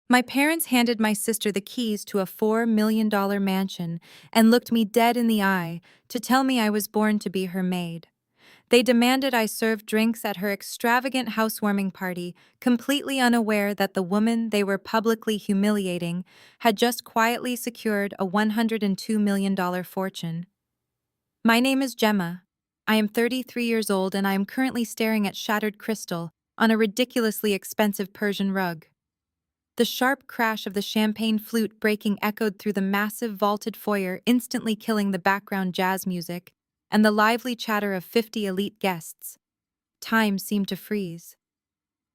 My parents handed my sister the keys to a $4 million mansion and looked me dead in the eye to tell me I was born to be her maid. They demanded I serve drinks at her extravagant housewarming party, completely unaware that the woman they were publicly humiliating had just quietly secured a $102 million fortune. My name is Gemma. I am 33 years old and I am currently staring at shattered crystal on a ridiculously expensive Persian rug. The sharp crash of the champagne flute breaking echoed through the massive vaulted foyer, instantly killing the background jazz music and the lively chatter of 50 elite guests. Time seemed to freeze.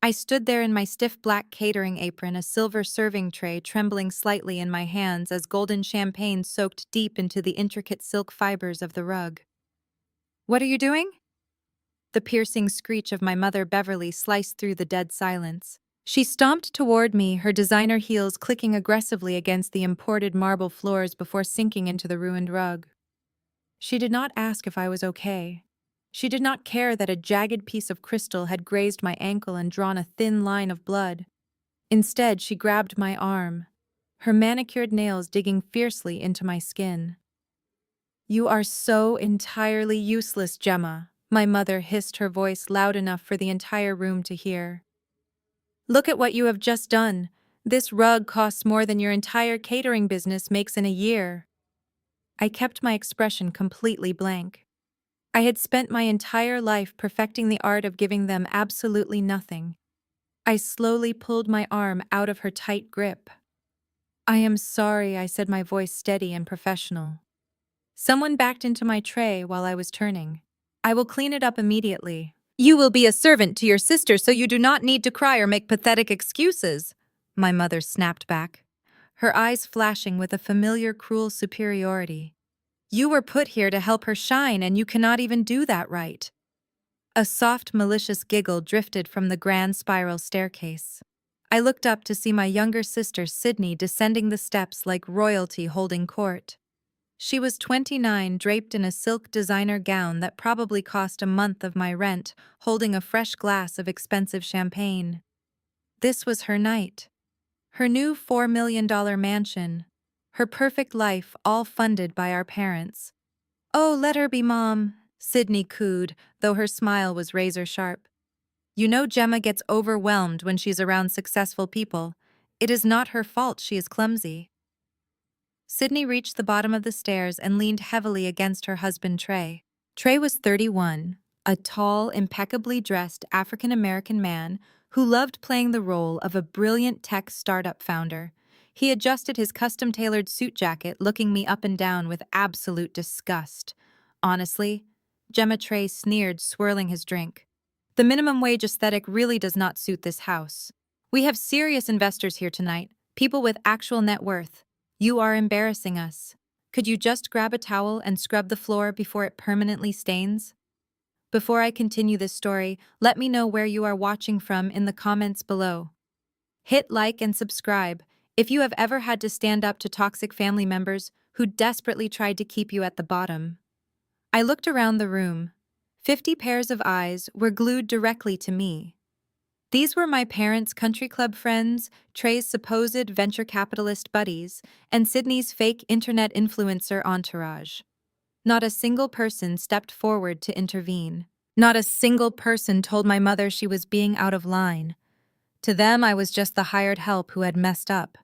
I stood there in my stiff black catering apron, a silver serving tray trembling slightly in my hands as golden champagne soaked deep into the intricate silk fibers of the rug. "What are you doing?" The piercing screech of my mother Beverly sliced through the dead silence. She stomped toward me, her designer heels clicking aggressively against the imported marble floors before sinking into the ruined rug. She did not ask if I was okay. She did not care that a jagged piece of crystal had grazed my ankle and drawn a thin line of blood. Instead, she grabbed my arm, her manicured nails digging fiercely into my skin. "You are so entirely useless, Gemma," my mother hissed, her voice loud enough for the entire room to hear. "Look at what you have just done. This rug costs more than your entire catering business makes in a year." I kept my expression completely blank. I had spent my entire life perfecting the art of giving them absolutely nothing. I slowly pulled my arm out of her tight grip. "I am sorry," I said, my voice steady and professional. Someone backed into my tray while I was turning. "I will clean it up immediately." "You will be a servant to your sister, so you do not need to cry or make pathetic excuses," my mother snapped back, her eyes flashing with a familiar cruel superiority. "You were put here to help her shine, and you cannot even do that right." A soft, malicious giggle drifted from the grand spiral staircase. I looked up to see my younger sister Sydney descending the steps like royalty holding court. She was 29, draped in a silk designer gown that probably cost a month of my rent, holding a fresh glass of expensive champagne. This was her night. Her new $4 million mansion. Her perfect life, all funded by our parents. "Oh, let her be, Mom," Sydney cooed, though her smile was razor sharp. "You know Gemma gets overwhelmed when she's around successful people. It is not her fault she is clumsy." Sydney reached the bottom of the stairs and leaned heavily against her husband Trey. Trey was 31, a tall, impeccably dressed African-American man who loved playing the role of a brilliant tech startup founder. He adjusted his custom-tailored suit jacket, looking me up and down with absolute disgust. "Honestly," Gemma Trey sneered, swirling his drink, "the minimum wage aesthetic really does not suit this house. We have serious investors here tonight, people with actual net worth. You are embarrassing us. Could you just grab a towel and scrub the floor before it permanently stains?" Before I continue this story, let me know where you are watching from in the comments below. Hit like and subscribe if you have ever had to stand up to toxic family members who desperately tried to keep you at the bottom. I looked around the room. 50 pairs of eyes were glued directly to me. These were my parents' country club friends, Trey's supposed venture capitalist buddies, and Sydney's fake internet influencer entourage. Not a single person stepped forward to intervene. Not a single person told my mother she was being out of line. To them, I was just the hired help who had messed up.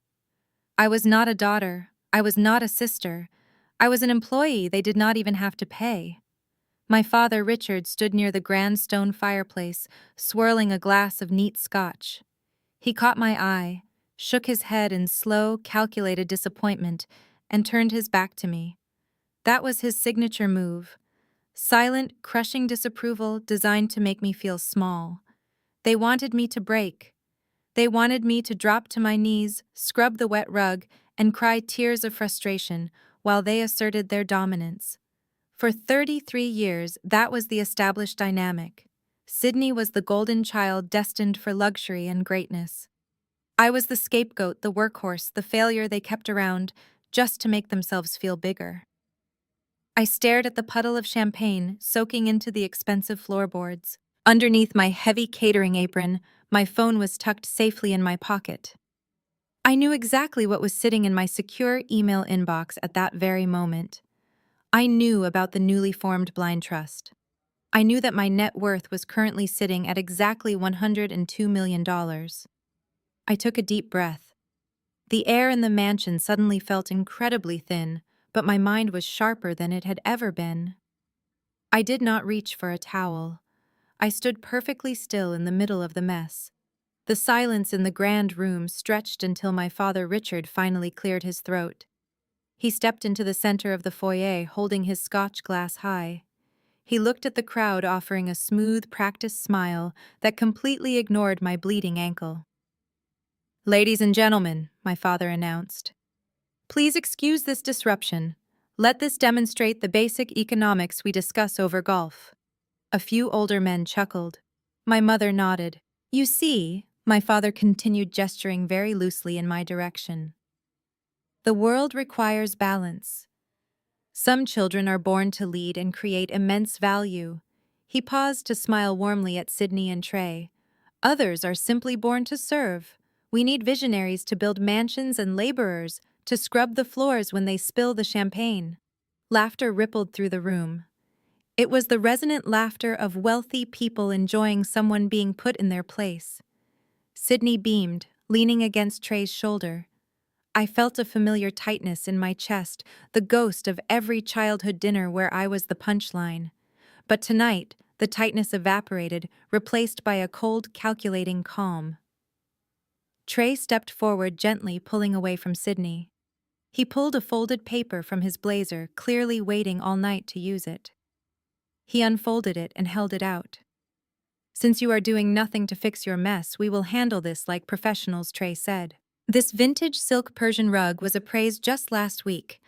I was not a daughter. I was not a sister. I was an employee they did not even have to pay. My father, Richard, stood near the grand stone fireplace, swirling a glass of neat scotch. He caught my eye, shook his head in slow, calculated disappointment, and turned his back to me. That was his signature move. Silent, crushing disapproval designed to make me feel small. They wanted me to break. They wanted me to drop to my knees, scrub the wet rug, and cry tears of frustration while they asserted their dominance. For 33 years, that was the established dynamic. Sydney was the golden child destined for luxury and greatness. I was the scapegoat, the workhorse, the failure they kept around just to make themselves feel bigger. I stared at the puddle of champagne soaking into the expensive floorboards. Underneath my heavy catering apron, my phone was tucked safely in my pocket. I knew exactly what was sitting in my secure email inbox at that very moment. I knew about the newly formed blind trust. I knew that my net worth was currently sitting at exactly $102 million. I took a deep breath. The air in the mansion suddenly felt incredibly thin, but my mind was sharper than it had ever been. I did not reach for a towel. I stood perfectly still in the middle of the mess. The silence in the grand room stretched until my father Richard finally cleared his throat. He stepped into the center of the foyer, holding his scotch glass high. He looked at the crowd, offering a smooth, practiced smile that completely ignored my bleeding ankle. "Ladies and gentlemen," my father announced, "please excuse this disruption. Let this demonstrate the basic economics we discuss over golf." A few older men chuckled. My mother nodded. "You see," my father continued, gesturing very loosely in my direction, "the world requires balance. Some children are born to lead and create immense value." He paused to smile warmly at Sydney and Trey. "Others are simply born to serve. We need visionaries to build mansions and laborers to scrub the floors when they spill the champagne." Laughter rippled through the room. It was the resonant laughter of wealthy people enjoying someone being put in their place. Sydney beamed, leaning against Trey's shoulder. I felt a familiar tightness in my chest, the ghost of every childhood dinner where I was the punchline. But tonight, the tightness evaporated, replaced by a cold, calculating calm. Trey stepped forward, gently pulling away from Sydney. He pulled a folded paper from his blazer, clearly waiting all night to use it. He unfolded it and held it out. "Since you are doing nothing to fix your mess, we will handle this like professionals," Trey said. "This vintage silk Persian rug was appraised just last week.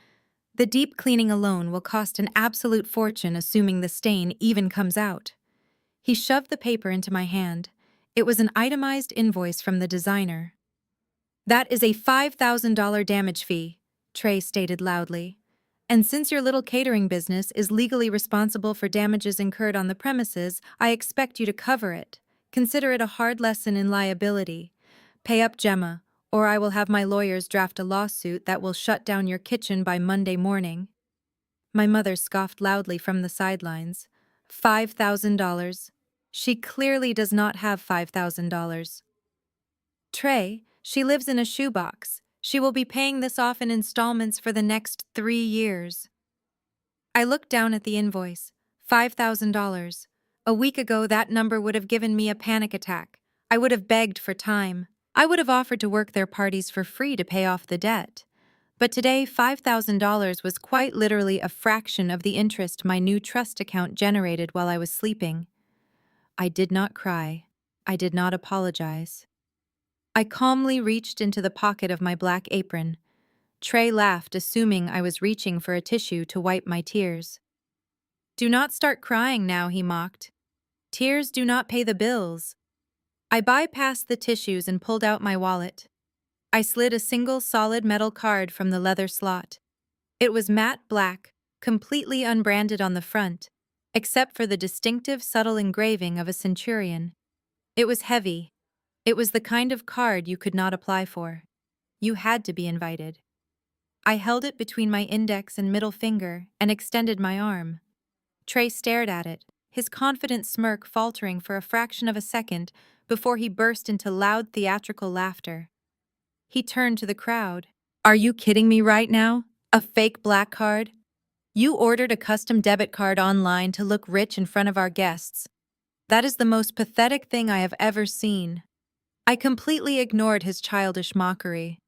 The deep cleaning alone will cost an absolute fortune, assuming the stain even comes out." He shoved the paper into my hand. It was an itemized invoice from the designer. "That is a $5,000 damage fee," Trey stated loudly. "And since your little catering business is legally responsible for damages incurred on the premises, I expect you to cover it. Consider it a hard lesson in liability. Pay up, Gemma, or I will have my lawyers draft a lawsuit that will shut down your kitchen by Monday morning." My mother scoffed loudly from the sidelines. $5,000. She clearly does not have $5,000. "Trey, she lives in a shoebox. She will be paying this off in installments for the next 3 years." I looked down at the invoice. $5,000. A week ago, that number would have given me a panic attack. I would have begged for time. I would have offered to work their parties for free to pay off the debt. But today, $5,000 was quite literally a fraction of the interest my new trust account generated while I was sleeping. I did not cry. I did not apologize. I calmly reached into the pocket of my black apron. Trey laughed, assuming I was reaching for a tissue to wipe my tears. "Do not start crying now," he mocked. "Tears do not pay the bills." I bypassed the tissues and pulled out my wallet. I slid a single solid metal card from the leather slot. It was matte black, completely unbranded on the front, except for the distinctive, subtle engraving of a centurion. It was heavy. It was the kind of card you could not apply for. You had to be invited. I held it between my index and middle finger and extended my arm. Trey stared at it, his confident smirk faltering for a fraction of a second before he burst into loud theatrical laughter. He turned to the crowd. "Are you kidding me right now? A fake black card? You ordered a custom debit card online to look rich in front of our guests. That is the most pathetic thing I have ever seen." I completely ignored his childish mockery.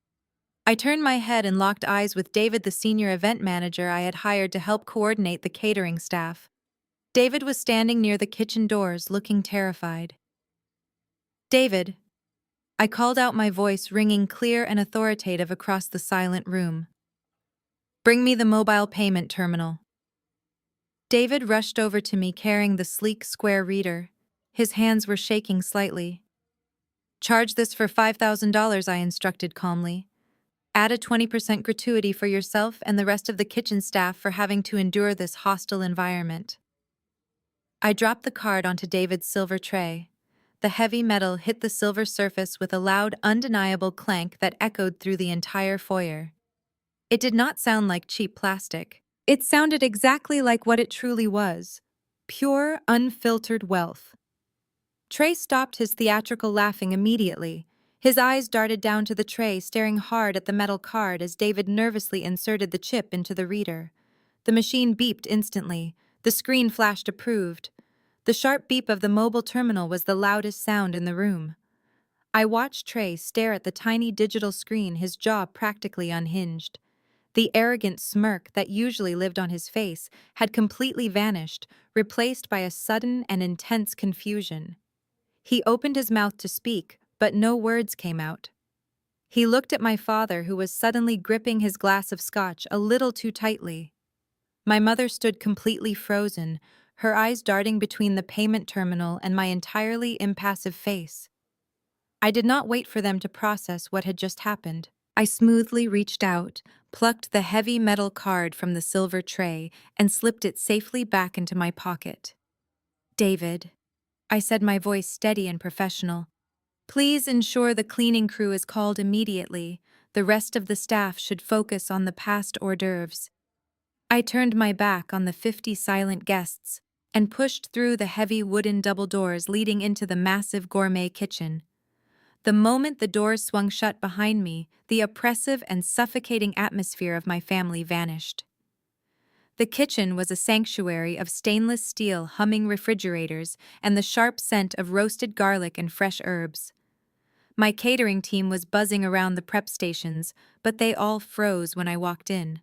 I turned my head and locked eyes with David, the senior event manager I had hired to help coordinate the catering staff. David was standing near the kitchen doors, looking terrified. "David," I called out, my voice ringing clear and authoritative across the silent room. "Bring me the mobile payment terminal." David rushed over to me carrying the sleek square reader. His hands were shaking slightly. "Charge this for $5,000, I instructed calmly. "Add a 20% gratuity for yourself and the rest of the kitchen staff for having to endure this hostile environment." I dropped the card onto David's silver tray. The heavy metal hit the silver surface with a loud, undeniable clank that echoed through the entire foyer. It did not sound like cheap plastic. It sounded exactly like what it truly was: pure, unfiltered wealth. Trey stopped his theatrical laughing immediately. His eyes darted down to the tray, staring hard at the metal card as David nervously inserted the chip into the reader. The machine beeped instantly. The screen flashed approved. The sharp beep of the mobile terminal was the loudest sound in the room. I watched Trey stare at the tiny digital screen, his jaw practically unhinged. The arrogant smirk that usually lived on his face had completely vanished, replaced by a sudden and intense confusion. He opened his mouth to speak, but no words came out. He looked at my father, who was suddenly gripping his glass of scotch a little too tightly. My mother stood completely frozen, her eyes darting between the payment terminal and my entirely impassive face. I did not wait for them to process what had just happened. I smoothly reached out, plucked the heavy metal card from the silver tray, and slipped it safely back into my pocket. "David," I said, my voice steady and professional, "please ensure the cleaning crew is called immediately. The rest of the staff should focus on the past hors d'oeuvres." I turned my back on the 50 silent guests and pushed through the heavy wooden double doors leading into the massive gourmet kitchen. The moment the doors swung shut behind me, the oppressive and suffocating atmosphere of my family vanished. The kitchen was a sanctuary of stainless steel humming refrigerators and the sharp scent of roasted garlic and fresh herbs. My catering team was buzzing around the prep stations, but they all froze when I walked in.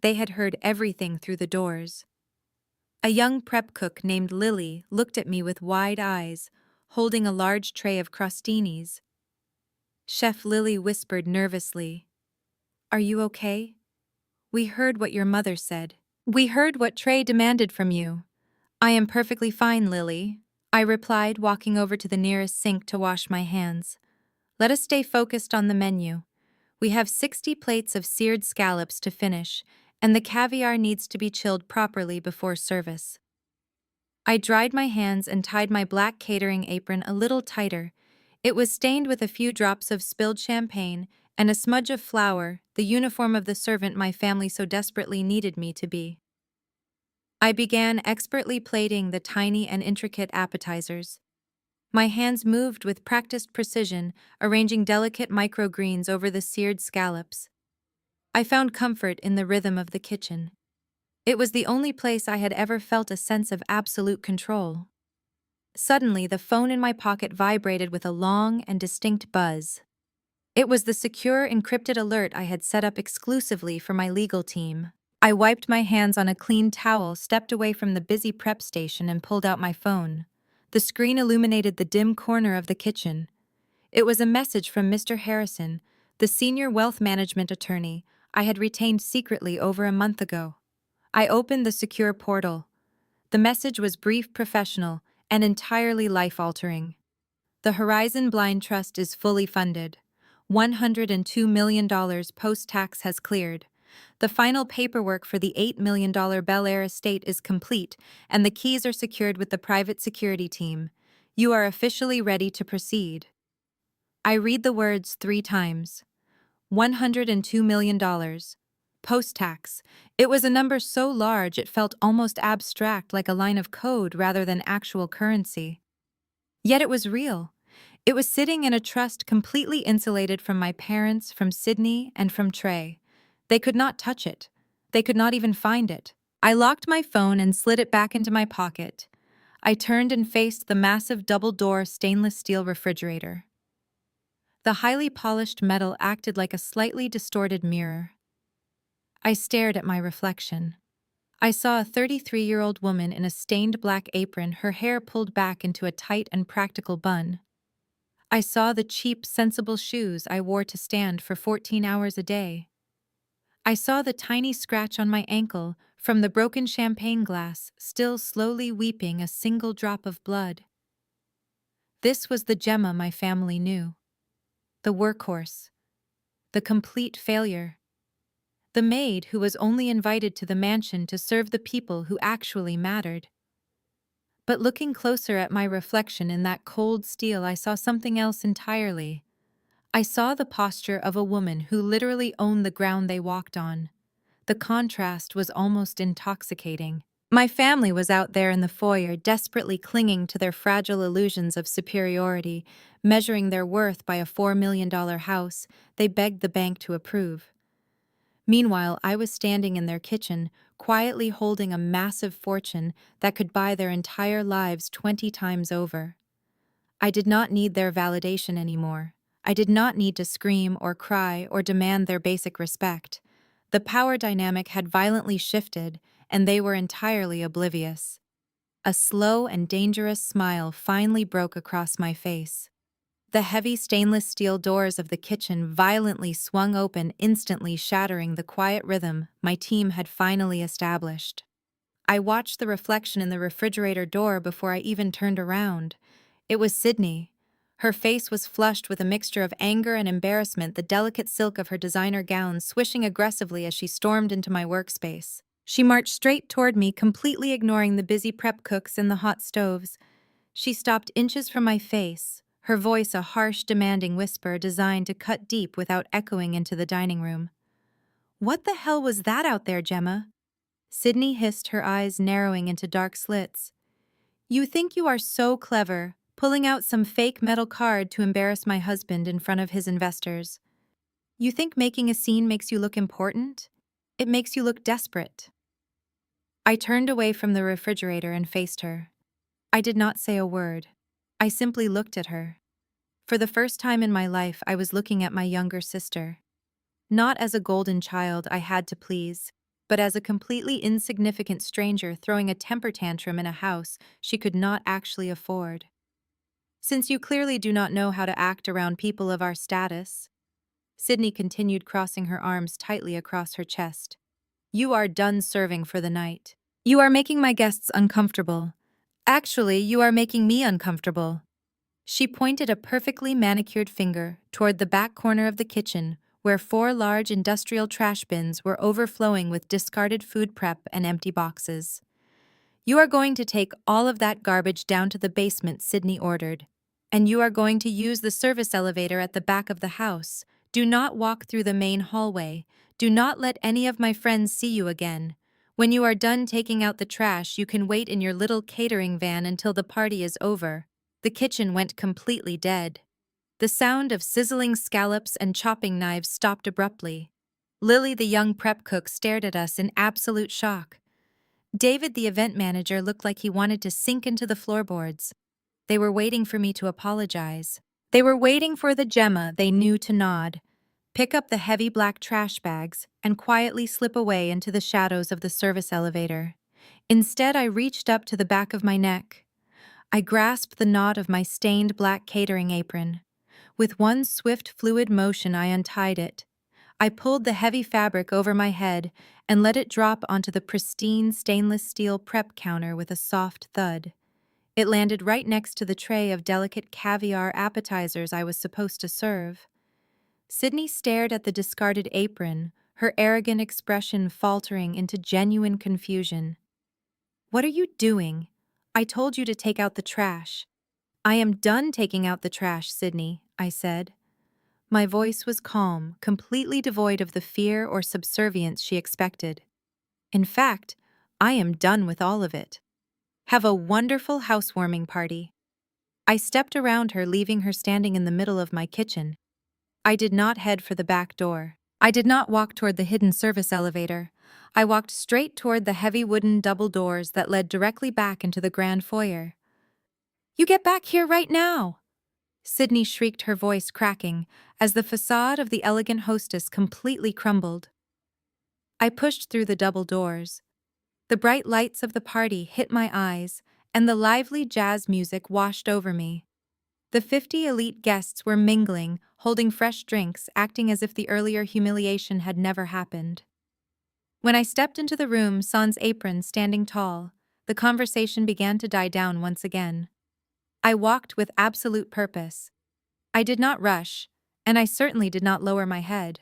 They had heard everything through the doors. A young prep cook named Lily looked at me with wide eyes, holding a large tray of crostinis. Chef Lily whispered nervously, "Are you okay? We heard what your mother said. We heard what Trey demanded from you." "I am perfectly fine, Lily," I replied, walking over to the nearest sink to wash my hands. "Let us stay focused on the menu. We have 60 plates of seared scallops to finish, and the caviar needs to be chilled properly before service." I dried my hands and tied my black catering apron a little tighter. It was stained with a few drops of spilled champagne and a smudge of flour, the uniform of the servant my family so desperately needed me to be. I began expertly plating the tiny and intricate appetizers. My hands moved with practiced precision, arranging delicate microgreens over the seared scallops. I found comfort in the rhythm of the kitchen. It was the only place I had ever felt a sense of absolute control. Suddenly, the phone in my pocket vibrated with a long and distinct buzz. It was the secure, encrypted alert I had set up exclusively for my legal team. I wiped my hands on a clean towel, stepped away from the busy prep station, and pulled out my phone. The screen illuminated the dim corner of the kitchen. It was a message from Mr. Harrison, the senior wealth management attorney I had retained secretly over a month ago. I opened the secure portal. The message was brief, professional, and entirely life-altering. "The Horizon Blind Trust is fully funded. $102 million post-tax has cleared. The final paperwork for the $8 million Bel Air estate is complete, and the keys are secured with the private security team. You are officially ready to proceed." I read the words 3 times. $102 million. Post-tax. It was a number so large it felt almost abstract, like a line of code rather than actual currency. Yet it was real. It was sitting in a trust completely insulated from my parents, from Sydney, and from Trey. They could not touch it. They could not even find it. I locked my phone and slid it back into my pocket. I turned and faced the massive double-door stainless steel refrigerator. The highly polished metal acted like a slightly distorted mirror. I stared at my reflection. I saw a 33-year-old woman in a stained black apron, her hair pulled back into a tight and practical bun. I saw the cheap, sensible shoes I wore to stand for 14 hours a day. I saw the tiny scratch on my ankle from the broken champagne glass, still slowly weeping a single drop of blood. This was the Gemma my family knew. The workhorse. The complete failure. The maid who was only invited to the mansion to serve the people who actually mattered. But looking closer at my reflection in that cold steel, I saw something else entirely. I saw the posture of a woman who literally owned the ground they walked on. The contrast was almost intoxicating. My family was out there in the foyer, desperately clinging to their fragile illusions of superiority, measuring their worth by a $4 million house they begged the bank to approve. Meanwhile, I was standing in their kitchen, quietly holding a massive fortune that could buy their entire lives 20 times over. I did not need their validation anymore. I did not need to scream or cry or demand their basic respect. The power dynamic had violently shifted, and they were entirely oblivious. A slow and dangerous smile finally broke across my face. The heavy stainless steel doors of the kitchen violently swung open, instantly shattering the quiet rhythm my team had finally established. I watched the reflection in the refrigerator door before I even turned around. It was Sydney. Her face was flushed with a mixture of anger and embarrassment, the delicate silk of her designer gown swishing aggressively as she stormed into my workspace. She marched straight toward me, completely ignoring the busy prep cooks and the hot stoves. She stopped inches from my face, her voice a harsh, demanding whisper designed to cut deep without echoing into the dining room. "What the hell was that out there, Gemma?" Sydney hissed, her eyes narrowing into dark slits. "You think you are so clever, pulling out some fake metal card to embarrass my husband in front of his investors. You think making a scene makes you look important? It makes you look desperate." I turned away from the refrigerator and faced her. I did not say a word. I simply looked at her. For the first time in my life, I was looking at my younger sister. Not as a golden child I had to please, but as a completely insignificant stranger throwing a temper tantrum in a house she could not actually afford. "Since you clearly do not know how to act around people of our status," Sydney continued, crossing her arms tightly across her chest, "you are done serving for the night. You are making my guests uncomfortable. Actually, you are making me uncomfortable." She pointed a perfectly manicured finger toward the back corner of the kitchen, where 4 large industrial trash bins were overflowing with discarded food prep and empty boxes. "You are going to take all of that garbage down to the basement," Sydney ordered. "And you are going to use the service elevator at the back of the house. Do not walk through the main hallway. Do not let any of my friends see you again. When you are done taking out the trash, you can wait in your little catering van until the party is over." The kitchen went completely dead. The sound of sizzling scallops and chopping knives stopped abruptly. Lily, the young prep cook, stared at us in absolute shock. David, the event manager, looked like he wanted to sink into the floorboards. They were waiting for me to apologize. They were waiting for the Gemma they knew to nod, pick up the heavy black trash bags, and quietly slip away into the shadows of the service elevator. Instead, I reached up to the back of my neck. I grasped the knot of my stained black catering apron. With one swift, fluid motion, I untied it. I pulled the heavy fabric over my head and let it drop onto the pristine stainless steel prep counter with a soft thud. It landed right next to the tray of delicate caviar appetizers I was supposed to serve. Sydney stared at the discarded apron, her arrogant expression faltering into genuine confusion. "What are you doing? I told you to take out the trash." "I am done taking out the trash, Sydney," I said. My voice was calm, completely devoid of the fear or subservience she expected. "In fact, I am done with all of it. Have a wonderful housewarming party." I stepped around her, leaving her standing in the middle of my kitchen. I did not head for the back door. I did not walk toward the hidden service elevator. I walked straight toward the heavy wooden double doors that led directly back into the grand foyer. "You get back here right now!" Sydney shrieked, her voice cracking, as the facade of the elegant hostess completely crumbled. I pushed through the double doors. The bright lights of the party hit my eyes, and the lively jazz music washed over me. The 50 elite guests were mingling, holding fresh drinks, acting as if the earlier humiliation had never happened. When I stepped into the room, sans apron standing tall, the conversation began to die down once again. I walked with absolute purpose. I did not rush, and I certainly did not lower my head.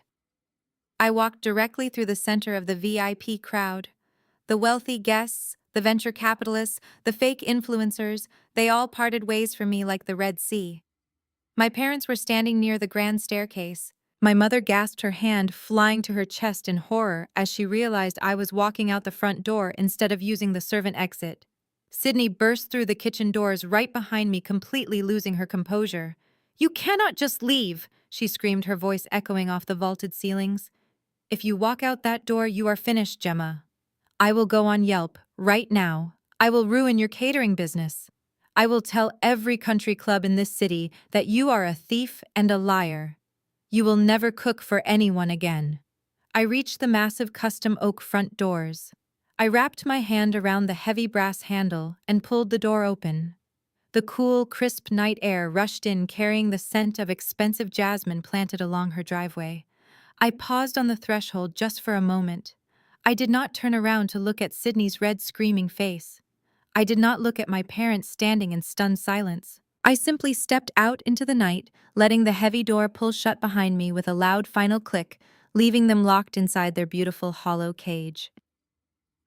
I walked directly through the center of the VIP crowd. The wealthy guests, The venture capitalists, the fake influencers, they all parted ways from me like the Red Sea. My parents were standing near the grand staircase. My mother gasped, her hand flying to her chest in horror as she realized I was walking out the front door instead of using the servant exit. Sydney burst through the kitchen doors right behind me, completely losing her composure. "You cannot just leave!" she screamed, her voice echoing off the vaulted ceilings. "If you walk out that door, you are finished, Gemma. I will go on Yelp, right now. I will ruin your catering business. I will tell every country club in this city that you are a thief and a liar. You will never cook for anyone again." I reached the massive custom oak front doors. I wrapped my hand around the heavy brass handle and pulled the door open. The cool, crisp night air rushed in, carrying the scent of expensive jasmine planted along her driveway. I paused on the threshold just for a moment. I did not turn around to look at Sydney's red, screaming face. I did not look at my parents standing in stunned silence. I simply stepped out into the night, letting the heavy door pull shut behind me with a loud final click, leaving them locked inside their beautiful hollow cage.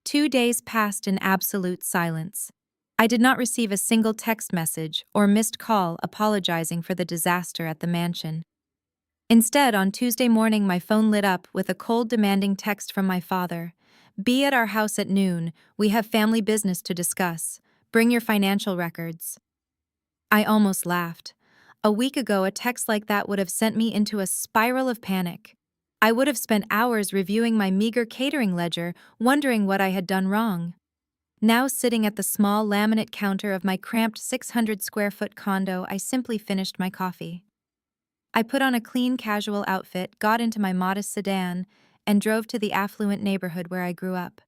2 days passed in absolute silence. I did not receive a single text message or missed call apologizing for the disaster at the mansion. Instead, on Tuesday morning, my phone lit up with a cold, demanding text from my father. "Be at our house at noon. We have family business to discuss. Bring your financial records." I almost laughed. A week ago, a text like that would have sent me into a spiral of panic. I would have spent hours reviewing my meager catering ledger, wondering what I had done wrong. Now, sitting at the small laminate counter of my cramped 600-square-foot condo, I simply finished my coffee. I put on a clean, casual outfit, got into my modest sedan, and drove to the affluent neighborhood where I grew up.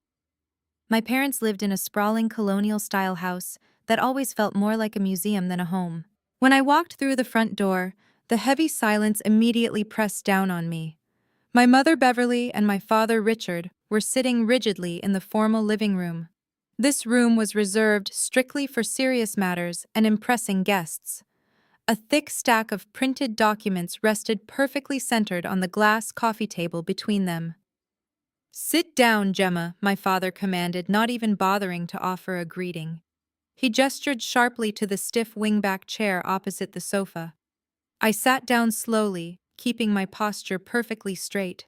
My parents lived in a sprawling colonial-style house that always felt more like a museum than a home. When I walked through the front door, the heavy silence immediately pressed down on me. My mother Beverly and my father Richard were sitting rigidly in the formal living room. This room was reserved strictly for serious matters and impressing guests. A thick stack of printed documents rested perfectly centered on the glass coffee table between them. "Sit down, Gemma," my father commanded, not even bothering to offer a greeting. He gestured sharply to the stiff wingback chair opposite the sofa. I sat down slowly, keeping my posture perfectly straight.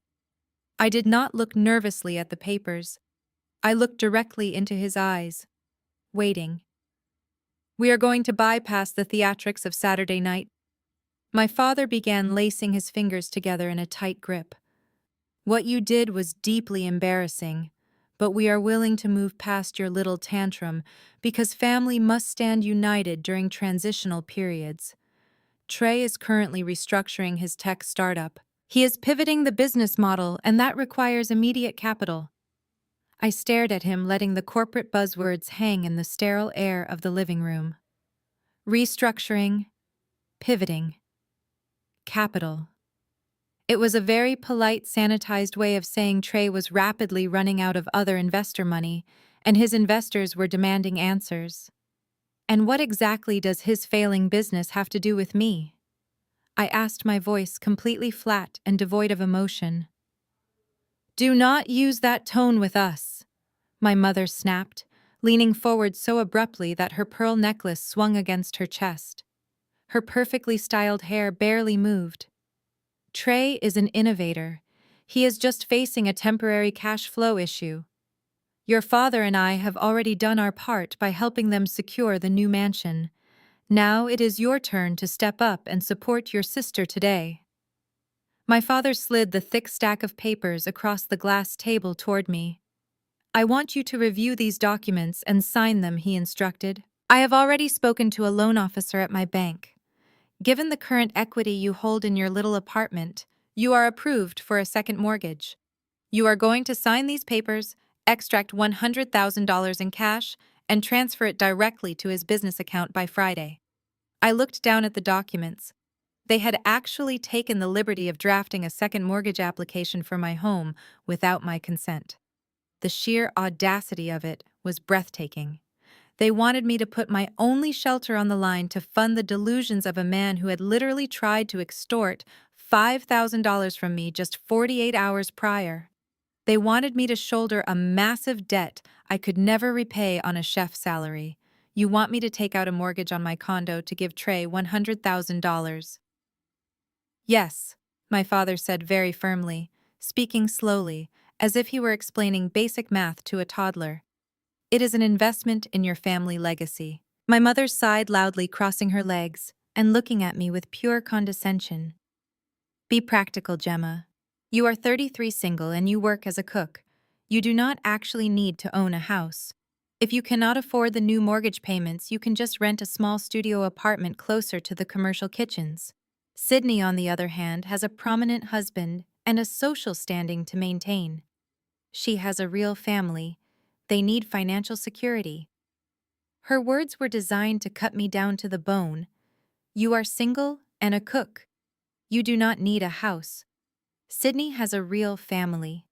I did not look nervously at the papers. I looked directly into his eyes, waiting. "We are going to bypass the theatrics of Saturday night." My father began lacing his fingers together in a tight grip. "What you did was deeply embarrassing, but we are willing to move past your little tantrum because family must stand united during transitional periods. Trey is currently restructuring his tech startup. He is pivoting the business model, and that requires immediate capital." I stared at him, letting the corporate buzzwords hang in the sterile air of the living room. Restructuring, pivoting, capital. It was a very polite, sanitized way of saying Trey was rapidly running out of other investor money, and his investors were demanding answers. And what exactly does his failing business have to do with me? I asked, my voice completely flat and devoid of emotion. "Do not use that tone with us," my mother snapped, leaning forward so abruptly that her pearl necklace swung against her chest. Her perfectly styled hair barely moved. "Trey is an innovator. He is just facing a temporary cash flow issue. Your father and I have already done our part by helping them secure the new mansion. Now it is your turn to step up and support your sister today." My father slid the thick stack of papers across the glass table toward me. "I want you to review these documents and sign them," he instructed. "I have already spoken to a loan officer at my bank. Given the current equity you hold in your little apartment, you are approved for a second mortgage. You are going to sign these papers, extract $100,000 in cash, and transfer it directly to his business account by Friday." I looked down at the documents. They had actually taken the liberty of drafting a second mortgage application for my home without my consent. The sheer audacity of it was breathtaking. They wanted me to put my only shelter on the line to fund the delusions of a man who had literally tried to extort $5,000 from me just 48 hours prior. They wanted me to shoulder a massive debt I could never repay on a chef's salary. You want me to take out a mortgage on my condo to give Trey $100,000. Yes, my father said very firmly, speaking slowly, as if he were explaining basic math to a toddler. It is an investment in your family legacy. My mother sighed loudly, crossing her legs and looking at me with pure condescension. Be practical, Gemma. You are 33, single, and you work as a cook. You do not actually need to own a house. If you cannot afford the new mortgage payments, you can just rent a small studio apartment closer to the commercial kitchens. Sydney, on the other hand, has a prominent husband and a social standing to maintain. She has a real family. They need financial security. Her words were designed to cut me down to the bone. You are single and a cook. You do not need a house. Sydney has a real family.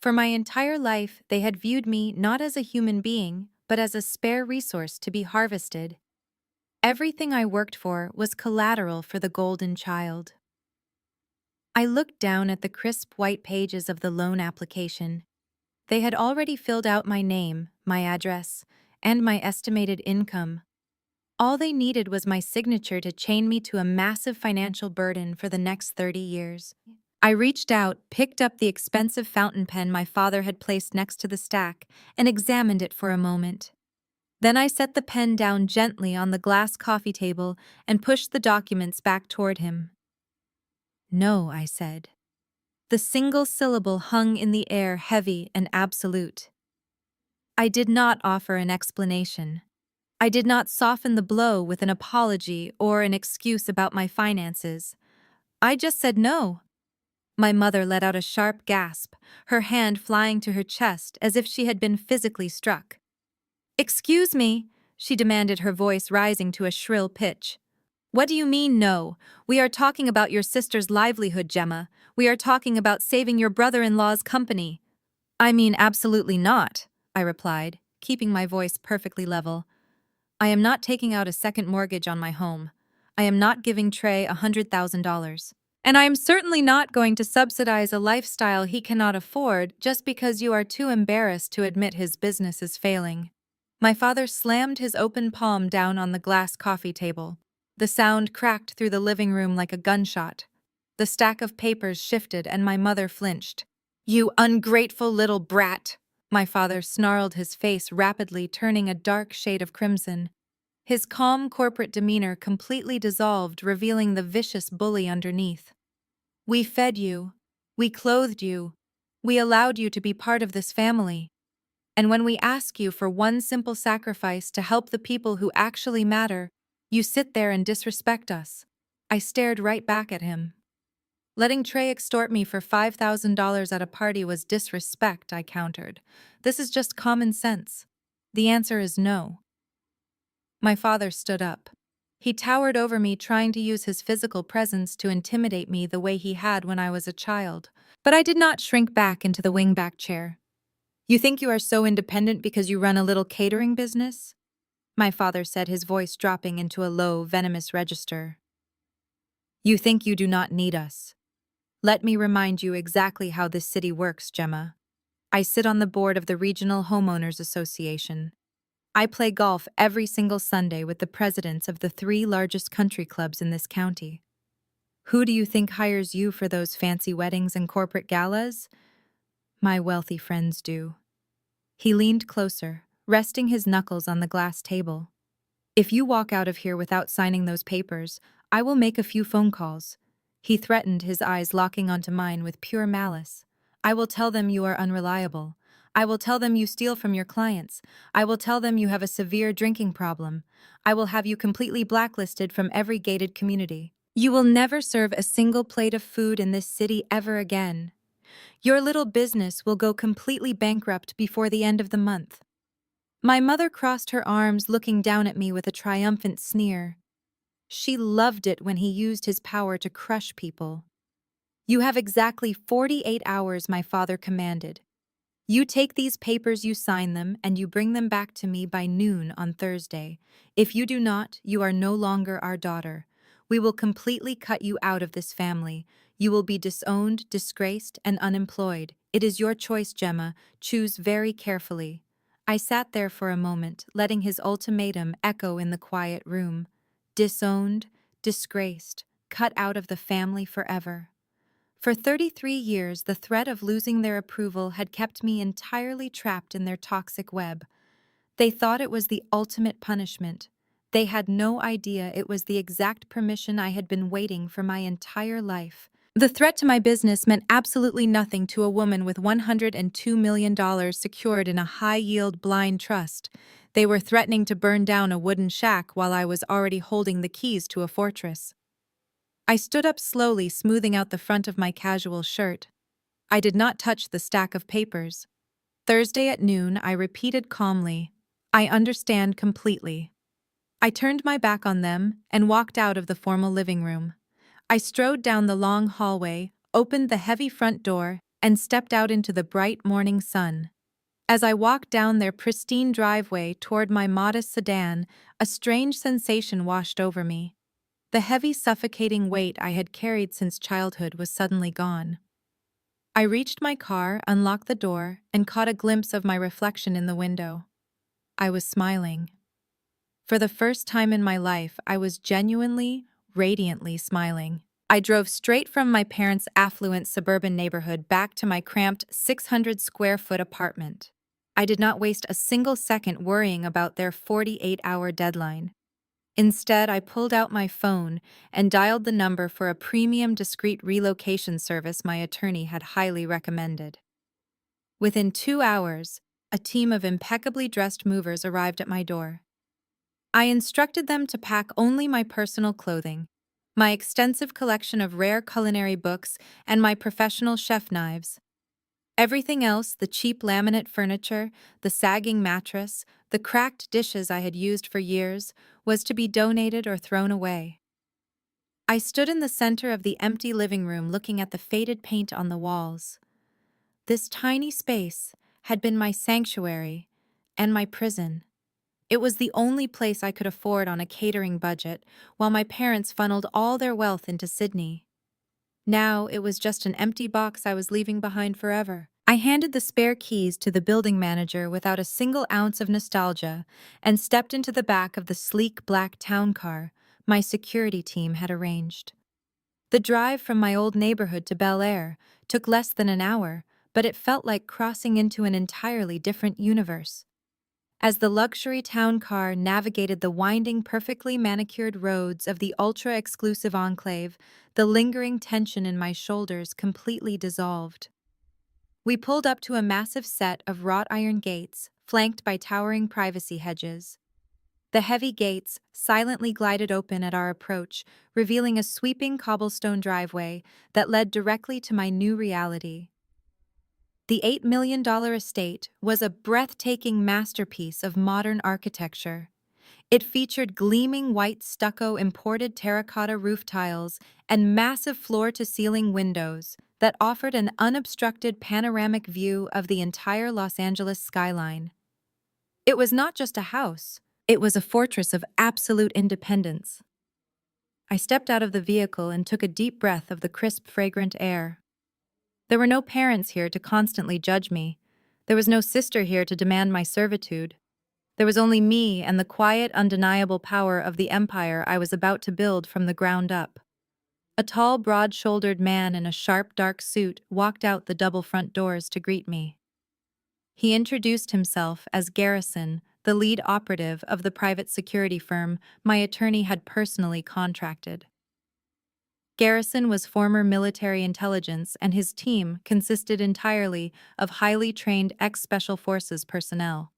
For my entire life, they had viewed me not as a human being, but as a spare resource to be harvested. Everything I worked for was collateral for the golden child. I looked down at the crisp white pages of the loan application. They had already filled out my name, my address, and my estimated income. All they needed was my signature to chain me to a massive financial burden for the next 30 years. I reached out, picked up the expensive fountain pen my father had placed next to the stack, and examined it for a moment. Then I set the pen down gently on the glass coffee table and pushed the documents back toward him. No, I said. The single syllable hung in the air, heavy and absolute. I did not offer an explanation. I did not soften the blow with an apology or an excuse about my finances. I just said no. My mother let out a sharp gasp, her hand flying to her chest as if she had been physically struck. "Excuse me," she demanded, her voice rising to a shrill pitch. "What do you mean, no? We are talking about your sister's livelihood, Gemma. We are talking about saving your brother-in-law's company." "I mean, absolutely not," I replied, keeping my voice perfectly level. "I am not taking out a second mortgage on my home. I am not giving Trey $100,000. And I am certainly not going to subsidize a lifestyle he cannot afford just because you are too embarrassed to admit his business is failing." My father slammed his open palm down on the glass coffee table. The sound cracked through the living room like a gunshot. The stack of papers shifted and my mother flinched. "You ungrateful little brat!" My father snarled, his face rapidly turning a dark shade of crimson. His calm corporate demeanor completely dissolved, revealing the vicious bully underneath. "We fed you. We clothed you. We allowed you to be part of this family. And when we ask you for one simple sacrifice to help the people who actually matter, you sit there and disrespect us." I stared right back at him. "Letting Trey extort me for $5,000 at a party was disrespect," I countered. "This is just common sense. The answer is no." My father stood up. He towered over me, trying to use his physical presence to intimidate me the way he had when I was a child. But I did not shrink back into the wingback chair. "You think you are so independent because you run a little catering business?" My father said, his voice dropping into a low, venomous register. "You think you do not need us. Let me remind you exactly how this city works, Gemma. I sit on the board of the Regional Homeowners Association. I play golf every single Sunday with the presidents of the 3 largest country clubs in this county. Who do you think hires you for those fancy weddings and corporate galas? My wealthy friends do." He leaned closer, resting his knuckles on the glass table. "If you walk out of here without signing those papers, I will make a few phone calls." He threatened, his eyes locking onto mine with pure malice. "I will tell them you are unreliable. I will tell them you steal from your clients. I will tell them you have a severe drinking problem. I will have you completely blacklisted from every gated community. You will never serve a single plate of food in this city ever again. Your little business will go completely bankrupt before the end of the month." My mother crossed her arms, looking down at me with a triumphant sneer. She loved it when he used his power to crush people. "You have exactly 48 hours," my father commanded. "You take these papers, you sign them, and you bring them back to me by noon on Thursday. If you do not, you are no longer our daughter. We will completely cut you out of this family. You will be disowned, disgraced, and unemployed. It is your choice, Gemma. Choose very carefully." I sat there for a moment, letting his ultimatum echo in the quiet room. Disowned, disgraced, cut out of the family forever. For 33 years, the threat of losing their approval had kept me entirely trapped in their toxic web. They thought it was the ultimate punishment. They had no idea it was the exact permission I had been waiting for my entire life. The threat to my business meant absolutely nothing to a woman with $102 million secured in a high-yield blind trust. They were threatening to burn down a wooden shack while I was already holding the keys to a fortress. I stood up slowly, smoothing out the front of my casual shirt. I did not touch the stack of papers. Thursday at noon, I repeated calmly, "I understand completely." I turned my back on them and walked out of the formal living room. I strode down the long hallway, opened the heavy front door, and stepped out into the bright morning sun. As I walked down their pristine driveway toward my modest sedan, a strange sensation washed over me. The heavy, suffocating weight I had carried since childhood was suddenly gone. I reached my car, unlocked the door, and caught a glimpse of my reflection in the window. I was smiling. For the first time in my life, I was genuinely, radiantly smiling. I drove straight from my parents' affluent suburban neighborhood back to my cramped 600-square-foot apartment. I did not waste a single second worrying about their 48-hour deadline. Instead, I pulled out my phone and dialed the number for a premium discreet relocation service my attorney had highly recommended. Within 2 hours, a team of impeccably dressed movers arrived at my door. I instructed them to pack only my personal clothing, my extensive collection of rare culinary books, and my professional chef knives. Everything else, the cheap laminate furniture, the sagging mattress, the cracked dishes I had used for years, was to be donated or thrown away. I stood in the center of the empty living room looking at the faded paint on the walls. This tiny space had been my sanctuary and my prison. It was the only place I could afford on a catering budget, while my parents funneled all their wealth into Sydney. Now it was just an empty box I was leaving behind forever. I handed the spare keys to the building manager without a single ounce of nostalgia and stepped into the back of the sleek black town car my security team had arranged. The drive from my old neighborhood to Bel Air took less than an hour, but it felt like crossing into an entirely different universe. As the luxury town car navigated the winding, perfectly manicured roads of the ultra-exclusive enclave, the lingering tension in my shoulders completely dissolved. We pulled up to a massive set of wrought iron gates, flanked by towering privacy hedges. The heavy gates silently glided open at our approach, revealing a sweeping cobblestone driveway that led directly to my new reality. The $8 million estate was a breathtaking masterpiece of modern architecture. It featured gleaming white stucco imported terracotta roof tiles and massive floor-to-ceiling windows that offered an unobstructed panoramic view of the entire Los Angeles skyline. It was not just a house, it was a fortress of absolute independence. I stepped out of the vehicle and took a deep breath of the crisp, fragrant air. There were no parents here to constantly judge me. There was no sister here to demand my servitude. There was only me and the quiet, undeniable power of the empire I was about to build from the ground up. A tall, broad-shouldered man in a sharp, dark suit walked out the double front doors to greet me. He introduced himself as Garrison, the lead operative of the private security firm my attorney had personally contracted. Garrison was former military intelligence, and his team consisted entirely of highly trained ex-Special Forces personnel.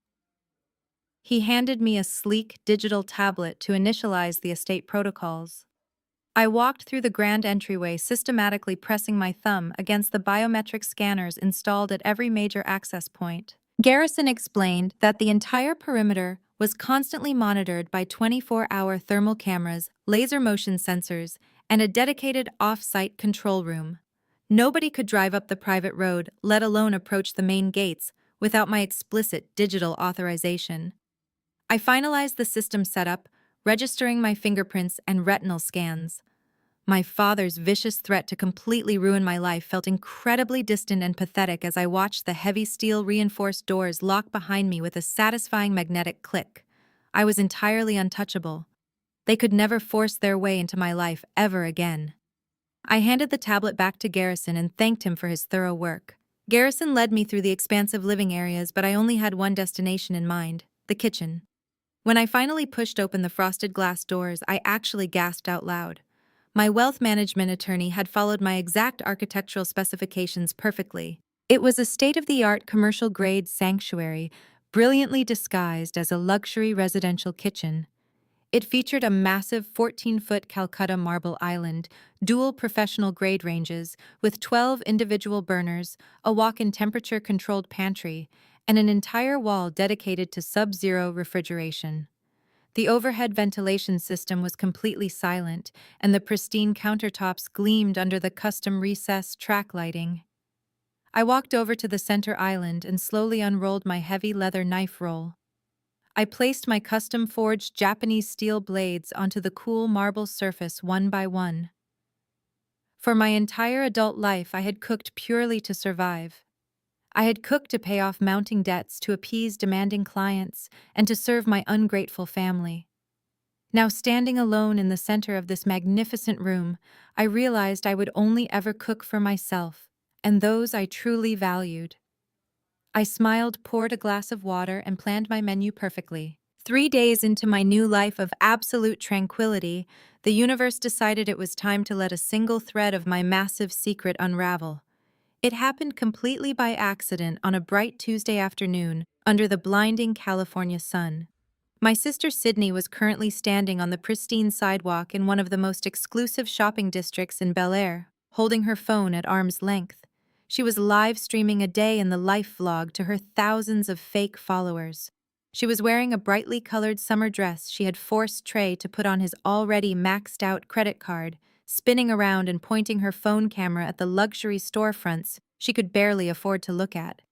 He handed me a sleek digital tablet to initialize the estate protocols. I walked through the grand entryway, systematically pressing my thumb against the biometric scanners installed at every major access point. Garrison explained that the entire perimeter was constantly monitored by 24-hour thermal cameras, laser motion sensors, and a dedicated off-site control room. Nobody could drive up the private road, let alone approach the main gates, without my explicit digital authorization. I finalized the system setup, registering my fingerprints and retinal scans. My father's vicious threat to completely ruin my life felt incredibly distant and pathetic as I watched the heavy steel reinforced doors lock behind me with a satisfying magnetic click. I was entirely untouchable. They could never force their way into my life ever again. I handed the tablet back to Garrison and thanked him for his thorough work. Garrison led me through the expansive living areas, but I only had one destination in mind: the kitchen. When I finally pushed open the frosted glass doors, I actually gasped out loud. My wealth management attorney had followed my exact architectural specifications perfectly. It was a state-of-the-art commercial-grade sanctuary, brilliantly disguised as a luxury residential kitchen. It featured a massive 14-foot Calcutta marble island, dual professional grade ranges, with 12 individual burners, a walk-in temperature-controlled pantry, and an entire wall dedicated to sub-zero refrigeration. The overhead ventilation system was completely silent, and the pristine countertops gleamed under the custom recessed track lighting. I walked over to the center island and slowly unrolled my heavy leather knife roll. I placed my custom-forged Japanese steel blades onto the cool marble surface one by one. For my entire adult life, I had cooked purely to survive. I had cooked to pay off mounting debts, to appease demanding clients, and to serve my ungrateful family. Now, standing alone in the center of this magnificent room, I realized I would only ever cook for myself, and those I truly valued. I smiled, poured a glass of water, and planned my menu perfectly. 3 days into my new life of absolute tranquility, the universe decided it was time to let a single thread of my massive secret unravel. It happened completely by accident on a bright Tuesday afternoon, under the blinding California sun. My sister Sydney was currently standing on the pristine sidewalk in one of the most exclusive shopping districts in Bel Air, holding her phone at arm's length. She was live streaming a day in the life vlog to her thousands of fake followers. She was wearing a brightly colored summer dress she had forced Trey to put on his already maxed-out credit card, spinning around and pointing her phone camera at the luxury storefronts she could barely afford to look at.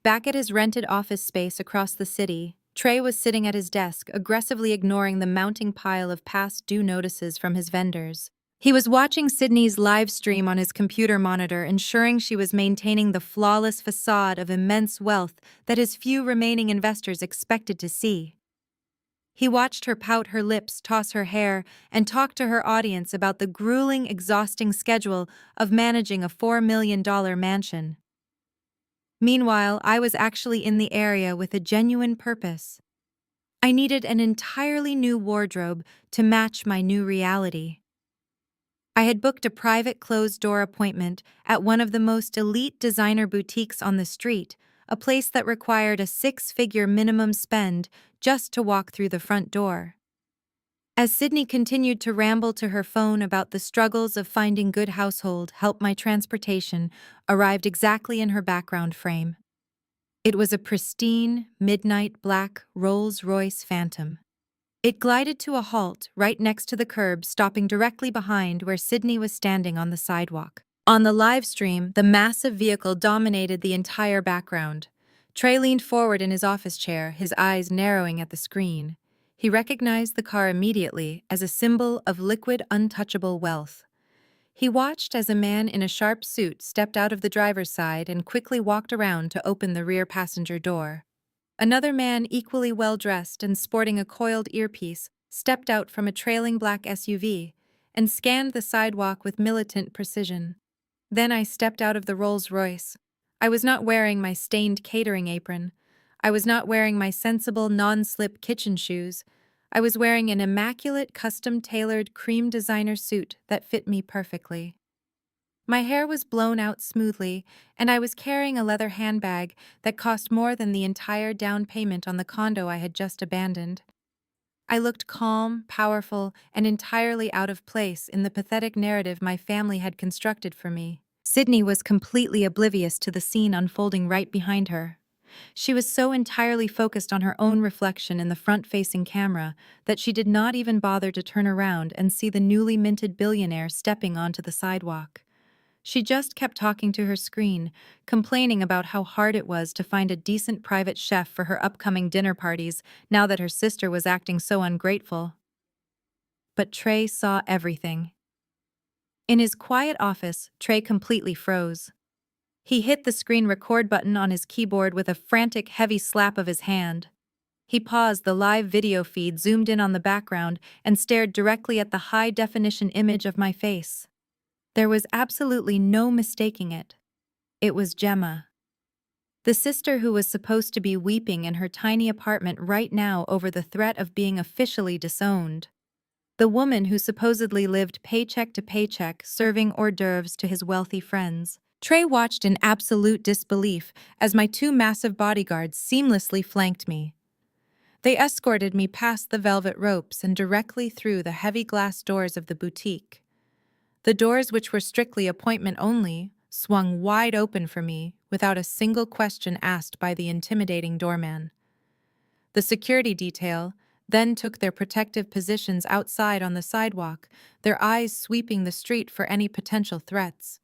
Back at his rented office space across the city, Trey was sitting at his desk, aggressively ignoring the mounting pile of past due notices from his vendors. He was watching Sydney's live stream on his computer monitor, ensuring she was maintaining the flawless facade of immense wealth that his few remaining investors expected to see. He watched her pout her lips, toss her hair, and talk to her audience about the grueling, exhausting schedule of managing a $4 million mansion. Meanwhile, I was actually in the area with a genuine purpose. I needed an entirely new wardrobe to match my new reality. I had booked a private closed-door appointment at one of the most elite designer boutiques on the street, a place that required a six-figure minimum spend just to walk through the front door. As Sydney continued to ramble to her phone about the struggles of finding good household help, my transportation arrived exactly in her background frame. It was a pristine, midnight black Rolls-Royce Phantom. It glided to a halt right next to the curb, stopping directly behind where Sydney was standing on the sidewalk. On the live stream, the massive vehicle dominated the entire background. Trey leaned forward in his office chair, his eyes narrowing at the screen. He recognized the car immediately as a symbol of liquid, untouchable wealth. He watched as a man in a sharp suit stepped out of the driver's side and quickly walked around to open the rear passenger door. Another man, equally well-dressed and sporting a coiled earpiece, stepped out from a trailing black SUV and scanned the sidewalk with militant precision. Then I stepped out of the Rolls-Royce. I was not wearing my stained catering apron. I was not wearing my sensible, non-slip kitchen shoes. I was wearing an immaculate, custom-tailored cream designer suit that fit me perfectly. My hair was blown out smoothly, and I was carrying a leather handbag that cost more than the entire down payment on the condo I had just abandoned. I looked calm, powerful, and entirely out of place in the pathetic narrative my family had constructed for me. Sydney was completely oblivious to the scene unfolding right behind her. She was so entirely focused on her own reflection in the front-facing camera that she did not even bother to turn around and see the newly minted billionaire stepping onto the sidewalk. She just kept talking to her screen, complaining about how hard it was to find a decent private chef for her upcoming dinner parties now that her sister was acting so ungrateful. But Trey saw everything. In his quiet office, Trey completely froze. He hit the screen record button on his keyboard with a frantic, heavy slap of his hand. He paused the live video feed, zoomed in on the background, and stared directly at the high-definition image of my face. There was absolutely no mistaking it. It was Gemma. The sister who was supposed to be weeping in her tiny apartment right now over the threat of being officially disowned. The woman who supposedly lived paycheck to paycheck serving hors d'oeuvres to his wealthy friends. Trey watched in absolute disbelief as my two massive bodyguards seamlessly flanked me. They escorted me past the velvet ropes and directly through the heavy glass doors of the boutique. The doors, which were strictly appointment only, swung wide open for me without a single question asked by the intimidating doorman. The security detail then took their protective positions outside on the sidewalk, their eyes sweeping the street for any potential threats.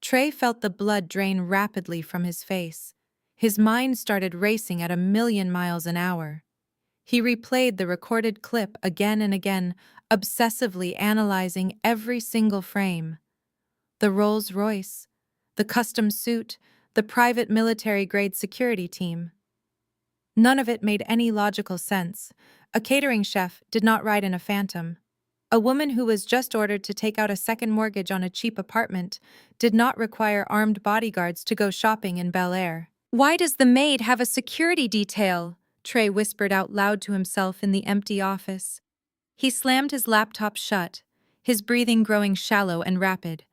Trey felt the blood drain rapidly from his face. His mind started racing at 1,000,000 miles an hour. He replayed the recorded clip again and again, obsessively analyzing every single frame. The Rolls-Royce, the custom suit, the private military-grade security team. None of it made any logical sense. A catering chef did not ride in a Phantom. A woman who was just ordered to take out a second mortgage on a cheap apartment did not require armed bodyguards to go shopping in Bel Air. "Why does the maid have a security detail?" Trey whispered out loud to himself in the empty office. He slammed his laptop shut, his breathing growing shallow and rapid.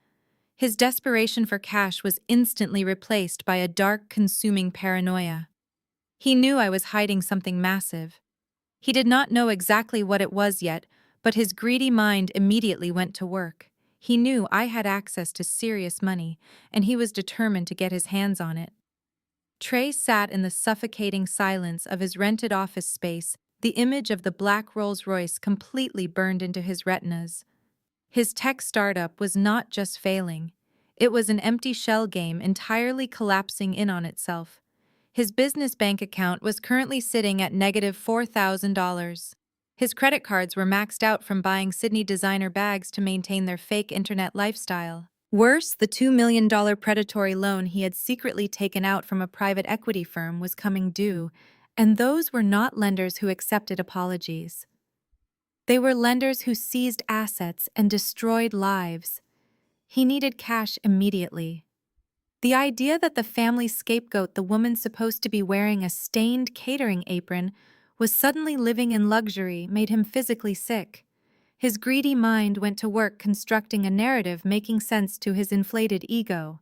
His desperation for cash was instantly replaced by a dark, consuming paranoia. He knew I was hiding something massive. He did not know exactly what it was yet, but his greedy mind immediately went to work. He knew I had access to serious money, and he was determined to get his hands on it. Trey sat in the suffocating silence of his rented office space, the image of the black Rolls-Royce completely burned into his retinas. His tech startup was not just failing. It was an empty shell game entirely collapsing in on itself. His business bank account was currently sitting at negative $4,000. His credit cards were maxed out from buying Sydney designer bags to maintain their fake internet lifestyle. Worse, the $2 million predatory loan he had secretly taken out from a private equity firm was coming due, and those were not lenders who accepted apologies. They were lenders who seized assets and destroyed lives. He needed cash immediately. The idea that the family scapegoat, the woman supposed to be wearing a stained catering apron, was suddenly living in luxury made him physically sick. His greedy mind went to work constructing a narrative making sense to his inflated ego.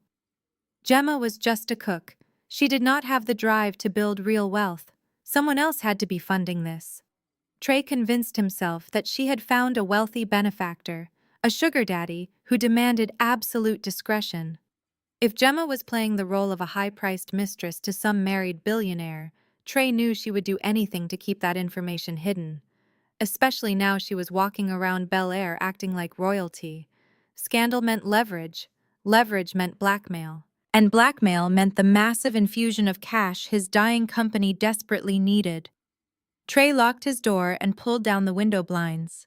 Gemma was just a cook. She did not have the drive to build real wealth. Someone else had to be funding this. Trey convinced himself that she had found a wealthy benefactor, a sugar daddy who demanded absolute discretion. If Gemma was playing the role of a high-priced mistress to some married billionaire, Trey knew she would do anything to keep that information hidden. Especially now she was walking around Bel Air acting like royalty. Scandal meant leverage. Leverage meant blackmail. And blackmail meant the massive infusion of cash his dying company desperately needed. Trey locked his door and pulled down the window blinds.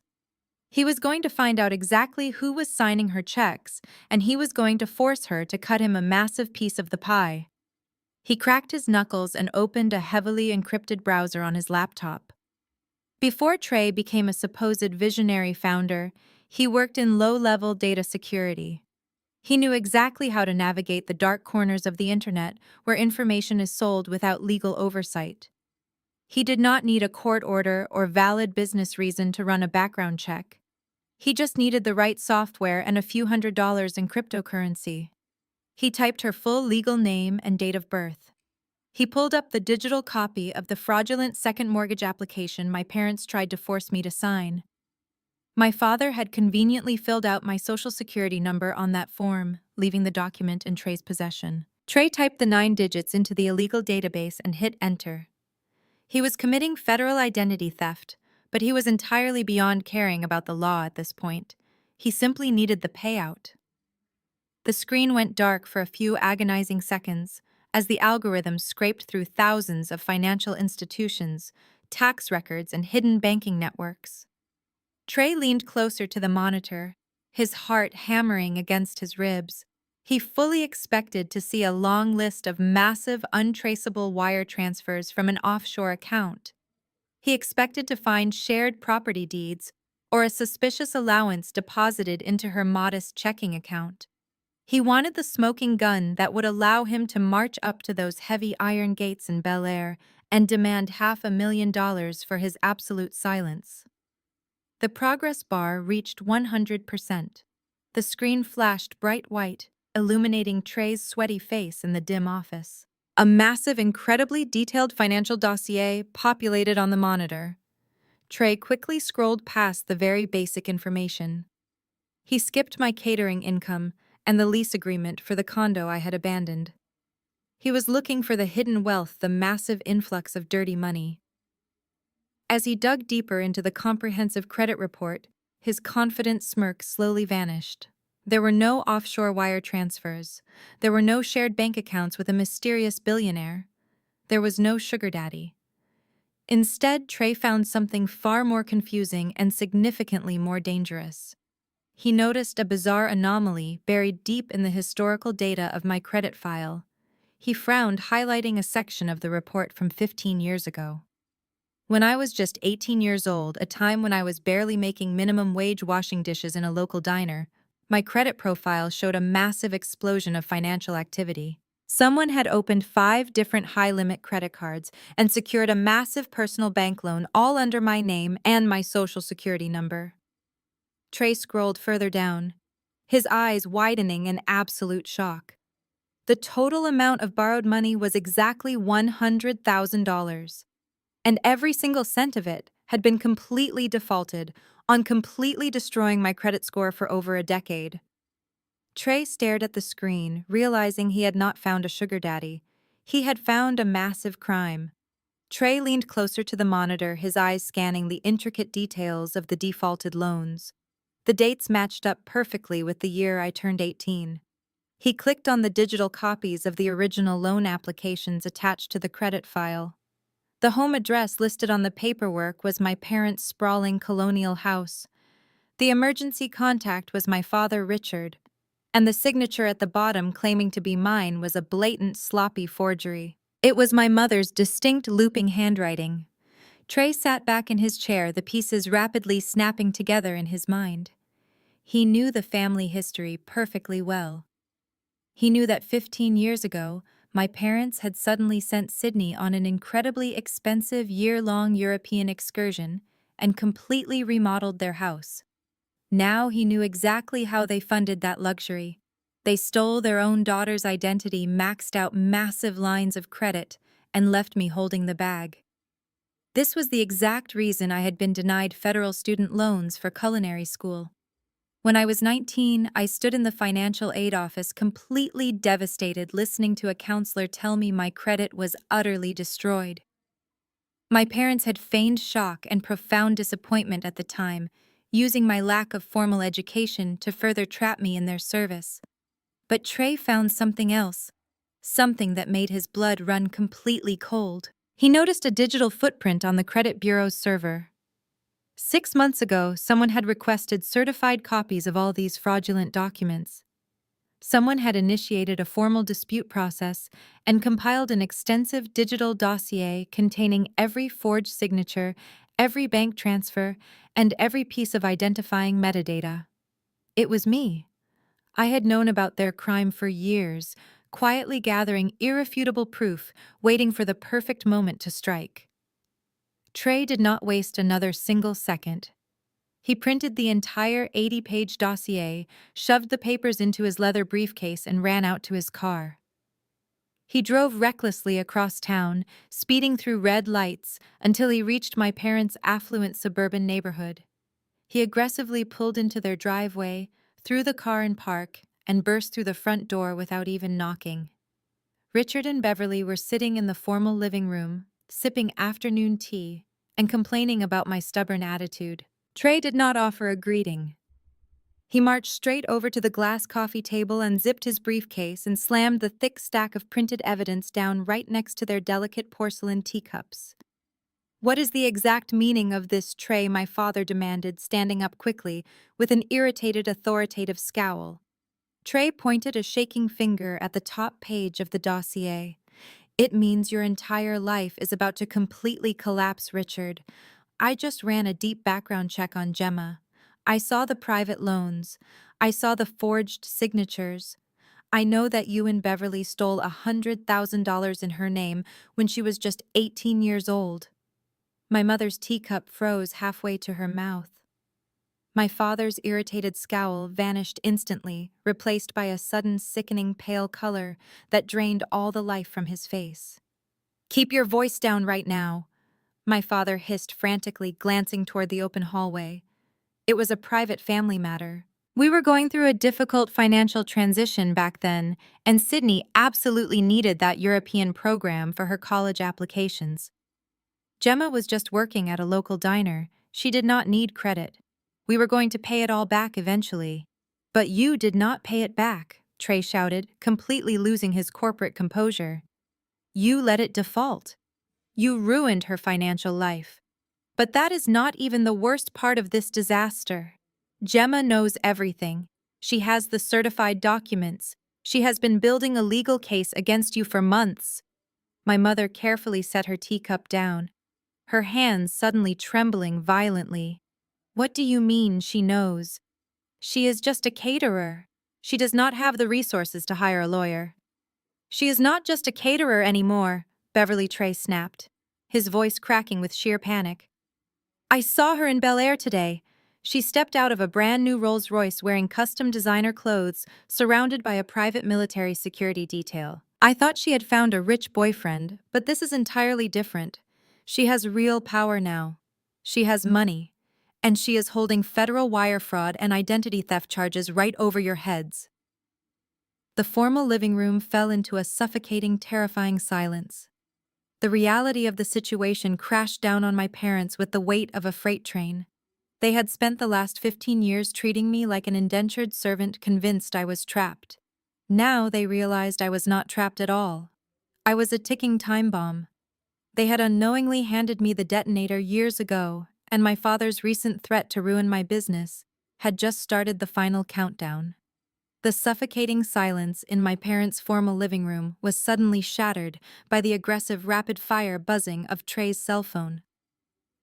He was going to find out exactly who was signing her checks, and he was going to force her to cut him a massive piece of the pie. He cracked his knuckles and opened a heavily encrypted browser on his laptop. Before Trey became a supposed visionary founder, he worked in low-level data security. He knew exactly how to navigate the dark corners of the internet where information is sold without legal oversight. He did not need a court order or valid business reason to run a background check. He just needed the right software and a few $100s in cryptocurrency. He typed her full legal name and date of birth. He pulled up the digital copy of the fraudulent second mortgage application my parents tried to force me to sign. My father had conveniently filled out my social security number on that form, leaving the document in Trey's possession. Trey typed the 9 digits into the illegal database and hit enter. He was committing federal identity theft, but he was entirely beyond caring about the law at this point. He simply needed the payout. The screen went dark for a few agonizing seconds as the algorithm scraped through thousands of financial institutions, tax records, and hidden banking networks. Trey leaned closer to the monitor, his heart hammering against his ribs. He fully expected to see a long list of massive, untraceable wire transfers from an offshore account. He expected to find shared property deeds or a suspicious allowance deposited into her modest checking account. He wanted the smoking gun that would allow him to march up to those heavy iron gates in Bel Air and demand $500,000 for his absolute silence. The progress bar reached 100%. The screen flashed bright white, illuminating Trey's sweaty face in the dim office. A massive, incredibly detailed financial dossier populated on the monitor. Trey quickly scrolled past the very basic information. He skipped my catering income and the lease agreement for the condo I had abandoned. He was looking for the hidden wealth, the massive influx of dirty money. As he dug deeper into the comprehensive credit report, his confident smirk slowly vanished. There were no offshore wire transfers. There were no shared bank accounts with a mysterious billionaire. There was no sugar daddy. Instead, Trey found something far more confusing and significantly more dangerous. He noticed a bizarre anomaly buried deep in the historical data of my credit file. He frowned, highlighting a section of the report from 15 years ago. When I was just 18 years old, a time when I was barely making minimum wage washing dishes in a local diner, my credit profile showed a massive explosion of financial activity. Someone had opened 5 different high-limit credit cards and secured a massive personal bank loan all under my name and my social security number. Trey scrolled further down, his eyes widening in absolute shock. The total amount of borrowed money was exactly $100,000, and every single cent of it had been completely defaulted, on completely destroying my credit score for over a decade. Trey stared at the screen, realizing he had not found a sugar daddy. He had found a massive crime. Trey leaned closer to the monitor, his eyes scanning the intricate details of the defaulted loans. The dates matched up perfectly with the year I turned 18. He clicked on the digital copies of the original loan applications attached to the credit file. The home address listed on the paperwork was my parents' sprawling colonial house. The emergency contact was my father, Richard, and the signature at the bottom claiming to be mine was a blatant, sloppy forgery. It was my mother's distinct, looping handwriting. Trey sat back in his chair, the pieces rapidly snapping together in his mind. He knew the family history perfectly well. He knew that 15 years ago, my parents had suddenly sent Sydney on an incredibly expensive year-long European excursion and completely remodeled their house. Now he knew exactly how they funded that luxury. They stole their own daughter's identity, maxed out massive lines of credit, and left me holding the bag. This was the exact reason I had been denied federal student loans for culinary school. When I was 19, I stood in the financial aid office completely devastated, listening to a counselor tell me my credit was utterly destroyed. My parents had feigned shock and profound disappointment at the time, using my lack of formal education to further trap me in their service. But Trey found something else, something that made his blood run completely cold. He noticed a digital footprint on the credit bureau's server. 6 months ago, someone had requested certified copies of all these fraudulent documents. Someone had initiated a formal dispute process and compiled an extensive digital dossier containing every forged signature, every bank transfer, and every piece of identifying metadata. It was me. I had known about their crime for years, quietly gathering irrefutable proof, waiting for the perfect moment to strike. Trey did not waste another single second. He printed the entire 80-page dossier, shoved the papers into his leather briefcase, and ran out to his car. He drove recklessly across town, speeding through red lights until he reached my parents' affluent suburban neighborhood. He aggressively pulled into their driveway, threw the car in park, and burst through the front door without even knocking. Richard and Beverly were sitting in the formal living room, sipping afternoon tea, and complaining about my stubborn attitude. Trey did not offer a greeting. He marched straight over to the glass coffee table, unzipped his briefcase, and slammed the thick stack of printed evidence down right next to their delicate porcelain teacups. What is the exact meaning of this tray? My father demanded, standing up quickly, with an irritated, authoritative scowl. Trey pointed a shaking finger at the top page of the dossier. It means your entire life is about to completely collapse, Richard. I just ran a deep background check on Gemma. I saw the private loans. I saw the forged signatures. I know that you and Beverly stole $100,000 in her name when she was just 18 years old. My mother's teacup froze halfway to her mouth. My father's irritated scowl vanished instantly, replaced by a sudden sickening pale color that drained all the life from his face. Keep your voice down right now, my father hissed frantically, glancing toward the open hallway. It was a private family matter. We were going through a difficult financial transition back then, and Sydney absolutely needed that European program for her college applications. Gemma was just working at a local diner. She did not need credit. We were going to pay it all back eventually. But you did not pay it back, Trey shouted, completely losing his corporate composure. You let it default. You ruined her financial life. But that is not even the worst part of this disaster. Gemma knows everything. She has the certified documents. She has been building a legal case against you for months. My mother carefully set her teacup down, her hands suddenly trembling violently. What do you mean she knows? She is just a caterer. She does not have the resources to hire a lawyer. She is not just a caterer anymore, Beverly Trey snapped, his voice cracking with sheer panic. I saw her in Bel Air today. She stepped out of a brand new Rolls-Royce wearing custom designer clothes, surrounded by a private military security detail. I thought she had found a rich boyfriend, but this is entirely different. She has real power now. She has money. And she is holding federal wire fraud and identity theft charges right over your heads. The formal living room fell into a suffocating, terrifying silence. The reality of the situation crashed down on my parents with the weight of a freight train. They had spent the last 15 years treating me like an indentured servant, convinced I was trapped. Now they realized I was not trapped at all. I was a ticking time bomb. They had unknowingly handed me the detonator years ago, and my father's recent threat to ruin my business had just started the final countdown. The suffocating silence in my parents' formal living room was suddenly shattered by the aggressive rapid-fire buzzing of Trey's cell phone.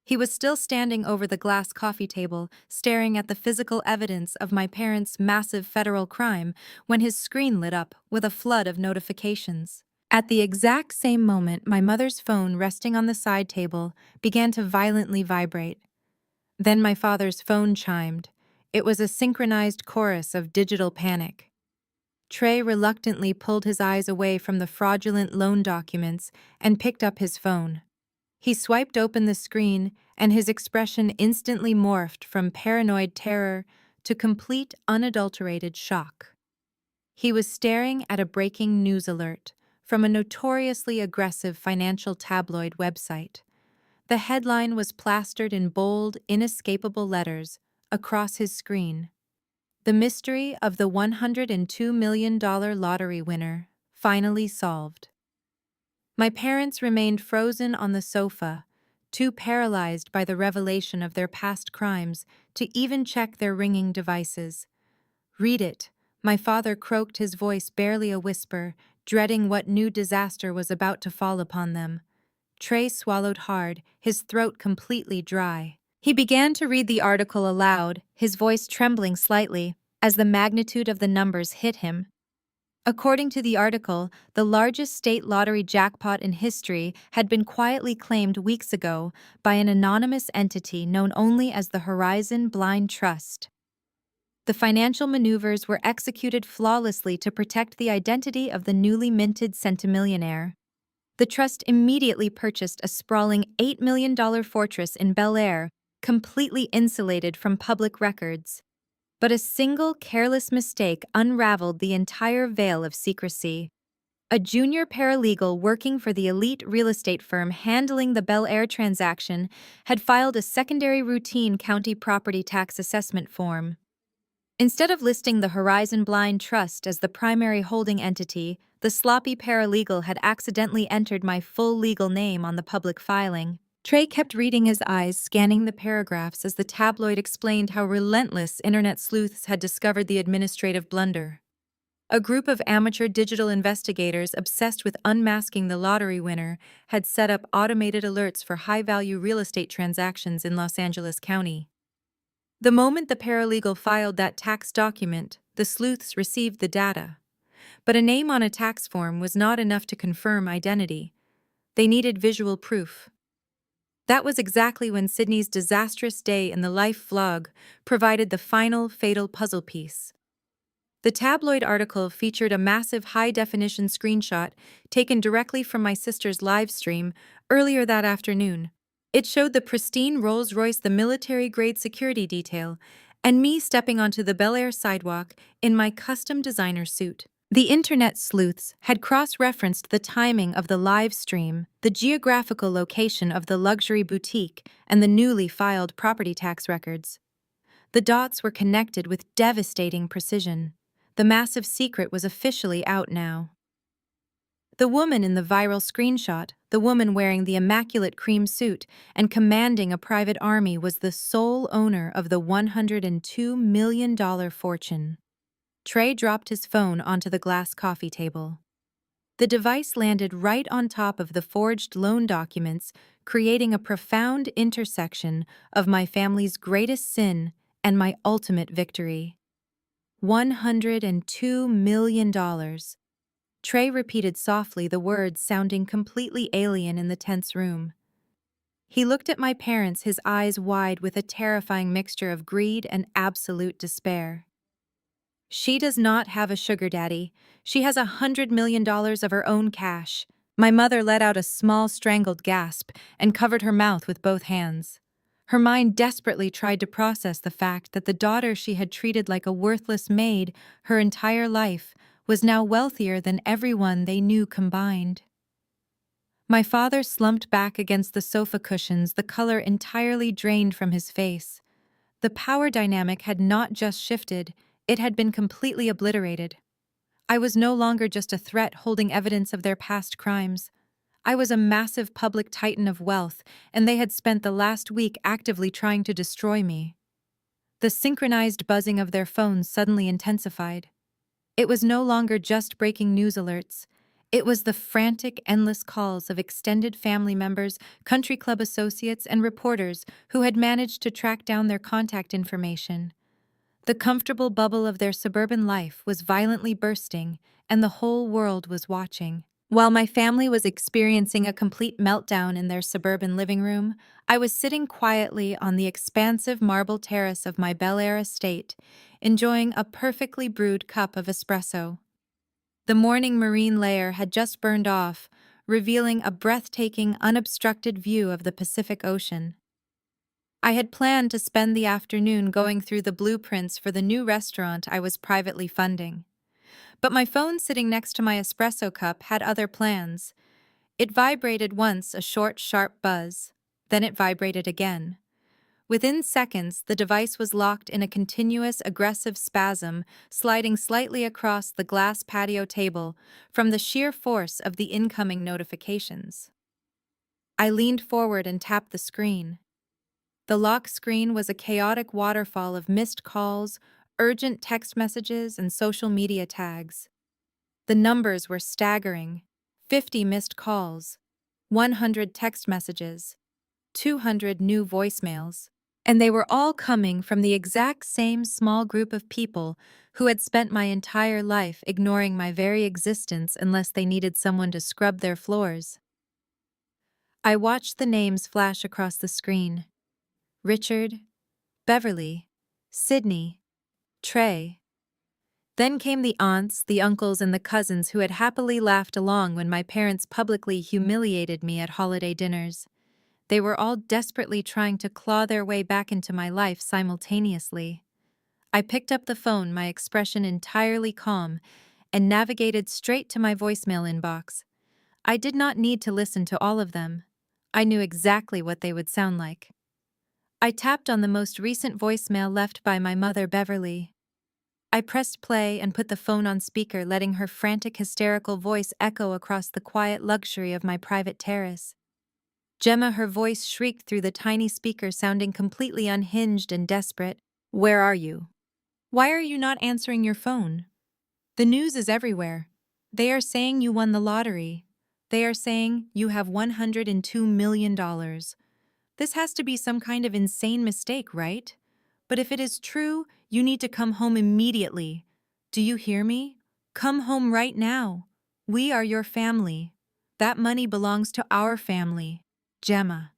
He was still standing over the glass coffee table, staring at the physical evidence of my parents' massive federal crime, when his screen lit up with a flood of notifications. At the exact same moment, my mother's phone, resting on the side table, began to violently vibrate. Then my father's phone chimed. It was a synchronized chorus of digital panic. Trey reluctantly pulled his eyes away from the fraudulent loan documents and picked up his phone. He swiped open the screen, and his expression instantly morphed from paranoid terror to complete, unadulterated shock. He was staring at a breaking news alert from a notoriously aggressive financial tabloid website. The headline was plastered in bold, inescapable letters across his screen. The mystery of the $102 million lottery winner finally solved. My parents remained frozen on the sofa, too paralyzed by the revelation of their past crimes to even check their ringing devices. Read it, my father croaked, his voice barely a whisper, dreading what new disaster was about to fall upon them. Trey swallowed hard, his throat completely dry. He began to read the article aloud, his voice trembling slightly, as the magnitude of the numbers hit him. According to the article, the largest state lottery jackpot in history had been quietly claimed weeks ago by an anonymous entity known only as the Horizon Blind Trust. The financial maneuvers were executed flawlessly to protect the identity of the newly minted centimillionaire. The trust immediately purchased a sprawling $8 million fortress in Bel Air, completely insulated from public records. But a single careless mistake unraveled the entire veil of secrecy. A junior paralegal working for the elite real estate firm handling the Bel Air transaction had filed a secondary routine county property tax assessment form. Instead of listing the Horizon Blind Trust as the primary holding entity, the sloppy paralegal had accidentally entered my full legal name on the public filing. Trey kept reading, his eyes scanning the paragraphs as the tabloid explained how relentless internet sleuths had discovered the administrative blunder. A group of amateur digital investigators obsessed with unmasking the lottery winner had set up automated alerts for high-value real estate transactions in Los Angeles County. The moment the paralegal filed that tax document, the sleuths received the data. But a name on a tax form was not enough to confirm identity. They needed visual proof. That was exactly when Sydney's disastrous day in the life vlog provided the final fatal puzzle piece. The tabloid article featured a massive high-definition screenshot taken directly from my sister's live stream earlier that afternoon. It showed the pristine Rolls-Royce, the military-grade security detail, and me stepping onto the Bel Air sidewalk in my custom designer suit. The internet sleuths had cross-referenced the timing of the live stream, the geographical location of the luxury boutique, and the newly filed property tax records. The dots were connected with devastating precision. The massive secret was officially out now. The woman in the viral screenshot, the woman wearing the immaculate cream suit and commanding a private army, was the sole owner of the $102 million fortune. Trey dropped his phone onto the glass coffee table. The device landed right on top of the forged loan documents, creating a profound intersection of my family's greatest sin and my ultimate victory. $102 million. Trey repeated softly, the words sounding completely alien in the tense room. He looked at my parents, his eyes wide with a terrifying mixture of greed and absolute despair. She does not have a sugar daddy. She has $100 million of her own cash. My mother let out a small strangled gasp and covered her mouth with both hands. Her mind desperately tried to process the fact that the daughter she had treated like a worthless maid her entire life was now wealthier than everyone they knew combined. My father slumped back against the sofa cushions, the color entirely drained from his face. The power dynamic had not just shifted, it had been completely obliterated. I was no longer just a threat holding evidence of their past crimes. I was a massive public titan of wealth, and they had spent the last week actively trying to destroy me. The synchronized buzzing of their phones suddenly intensified. It was no longer just breaking news alerts. It was the frantic, endless calls of extended family members, country club associates, and reporters who had managed to track down their contact information. The comfortable bubble of their suburban life was violently bursting, and the whole world was watching. While my family was experiencing a complete meltdown in their suburban living room, I was sitting quietly on the expansive marble terrace of my Bel Air estate, enjoying a perfectly brewed cup of espresso. The morning marine layer had just burned off, revealing a breathtaking, unobstructed view of the Pacific Ocean. I had planned to spend the afternoon going through the blueprints for the new restaurant I was privately funding. But my phone sitting next to my espresso cup had other plans. It vibrated once, a short, sharp buzz. Then it vibrated again. Within seconds, the device was locked in a continuous, aggressive spasm, sliding slightly across the glass patio table from the sheer force of the incoming notifications. I leaned forward and tapped the screen. The lock screen was a chaotic waterfall of missed calls, urgent text messages, and social media tags. The numbers were staggering: 50 missed calls, 100 text messages, 200 new voicemails. And they were all coming from the exact same small group of people who had spent my entire life ignoring my very existence unless they needed someone to scrub their floors. I watched the names flash across the screen: Richard, Beverly, Sydney, Trey. Then came the aunts, the uncles, and the cousins who had happily laughed along when my parents publicly humiliated me at holiday dinners. They were all desperately trying to claw their way back into my life simultaneously. I picked up the phone, my expression entirely calm, and navigated straight to my voicemail inbox. I did not need to listen to all of them. I knew exactly what they would sound like. I tapped on the most recent voicemail left by my mother, Beverly. I pressed play and put the phone on speaker, letting her frantic, hysterical voice echo across the quiet luxury of my private terrace. Gemma, her voice shrieked through the tiny speaker, sounding completely unhinged and desperate. Where are you? Why are you not answering your phone? The news is everywhere. They are saying you won the lottery. They are saying you have $102 million. This has to be some kind of insane mistake, right? But if it is true, you need to come home immediately. Do you hear me? Come home right now. We are your family. That money belongs to our family. Gemma,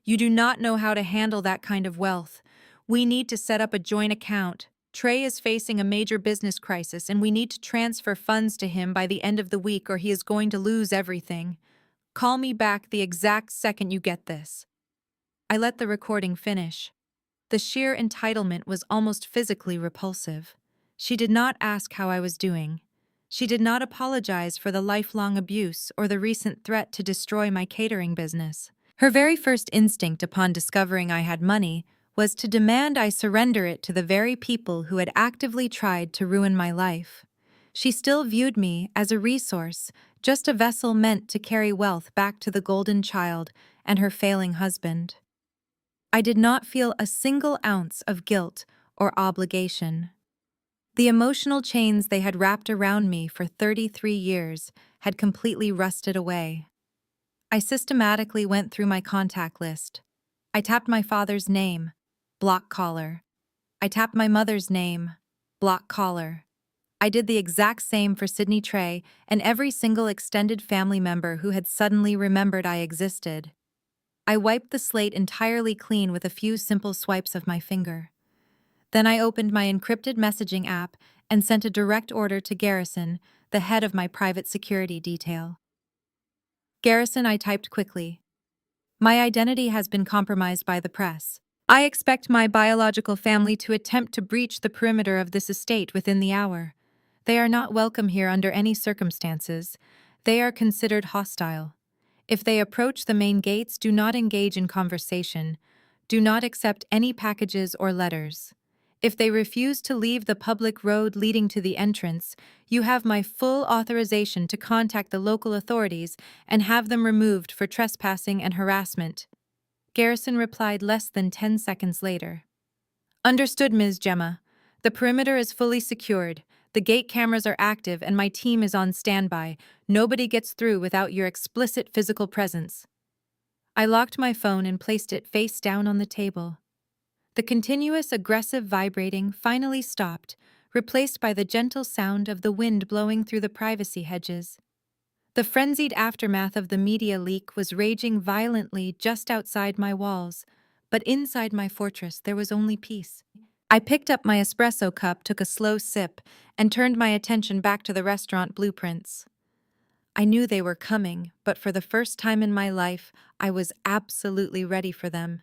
you do not know how to handle that kind of wealth. We need to set up a joint account. Trey is facing a major business crisis, and we need to transfer funds to him by the end of the week, or he is going to lose everything. Call me back the exact second you get this. I let the recording finish. The sheer entitlement was almost physically repulsive. She did not ask how I was doing. She did not apologize for the lifelong abuse or the recent threat to destroy my catering business. Her very first instinct upon discovering I had money was to demand I surrender it to the very people who had actively tried to ruin my life. She still viewed me as a resource, just a vessel meant to carry wealth back to the golden child and her failing husband. I did not feel a single ounce of guilt or obligation. The emotional chains they had wrapped around me for 33 years had completely rusted away. I systematically went through my contact list. I tapped my father's name, block caller. I tapped my mother's name, block caller. I did the exact same for Sydney Trey and every single extended family member who had suddenly remembered I existed. I wiped the slate entirely clean with a few simple swipes of my finger. Then I opened my encrypted messaging app and sent a direct order to Garrison, the head of my private security detail. Garrison, I typed quickly. My identity has been compromised by the press. I expect my biological family to attempt to breach the perimeter of this estate within the hour. They are not welcome here under any circumstances. They are considered hostile. If they approach the main gates, do not engage in conversation. Do not accept any packages or letters. If they refuse to leave the public road leading to the entrance, you have my full authorization to contact the local authorities and have them removed for trespassing and harassment. Garrison replied less than 10 seconds later. Understood, Ms. Gemma. The perimeter is fully secured. The gate cameras are active and my team is on standby. Nobody gets through without your explicit physical presence. I locked my phone and placed it face down on the table. The continuous, aggressive vibrating finally stopped, replaced by the gentle sound of the wind blowing through the privacy hedges. The frenzied aftermath of the media leak was raging violently just outside my walls, but inside my fortress there was only peace. I picked up my espresso cup, took a slow sip, and turned my attention back to the restaurant blueprints. I knew they were coming, but for the first time in my life, I was absolutely ready for them.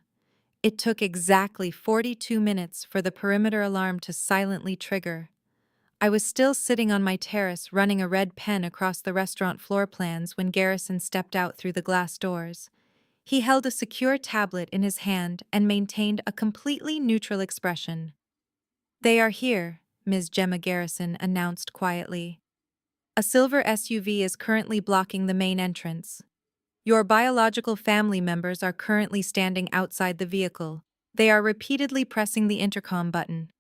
It took exactly 42 minutes for the perimeter alarm to silently trigger. I was still sitting on my terrace running a red pen across the restaurant floor plans when Garrison stepped out through the glass doors. He held a secure tablet in his hand and maintained a completely neutral expression. They are here, Ms. Gemma, Garrison announced quietly. A silver SUV is currently blocking the main entrance. Your biological family members are currently standing outside the vehicle. They are repeatedly pressing the intercom button.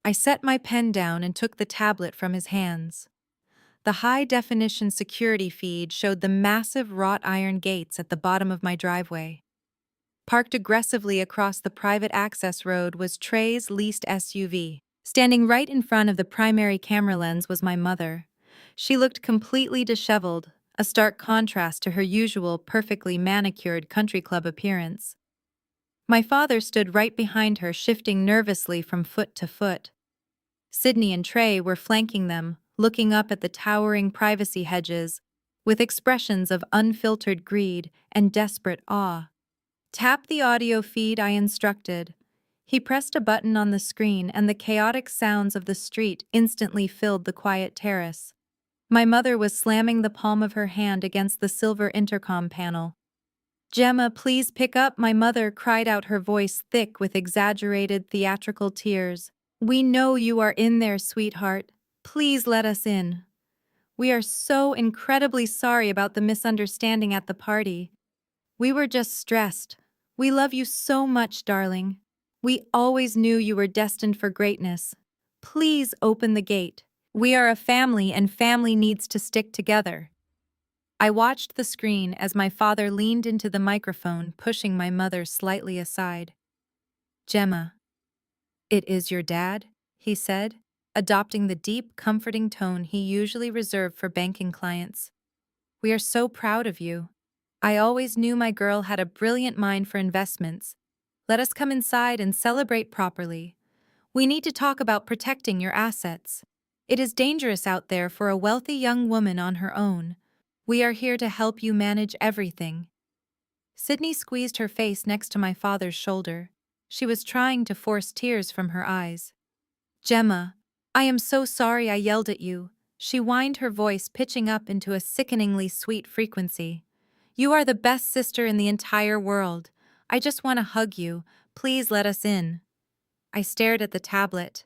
I set my pen down and took the tablet from his hands. The high-definition security feed showed the massive wrought iron gates at the bottom of my driveway. Parked aggressively across the private access road was Trey's leased SUV. Standing right in front of the primary camera lens was my mother. She looked completely disheveled, a stark contrast to her usual perfectly manicured country club appearance. My father stood right behind her, shifting nervously from foot to foot. Sydney and Trey were flanking them, looking up at the towering privacy hedges, with expressions of unfiltered greed and desperate awe. Tap the audio feed, I instructed. He pressed a button on the screen and the chaotic sounds of the street instantly filled the quiet terrace. My mother was slamming the palm of her hand against the silver intercom panel. Gemma, please pick up, my mother cried out, her voice thick with exaggerated theatrical tears. We know you are in there, sweetheart. Please let us in. We are so incredibly sorry about the misunderstanding at the party. We were just stressed. We love you so much, darling. We always knew you were destined for greatness. Please open the gate. We are a family and family needs to stick together. I watched the screen as my father leaned into the microphone, pushing my mother slightly aside. Gemma, it is your dad, he said, adopting the deep, comforting tone he usually reserved for banking clients. We are so proud of you. I always knew my girl had a brilliant mind for investments. Let us come inside and celebrate properly. We need to talk about protecting your assets. It is dangerous out there for a wealthy young woman on her own. We are here to help you manage everything. Sydney squeezed her face next to my father's shoulder. She was trying to force tears from her eyes. Gemma, I am so sorry I yelled at you. She whined, her voice pitching up into a sickeningly sweet frequency. You are the best sister in the entire world. I just want to hug you. Please let us in. I stared at the tablet.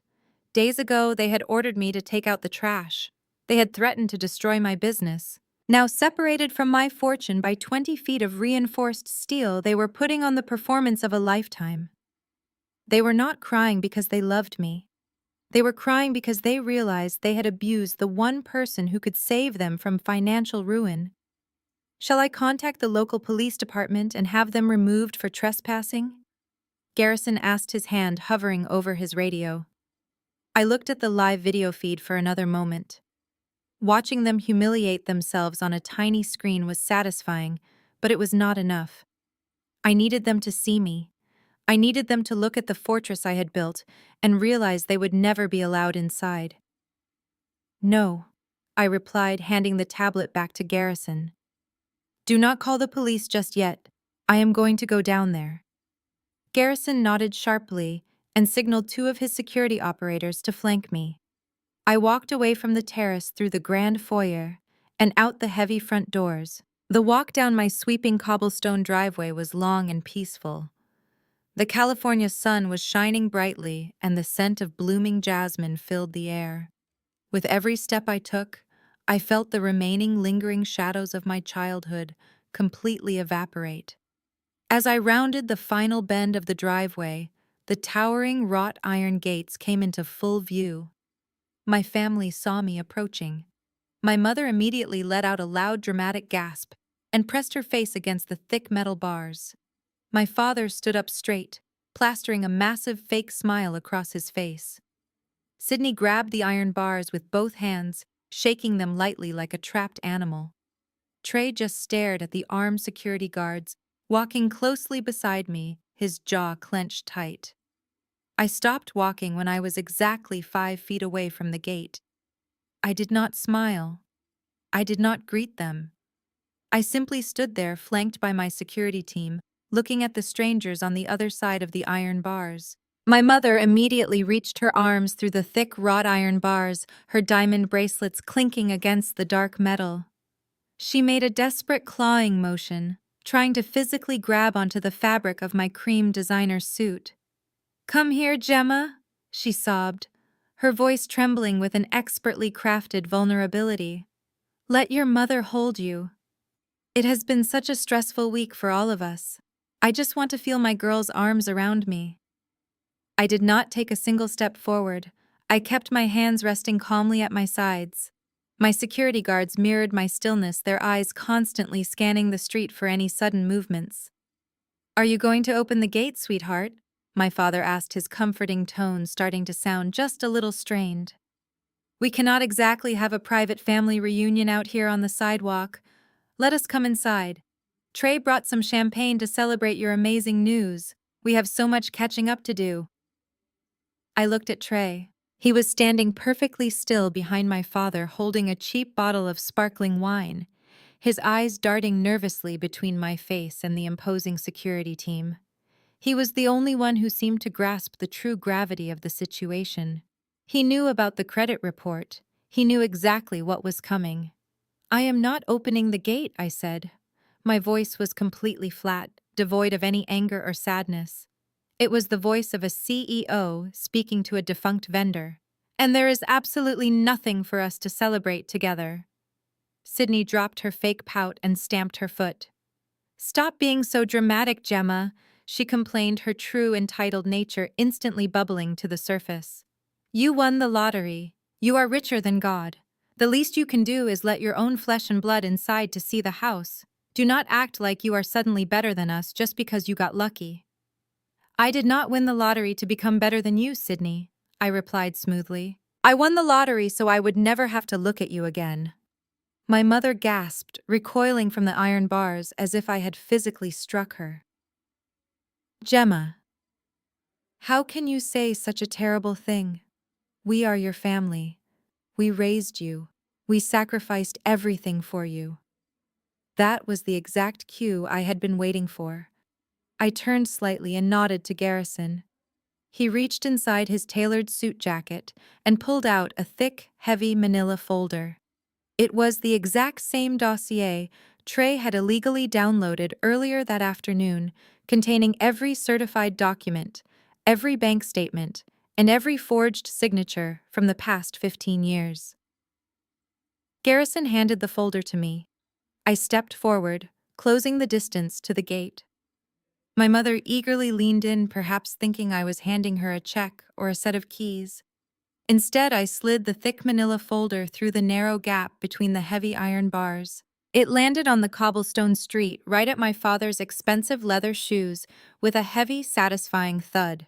Days ago, they had ordered me to take out the trash. They had threatened to destroy my business. Now separated from my fortune by 20 feet of reinforced steel, they were putting on the performance of a lifetime. They were not crying because they loved me. They were crying because they realized they had abused the one person who could save them from financial ruin. Shall I contact the local police department and have them removed for trespassing? Garrison asked, his hand hovering over his radio. I looked at the live video feed for another moment. Watching them humiliate themselves on a tiny screen was satisfying, but it was not enough. I needed them to see me. I needed them to look at the fortress I had built and realize they would never be allowed inside. No, I replied, handing the tablet back to Garrison. Do not call the police just yet. I am going to go down there. Garrison nodded sharply and signaled two of his security operators to flank me. I walked away from the terrace through the grand foyer and out the heavy front doors. The walk down my sweeping cobblestone driveway was long and peaceful. The California sun was shining brightly and the scent of blooming jasmine filled the air. With every step I took, I felt the remaining lingering shadows of my childhood completely evaporate. As I rounded the final bend of the driveway, the towering wrought iron gates came into full view. My family saw me approaching. My mother immediately let out a loud, dramatic gasp and pressed her face against the thick metal bars. My father stood up straight, plastering a massive fake smile across his face. Sydney grabbed the iron bars with both hands, shaking them lightly like a trapped animal. Trey just stared at the armed security guards, walking closely beside me, his jaw clenched tight. I stopped walking when I was exactly 5 feet away from the gate. I did not smile. I did not greet them. I simply stood there, flanked by my security team, looking at the strangers on the other side of the iron bars. My mother immediately reached her arms through the thick wrought iron bars, her diamond bracelets clinking against the dark metal. She made a desperate clawing motion, trying to physically grab onto the fabric of my cream designer suit. "Come here, Gemma," she sobbed, her voice trembling with an expertly crafted vulnerability. "Let your mother hold you. It has been such a stressful week for all of us. I just want to feel my girl's arms around me." I did not take a single step forward. I kept my hands resting calmly at my sides. My security guards mirrored my stillness, their eyes constantly scanning the street for any sudden movements. "Are you going to open the gate, sweetheart?" My father asked, his comforting tone starting to sound just a little strained. "We cannot exactly have a private family reunion out here on the sidewalk. Let us come inside. Trey brought some champagne to celebrate your amazing news. We have so much catching up to do." I looked at Trey. He was standing perfectly still behind my father, holding a cheap bottle of sparkling wine, his eyes darting nervously between my face and the imposing security team. He was the only one who seemed to grasp the true gravity of the situation. He knew about the credit report. He knew exactly what was coming. "I am not opening the gate," I said. My voice was completely flat, devoid of any anger or sadness. It was the voice of a CEO speaking to a defunct vendor. "And there is absolutely nothing for us to celebrate together." Sydney dropped her fake pout and stamped her foot. Stop being so dramatic, Gemma, she complained, her true entitled nature instantly bubbling to the surface. You won the lottery. You are richer than God. The least you can do is let your own flesh and blood inside to see the house. Do not act like you are suddenly better than us just because you got lucky. I did not win the lottery to become better than you, Sydney, I replied smoothly. I won the lottery so I would never have to look at you again. My mother gasped, recoiling from the iron bars as if I had physically struck her. Gemma, how can you say such a terrible thing? We are your family. We raised you. We sacrificed everything for you. That was the exact cue I had been waiting for. I turned slightly and nodded to Garrison. He reached inside his tailored suit jacket and pulled out a thick, heavy manila folder. It was the exact same dossier Trey had illegally downloaded earlier that afternoon, containing every certified document, every bank statement, and every forged signature from the past 15 years. Garrison handed the folder to me. I stepped forward, closing the distance to the gate. My mother eagerly leaned in, perhaps thinking I was handing her a check or a set of keys. Instead, I slid the thick manila folder through the narrow gap between the heavy iron bars. It landed on the cobblestone street right at my father's expensive leather shoes with a heavy, satisfying thud.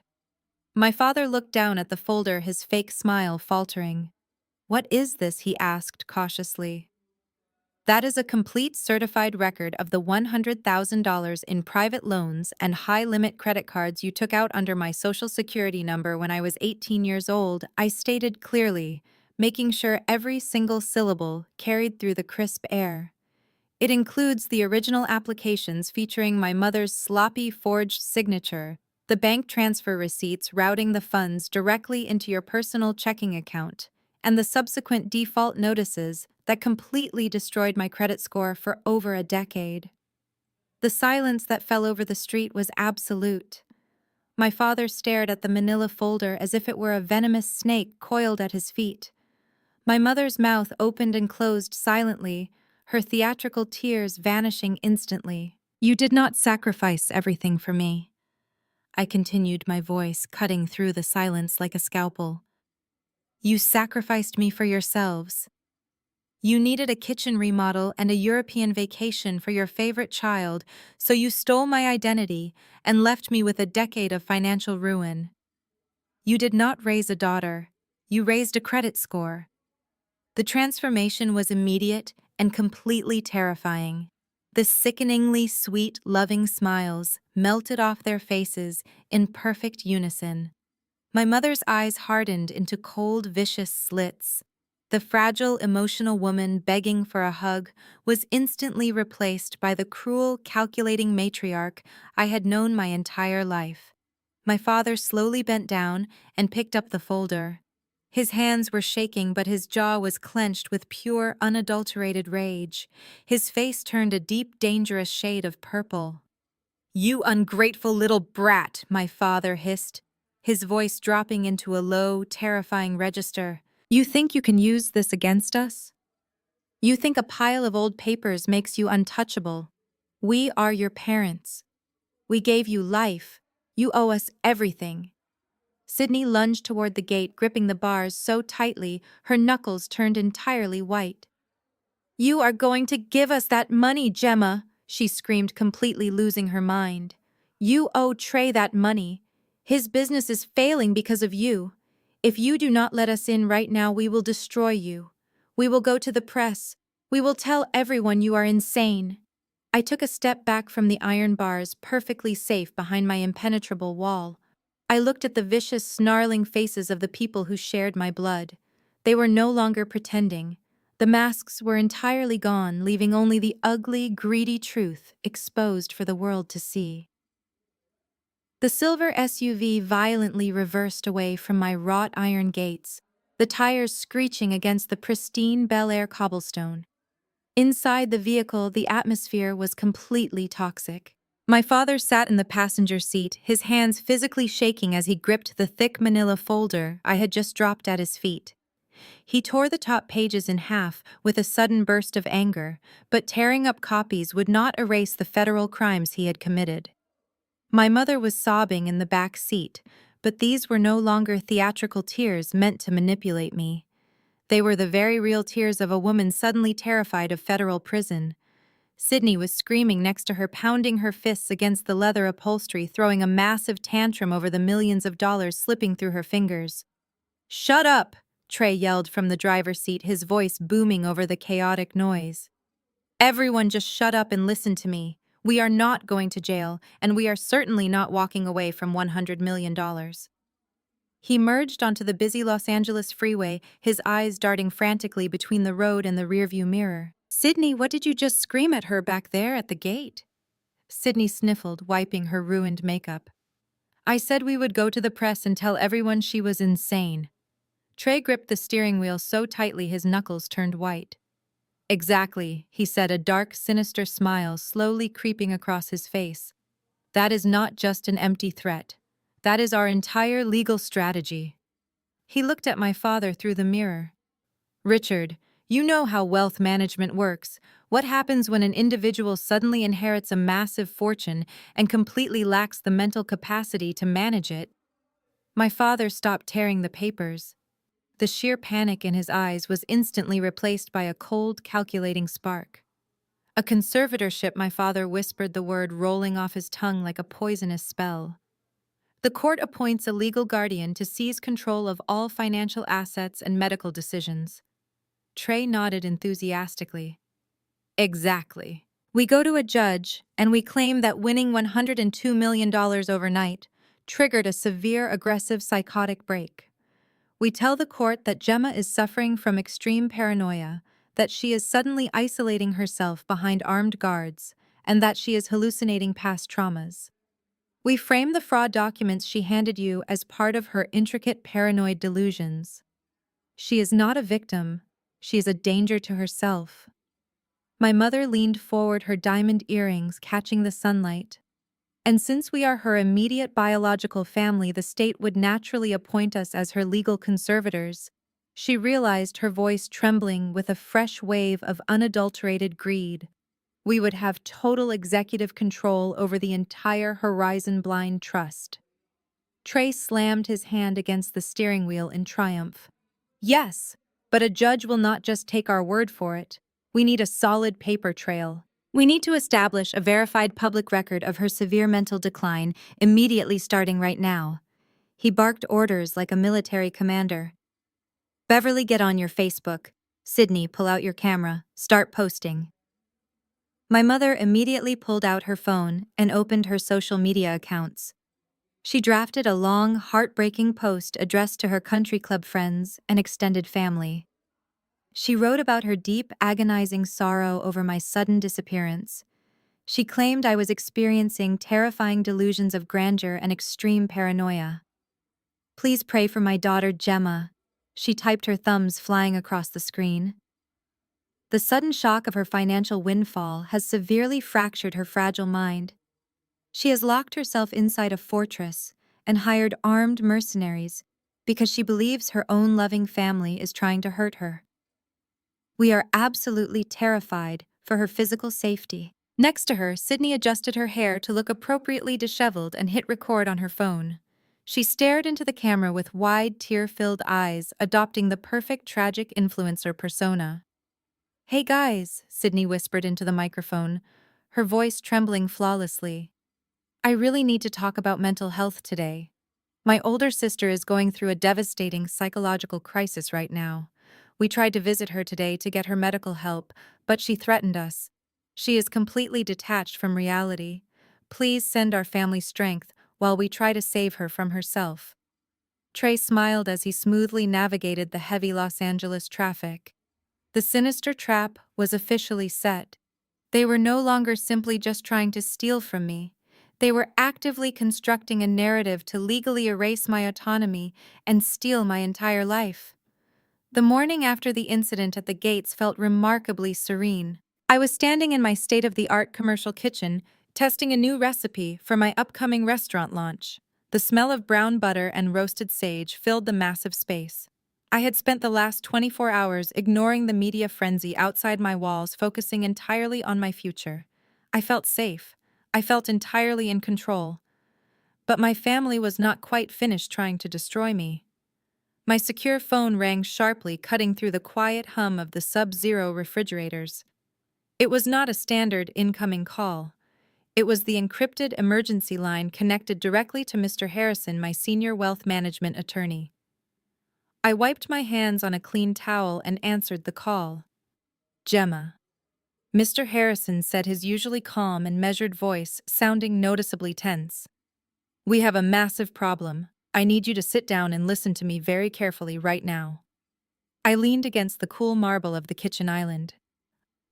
My father looked down at the folder, his fake smile faltering. "What is this?" he asked cautiously. "That is a complete certified record of the $100,000 in private loans and high-limit credit cards you took out under my Social Security number when I was 18 years old," I stated clearly, making sure every single syllable carried through the crisp air. "It includes the original applications featuring my mother's sloppy forged signature, the bank transfer receipts routing the funds directly into your personal checking account, and the subsequent default notices that completely destroyed my credit score for over a decade." The silence that fell over the street was absolute. My father stared at the manila folder as if it were a venomous snake coiled at his feet. My mother's mouth opened and closed silently, her theatrical tears vanishing instantly. "You did not sacrifice everything for me," I continued, my voice cutting through the silence like a scalpel. "You sacrificed me for yourselves. You needed a kitchen remodel and a European vacation for your favorite child, so you stole my identity and left me with a decade of financial ruin. You did not raise a daughter. You raised a credit score." The transformation was immediate and completely terrifying. The sickeningly sweet, loving smiles melted off their faces in perfect unison. My mother's eyes hardened into cold, vicious slits. The fragile, emotional woman begging for a hug was instantly replaced by the cruel, calculating matriarch I had known my entire life. My father slowly bent down and picked up the folder. His hands were shaking, but his jaw was clenched with pure, unadulterated rage. His face turned a deep, dangerous shade of purple. "You ungrateful little brat," my father hissed, his voice dropping into a low, terrifying register. "You think you can use this against us? You think a pile of old papers makes you untouchable? We are your parents. We gave you life. You owe us everything." Sydney lunged toward the gate, gripping the bars so tightly her knuckles turned entirely white. "You are going to give us that money, Gemma," she screamed, completely losing her mind. "You owe Trey that money. His business is failing because of you. If you do not let us in right now, we will destroy you. We will go to the press. We will tell everyone you are insane." I took a step back from the iron bars, perfectly safe behind my impenetrable wall. I looked at the vicious, snarling faces of the people who shared my blood. They were no longer pretending. The masks were entirely gone, leaving only the ugly, greedy truth exposed for the world to see. The silver SUV violently reversed away from my wrought iron gates, the tires screeching against the pristine Bel Air cobblestone. Inside the vehicle, the atmosphere was completely toxic. My father sat in the passenger seat, his hands physically shaking as he gripped the thick manila folder I had just dropped at his feet. He tore the top pages in half with a sudden burst of anger, but tearing up copies would not erase the federal crimes he had committed. My mother was sobbing in the back seat, but these were no longer theatrical tears meant to manipulate me. They were the very real tears of a woman suddenly terrified of federal prison. Sydney was screaming next to her, pounding her fists against the leather upholstery, throwing a massive tantrum over the millions of dollars slipping through her fingers. "Shut up!" Trey yelled from the driver's seat, his voice booming over the chaotic noise. "Everyone just shut up and listen to me. We are not going to jail, and we are certainly not walking away from $100 million. He merged onto the busy Los Angeles freeway, his eyes darting frantically between the road and the rearview mirror. "Sydney, what did you just scream at her back there at the gate?" Sydney sniffled, wiping her ruined makeup. "I said we would go to the press and tell everyone she was insane." Trey gripped the steering wheel so tightly his knuckles turned white. "Exactly," he said, a dark, sinister smile slowly creeping across his face. "That is not just an empty threat. That is our entire legal strategy." He looked at my father through the mirror. "Richard, you know how wealth management works. What happens when an individual suddenly inherits a massive fortune and completely lacks the mental capacity to manage it?" My father stopped tearing the papers. The sheer panic in his eyes was instantly replaced by a cold, calculating spark. "A conservatorship," my father whispered, the word rolling off his tongue like a poisonous spell. "The court appoints a legal guardian to seize control of all financial assets and medical decisions." Trey nodded enthusiastically. "Exactly. We go to a judge, and we claim that winning $102 million overnight triggered a severe aggressive psychotic break. We tell the court that Gemma is suffering from extreme paranoia, that she is suddenly isolating herself behind armed guards, and that she is hallucinating past traumas. We frame the fraud documents she handed you as part of her intricate paranoid delusions. She is not a victim. She is a danger to herself." My mother leaned forward, her diamond earrings catching the sunlight. "And since we are her immediate biological family, the state would naturally appoint us as her legal conservators." She realized, her voice trembling with a fresh wave of unadulterated greed. "We would have total executive control over the entire Horizon Blind Trust." Trey slammed his hand against the steering wheel in triumph. "Yes, but a judge will not just take our word for it. We need a solid paper trail. We need to establish a verified public record of her severe mental decline immediately, starting right now." He barked orders like a military commander. "Beverly, get on your Facebook. Sydney, pull out your camera. Start posting." My mother immediately pulled out her phone and opened her social media accounts. She drafted a long, heartbreaking post addressed to her country club friends and extended family. She wrote about her deep, agonizing sorrow over my sudden disappearance. She claimed I was experiencing terrifying delusions of grandeur and extreme paranoia. "Please pray for my daughter Gemma." She typed, her thumbs flying across the screen. "The sudden shock of her financial windfall has severely fractured her fragile mind. She has locked herself inside a fortress and hired armed mercenaries because she believes her own loving family is trying to hurt her. We are absolutely terrified for her physical safety." Next to her, Sydney adjusted her hair to look appropriately disheveled and hit record on her phone. She stared into the camera with wide, tear-filled eyes, adopting the perfect tragic influencer persona. "Hey guys," Sydney whispered into the microphone, her voice trembling flawlessly. "I really need to talk about mental health today. My older sister is going through a devastating psychological crisis right now. We tried to visit her today to get her medical help, but she threatened us. She is completely detached from reality. Please send our family strength while we try to save her from herself." Trey smiled as he smoothly navigated the heavy Los Angeles traffic. The sinister trap was officially set. They were no longer simply just trying to steal from me. They were actively constructing a narrative to legally erase my autonomy and steal my entire life. The morning after the incident at the gates felt remarkably serene. I was standing in my state-of-the-art commercial kitchen, testing a new recipe for my upcoming restaurant launch. The smell of brown butter and roasted sage filled the massive space. I had spent the last 24 hours ignoring the media frenzy outside my walls, focusing entirely on my future. I felt safe. I felt entirely in control. But my family was not quite finished trying to destroy me. My secure phone rang sharply, cutting through the quiet hum of the Sub-Zero refrigerators. It was not a standard incoming call. It was the encrypted emergency line connected directly to Mr. Harrison, my senior wealth management attorney. I wiped my hands on a clean towel and answered the call. Gemma. Mr. Harrison said, his usually calm and measured voice sounding noticeably tense. We have a massive problem. I need you to sit down and listen to me very carefully right now. I leaned against the cool marble of the kitchen island.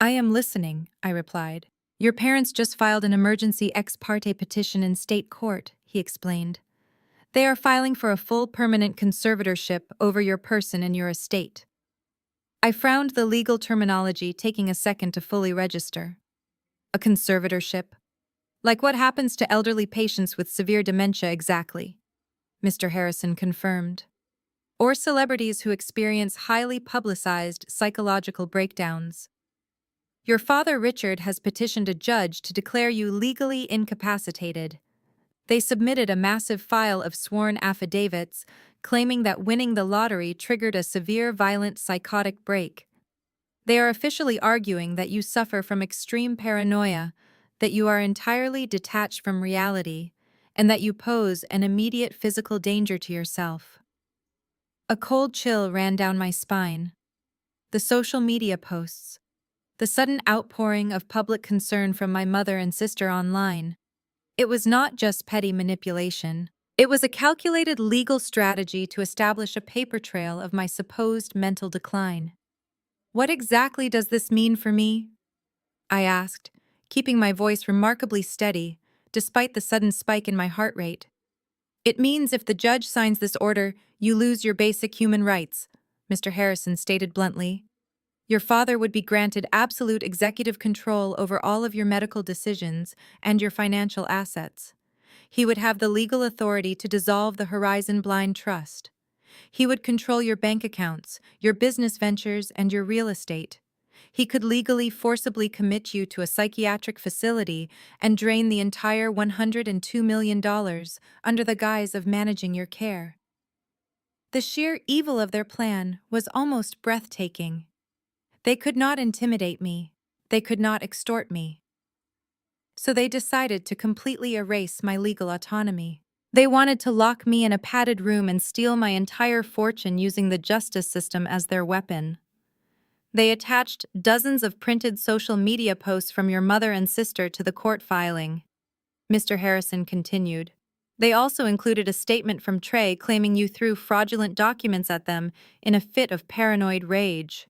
I am listening, I replied. Your parents just filed an emergency ex parte petition in state court, he explained. They are filing for a full permanent conservatorship over your person and your estate. I frowned the legal terminology, taking a second to fully register. A conservatorship? Like what happens to elderly patients with severe dementia exactly? Mr. Harrison confirmed. Or celebrities who experience highly publicized psychological breakdowns. Your father Richard has petitioned a judge to declare you legally incapacitated. They submitted a massive file of sworn affidavits, claiming that winning the lottery triggered a severe violent psychotic break. They are officially arguing that you suffer from extreme paranoia, that you are entirely detached from reality, and that you pose an immediate physical danger to yourself. A cold chill ran down my spine. The social media posts, the sudden outpouring of public concern from my mother and sister online. It was not just petty manipulation. It was a calculated legal strategy to establish a paper trail of my supposed mental decline. What exactly does this mean for me? I asked, keeping my voice remarkably steady, despite the sudden spike in my heart rate. It means if the judge signs this order, you lose your basic human rights, Mr. Harrison stated bluntly. Your father would be granted absolute executive control over all of your medical decisions and your financial assets. He would have the legal authority to dissolve the Horizon Blind Trust. He would control your bank accounts, your business ventures, and your real estate. He could legally forcibly commit you to a psychiatric facility and drain the entire $102 million under the guise of managing your care. The sheer evil of their plan was almost breathtaking. They could not intimidate me. They could not extort me. So they decided to completely erase my legal autonomy. They wanted to lock me in a padded room and steal my entire fortune using the justice system as their weapon. They attached dozens of printed social media posts from your mother and sister to the court filing. Mr. Harrison continued. They also included a statement from Trey claiming you threw fraudulent documents at them in a fit of paranoid rage.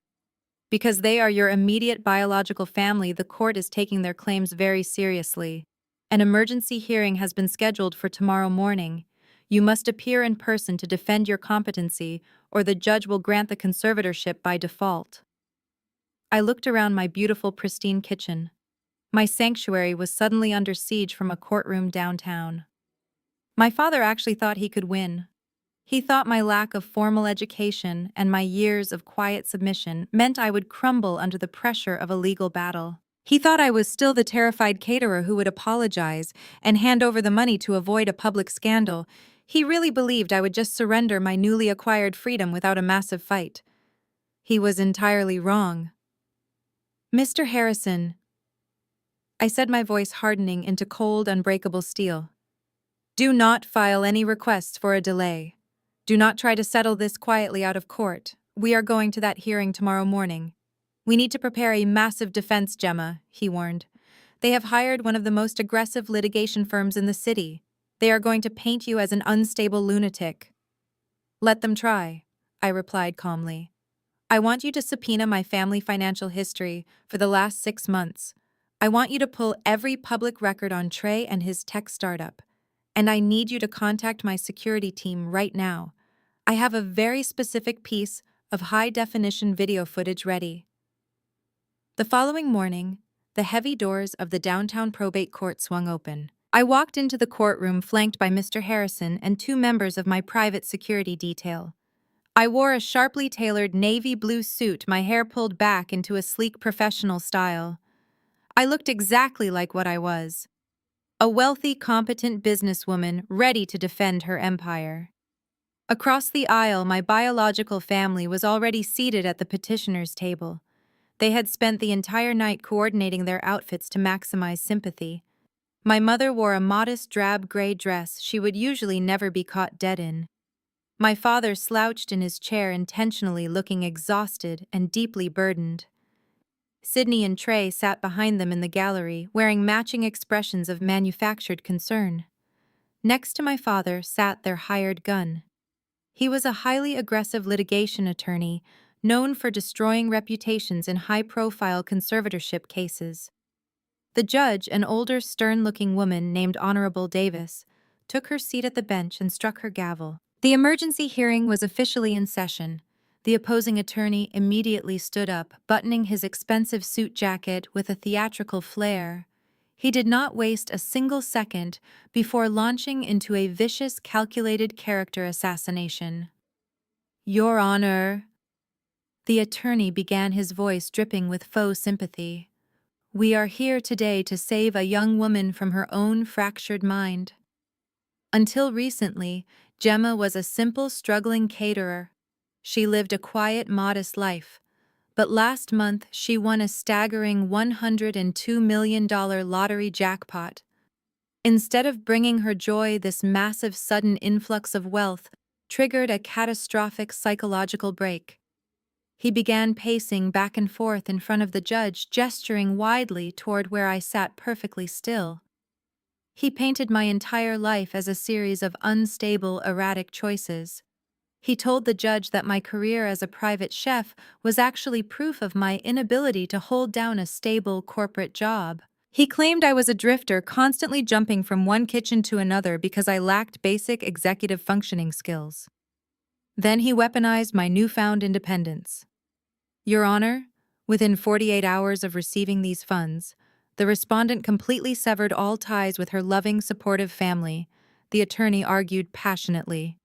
Because they are your immediate biological family, the court is taking their claims very seriously. An emergency hearing has been scheduled for tomorrow morning. You must appear in person to defend your competency, or the judge will grant the conservatorship by default. I looked around my beautiful, pristine kitchen. My sanctuary was suddenly under siege from a courtroom downtown. My father actually thought he could win. He thought my lack of formal education and my years of quiet submission meant I would crumble under the pressure of a legal battle. He thought I was still the terrified caterer who would apologize and hand over the money to avoid a public scandal. He really believed I would just surrender my newly acquired freedom without a massive fight. He was entirely wrong. Mr. Harrison, I said, my voice hardening into cold, unbreakable steel. Do not file any requests for a delay. Do not try to settle this quietly out of court. We are going to that hearing tomorrow morning. We need to prepare a massive defense, Gemma, he warned. They have hired one of the most aggressive litigation firms in the city. They are going to paint you as an unstable lunatic. Let them try, I replied calmly. I want you to subpoena my family financial history for the last 6 months. I want you to pull every public record on Trey and his tech startup. And I need you to contact my security team right now. I have a very specific piece of high-definition video footage ready. The following morning, the heavy doors of the downtown probate court swung open. I walked into the courtroom flanked by Mr. Harrison and 2 members of my private security detail. I wore a sharply tailored navy blue suit, my hair pulled back into a sleek professional style. I looked exactly like what I was. A wealthy, competent businesswoman ready to defend her empire. Across the aisle, my biological family was already seated at the petitioner's table. They had spent the entire night coordinating their outfits to maximize sympathy. My mother wore a modest drab gray dress she would usually never be caught dead in. My father slouched in his chair, intentionally looking exhausted and deeply burdened. Sydney and Trey sat behind them in the gallery, wearing matching expressions of manufactured concern. Next to my father sat their hired gun. He was a highly aggressive litigation attorney, known for destroying reputations in high-profile conservatorship cases. The judge, an older, stern-looking woman named Honorable Davis, took her seat at the bench and struck her gavel. The emergency hearing was officially in session. The opposing attorney immediately stood up, buttoning his expensive suit jacket with a theatrical flair. He did not waste a single second before launching into a vicious, calculated character assassination. "Your Honor," the attorney began, his voice dripping with faux sympathy. "We are here today to save a young woman from her own fractured mind. Until recently, Gemma was a simple, struggling caterer. She lived a quiet, modest life. But last month, she won a staggering $102 million lottery jackpot. Instead of bringing her joy, this massive, sudden influx of wealth triggered a catastrophic psychological break. He began pacing back and forth in front of the judge, gesturing widely toward where I sat perfectly still. He painted my entire life as a series of unstable, erratic choices. He told the judge that my career as a private chef was actually proof of my inability to hold down a stable corporate job. He claimed I was a drifter, constantly jumping from one kitchen to another because I lacked basic executive functioning skills. Then he weaponized my newfound independence. "Your Honor, within 48 hours of receiving these funds, the respondent completely severed all ties with her loving, supportive family," the attorney argued passionately.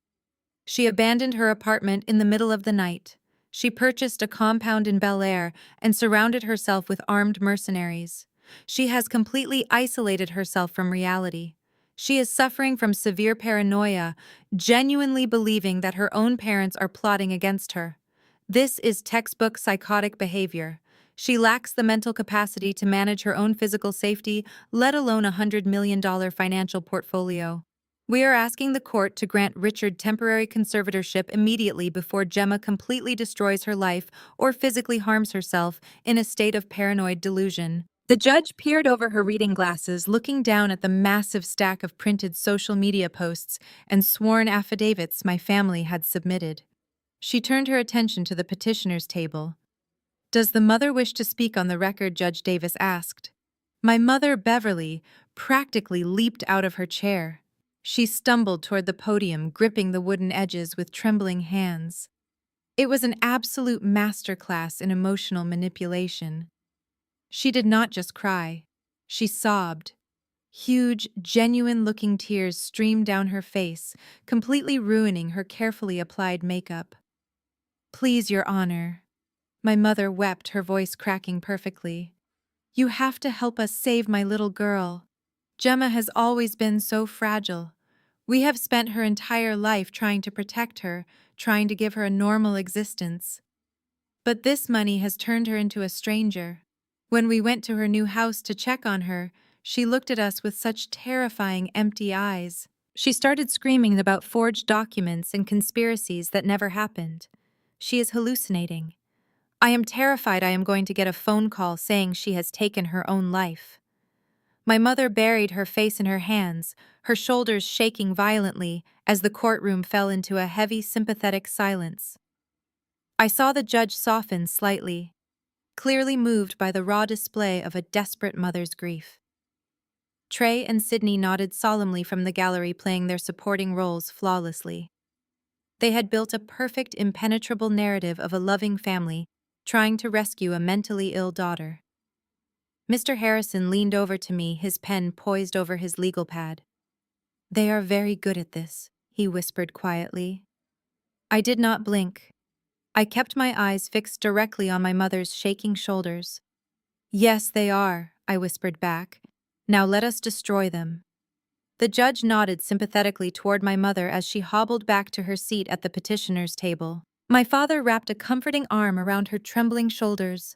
"She abandoned her apartment in the middle of the night. She purchased a compound in Bel Air and surrounded herself with armed mercenaries. She has completely isolated herself from reality. She is suffering from severe paranoia, genuinely believing that her own parents are plotting against her. This is textbook psychotic behavior. She lacks the mental capacity to manage her own physical safety, let alone a $100 million financial portfolio. We are asking the court to grant Richard temporary conservatorship immediately before Gemma completely destroys her life or physically harms herself in a state of paranoid delusion." The judge peered over her reading glasses, looking down at the massive stack of printed social media posts and sworn affidavits my family had submitted. She turned her attention to the petitioner's table. "Does the mother wish to speak on the record?" Judge Davis asked. My mother, Beverly, practically leaped out of her chair. She stumbled toward the podium, gripping the wooden edges with trembling hands. It was an absolute masterclass in emotional manipulation. She did not just cry. She sobbed. Huge, genuine-looking tears streamed down her face, completely ruining her carefully applied makeup. "Please, Your Honor." My mother wept, her voice cracking perfectly. "You have to help us save my little girl. Gemma has always been so fragile. We have spent her entire life trying to protect her, trying to give her a normal existence. But this money has turned her into a stranger. When we went to her new house to check on her, she looked at us with such terrifying, empty eyes. She started screaming about forged documents and conspiracies that never happened. She is hallucinating. I am terrified I am going to get a phone call saying she has taken her own life." My mother buried her face in her hands, her shoulders shaking violently as the courtroom fell into a heavy, sympathetic silence. I saw the judge soften slightly, clearly moved by the raw display of a desperate mother's grief. Trey and Sydney nodded solemnly from the gallery, playing their supporting roles flawlessly. They had built a perfect, impenetrable narrative of a loving family trying to rescue a mentally ill daughter. Mr. Harrison leaned over to me, his pen poised over his legal pad. "They are very good at this," he whispered quietly. I did not blink. I kept my eyes fixed directly on my mother's shaking shoulders. Yes, they are, I whispered back. Now let us destroy them. The judge nodded sympathetically toward my mother as she hobbled back to her seat at the petitioner's table. My father wrapped a comforting arm around her trembling shoulders,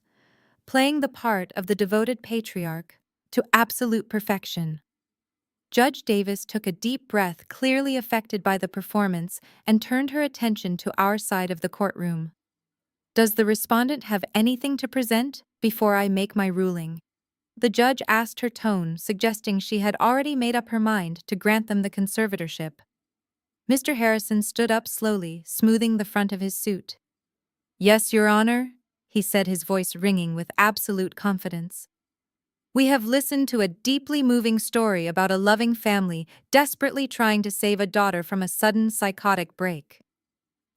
playing the part of the devoted patriarch to absolute perfection. Judge Davis took a deep breath, clearly affected by the performance, and turned her attention to our side of the courtroom. Does the respondent have anything to present before I make my ruling? The judge asked, her tone suggesting she had already made up her mind to grant them the conservatorship. Mr. Harrison stood up slowly, smoothing the front of his suit. Yes, Your Honor, he said, his voice ringing with absolute confidence. We have listened to a deeply moving story about a loving family desperately trying to save a daughter from a sudden psychotic break.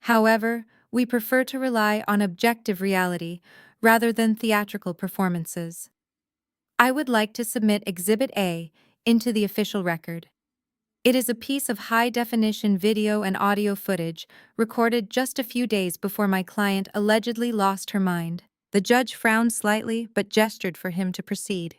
However, we prefer to rely on objective reality rather than theatrical performances. I would like to submit Exhibit A into the official record. It is a piece of high-definition video and audio footage recorded just a few days before my client allegedly lost her mind. The judge frowned slightly but gestured for him to proceed.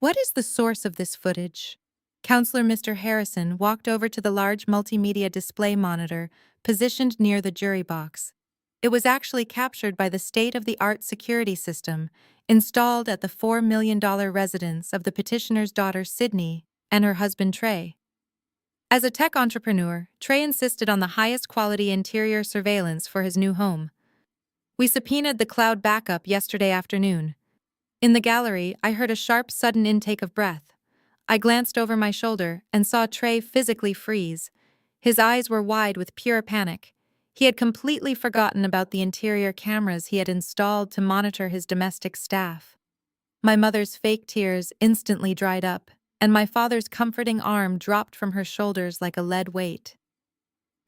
What is the source of this footage? Counselor Mr. Harrison walked over to the large multimedia display monitor positioned near the jury box. It was actually captured by the state-of-the-art security system installed at the $4 million residence of the petitioner's daughter Sydney and her husband Trey. As a tech entrepreneur, Trey insisted on the highest quality interior surveillance for his new home. We subpoenaed the cloud backup yesterday afternoon. In the gallery, I heard a sharp, sudden intake of breath. I glanced over my shoulder and saw Trey physically freeze. His eyes were wide with pure panic. He had completely forgotten about the interior cameras he had installed to monitor his domestic staff. My mother's fake tears instantly dried up, and my father's comforting arm dropped from her shoulders like a lead weight.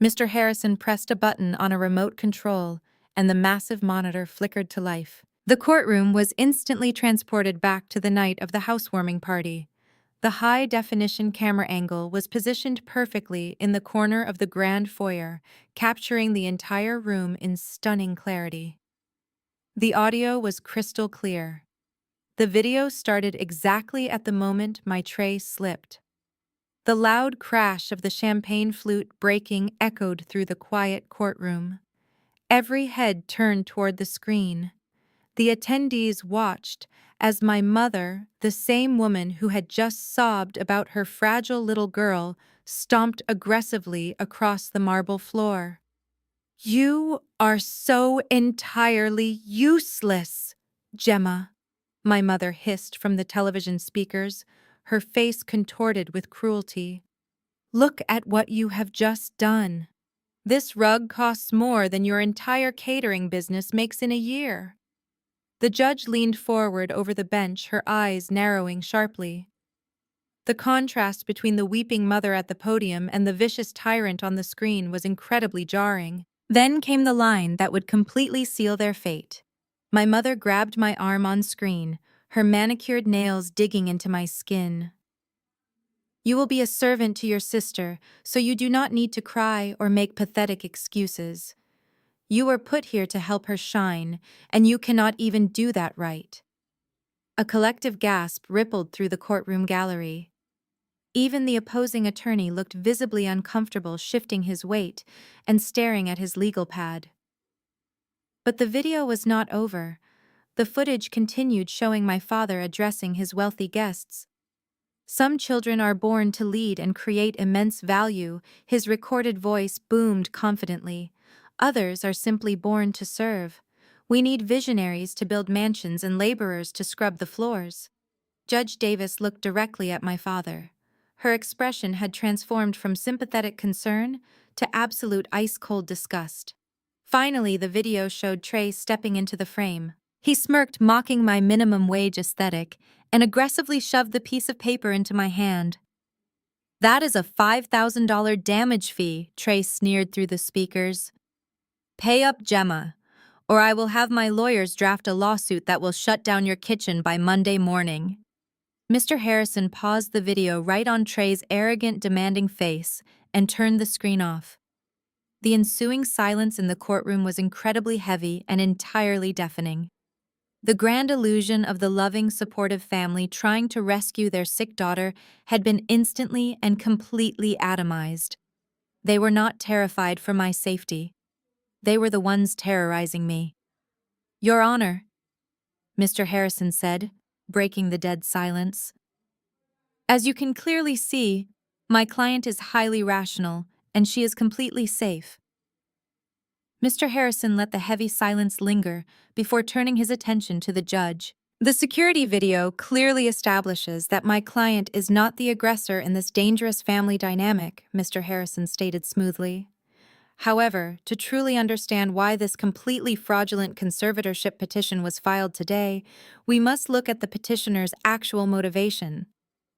Mr. Harrison pressed a button on a remote control, and the massive monitor flickered to life. The courtroom was instantly transported back to the night of the housewarming party. The high-definition camera angle was positioned perfectly in the corner of the grand foyer, capturing the entire room in stunning clarity. The audio was crystal clear. The video started exactly at the moment my tray slipped. The loud crash of the champagne flute breaking echoed through the quiet courtroom. Every head turned toward the screen. The attendees watched as my mother, the same woman who had just sobbed about her fragile little girl, stomped aggressively across the marble floor. "You are so entirely useless, Gemma," my mother hissed from the television speakers, her face contorted with cruelty. "Look at what you have just done. This rug costs more than your entire catering business makes in a year." The judge leaned forward over the bench, her eyes narrowing sharply. The contrast between the weeping mother at the podium and the vicious tyrant on the screen was incredibly jarring. Then came the line that would completely seal their fate. My mother grabbed my arm on screen, her manicured nails digging into my skin. "You will be a servant to your sister, so you do not need to cry or make pathetic excuses. You were put here to help her shine, and you cannot even do that right." A collective gasp rippled through the courtroom gallery. Even the opposing attorney looked visibly uncomfortable, shifting his weight and staring at his legal pad. But the video was not over. The footage continued, showing my father addressing his wealthy guests. "Some children are born to lead and create immense value," his recorded voice boomed confidently. "Others are simply born to serve. We need visionaries to build mansions and laborers to scrub the floors." Judge Davis looked directly at my father. Her expression had transformed from sympathetic concern to absolute ice-cold disgust. Finally, the video showed Trey stepping into the frame. He smirked, mocking my minimum wage aesthetic, and aggressively shoved the piece of paper into my hand. "That is a $5,000 damage fee," Trey sneered through the speakers. "Pay up, Gemma, or I will have my lawyers draft a lawsuit that will shut down your kitchen by Monday morning." Mr. Harrison paused the video right on Trey's arrogant, demanding face and turned the screen off. The ensuing silence in the courtroom was incredibly heavy and entirely deafening. The grand illusion of the loving, supportive family trying to rescue their sick daughter had been instantly and completely atomized. They were not terrified for my safety. They were the ones terrorizing me. "Your Honor," Mr. Harrison said, breaking the dead silence. "As you can clearly see, my client is highly rational, and she is completely safe." Mr. Harrison let the heavy silence linger before turning his attention to the judge. "The security video clearly establishes that my client is not the aggressor in this dangerous family dynamic," Mr. Harrison stated smoothly. "However, to truly understand why this completely fraudulent conservatorship petition was filed today, we must look at the petitioner's actual motivation.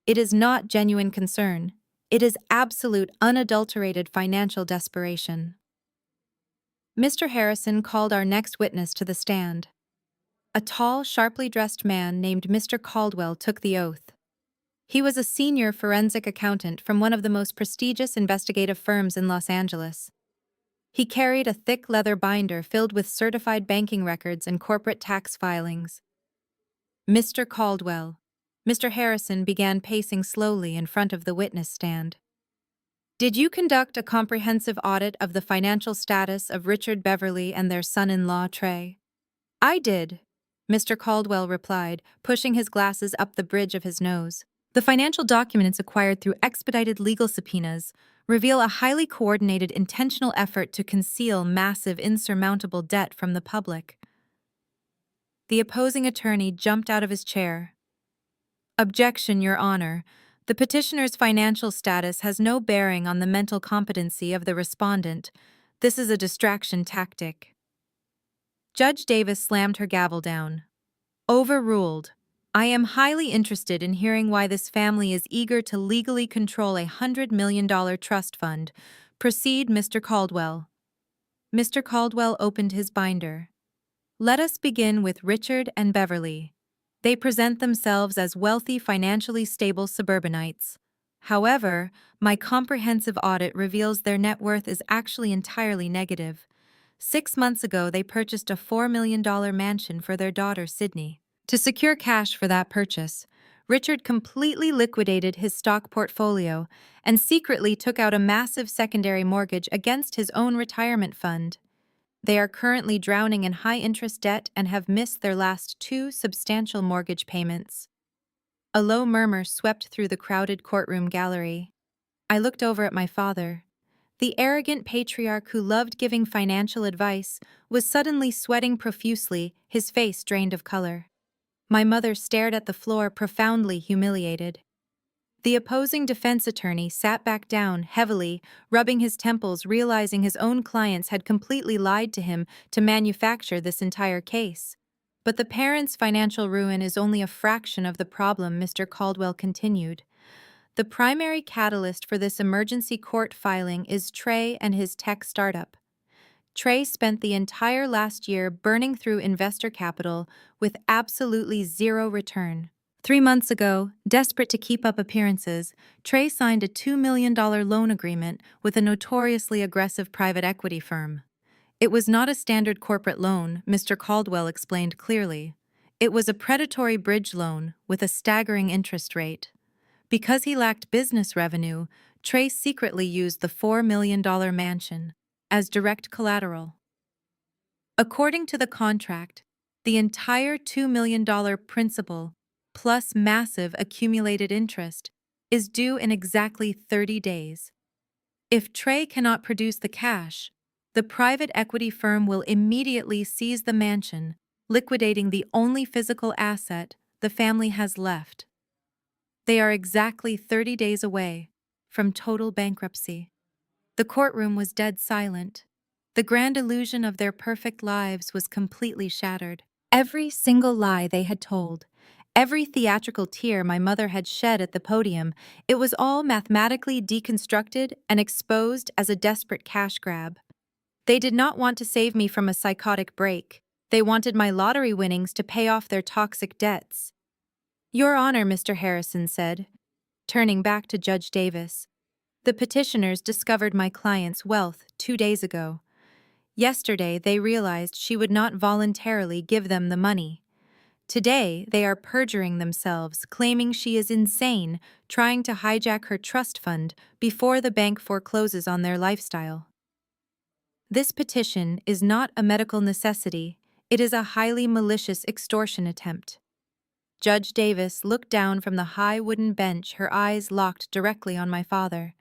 It is not genuine concern. It is absolute, unadulterated financial desperation." Mr. Harrison called our next witness to the stand. A tall, sharply dressed man named Mr. Caldwell took the oath. He was a senior forensic accountant from one of the most prestigious investigative firms in Los Angeles. He carried a thick leather binder filled with certified banking records and corporate tax filings. "Mr. Caldwell," Mr. Harrison began pacing slowly in front of the witness stand. "Did you conduct a comprehensive audit of the financial status of Richard Beverly and their son-in-law, Trey?" "I did," Mr. Caldwell replied, pushing his glasses up the bridge of his nose. "The financial documents acquired through expedited legal subpoenas reveal a highly coordinated, intentional effort to conceal massive, insurmountable debt from the public." The opposing attorney jumped out of his chair. "Objection, Your Honor. The petitioner's financial status has no bearing on the mental competency of the respondent. This is a distraction tactic." Judge Davis slammed her gavel down. "Overruled. I am highly interested in hearing why this family is eager to legally control a $100 million trust fund. Proceed, Mr. Caldwell." Mr. Caldwell opened his binder. "Let us begin with Richard and Beverly. They present themselves as wealthy, financially stable suburbanites. However, my comprehensive audit reveals their net worth is actually entirely negative. 6 months ago, they purchased a $4 million mansion for their daughter, Sydney. To secure cash for that purchase, Richard completely liquidated his stock portfolio and secretly took out a massive secondary mortgage against his own retirement fund. They are currently drowning in high-interest debt and have missed their last 2 substantial mortgage payments." A low murmur swept through the crowded courtroom gallery. I looked over at my father. The arrogant patriarch who loved giving financial advice was suddenly sweating profusely, his face drained of color. My mother stared at the floor, profoundly humiliated. The opposing defense attorney sat back down, heavily, rubbing his temples, realizing his own clients had completely lied to him to manufacture this entire case. "But the parents' financial ruin is only a fraction of the problem," Mr. Caldwell continued. "The primary catalyst for this emergency court filing is Trey and his tech startup. Trey spent the entire last year burning through investor capital with absolutely zero return. 3 months ago, desperate to keep up appearances, Trey signed a $2 million loan agreement with a notoriously aggressive private equity firm. It was not a standard corporate loan," Mr. Caldwell explained clearly. "It was a predatory bridge loan with a staggering interest rate. Because he lacked business revenue, Trey secretly used the $4 million mansion as direct collateral. According to the contract, the entire $2 million principal, plus massive accumulated interest, is due in exactly 30 days. If Trey cannot produce the cash, the private equity firm will immediately seize the mansion, liquidating the only physical asset the family has left. They are exactly 30 days away from total bankruptcy." The courtroom was dead silent. The grand illusion of their perfect lives was completely shattered. Every single lie they had told, every theatrical tear my mother had shed at the podium, it was all mathematically deconstructed and exposed as a desperate cash grab. They did not want to save me from a psychotic break. They wanted my lottery winnings to pay off their toxic debts. "Your Honor," Mr. Harrison said, turning back to Judge Davis, The petitioners discovered my client's wealth 2 days ago. Yesterday, they realized she would not voluntarily give them the money. Today, they are perjuring themselves, claiming she is insane, trying to hijack her trust fund before the bank forecloses on their lifestyle. This petition is not a medical necessity, it is a highly malicious extortion attempt. Judge Davis looked down from the high wooden bench, her eyes locked directly on my father.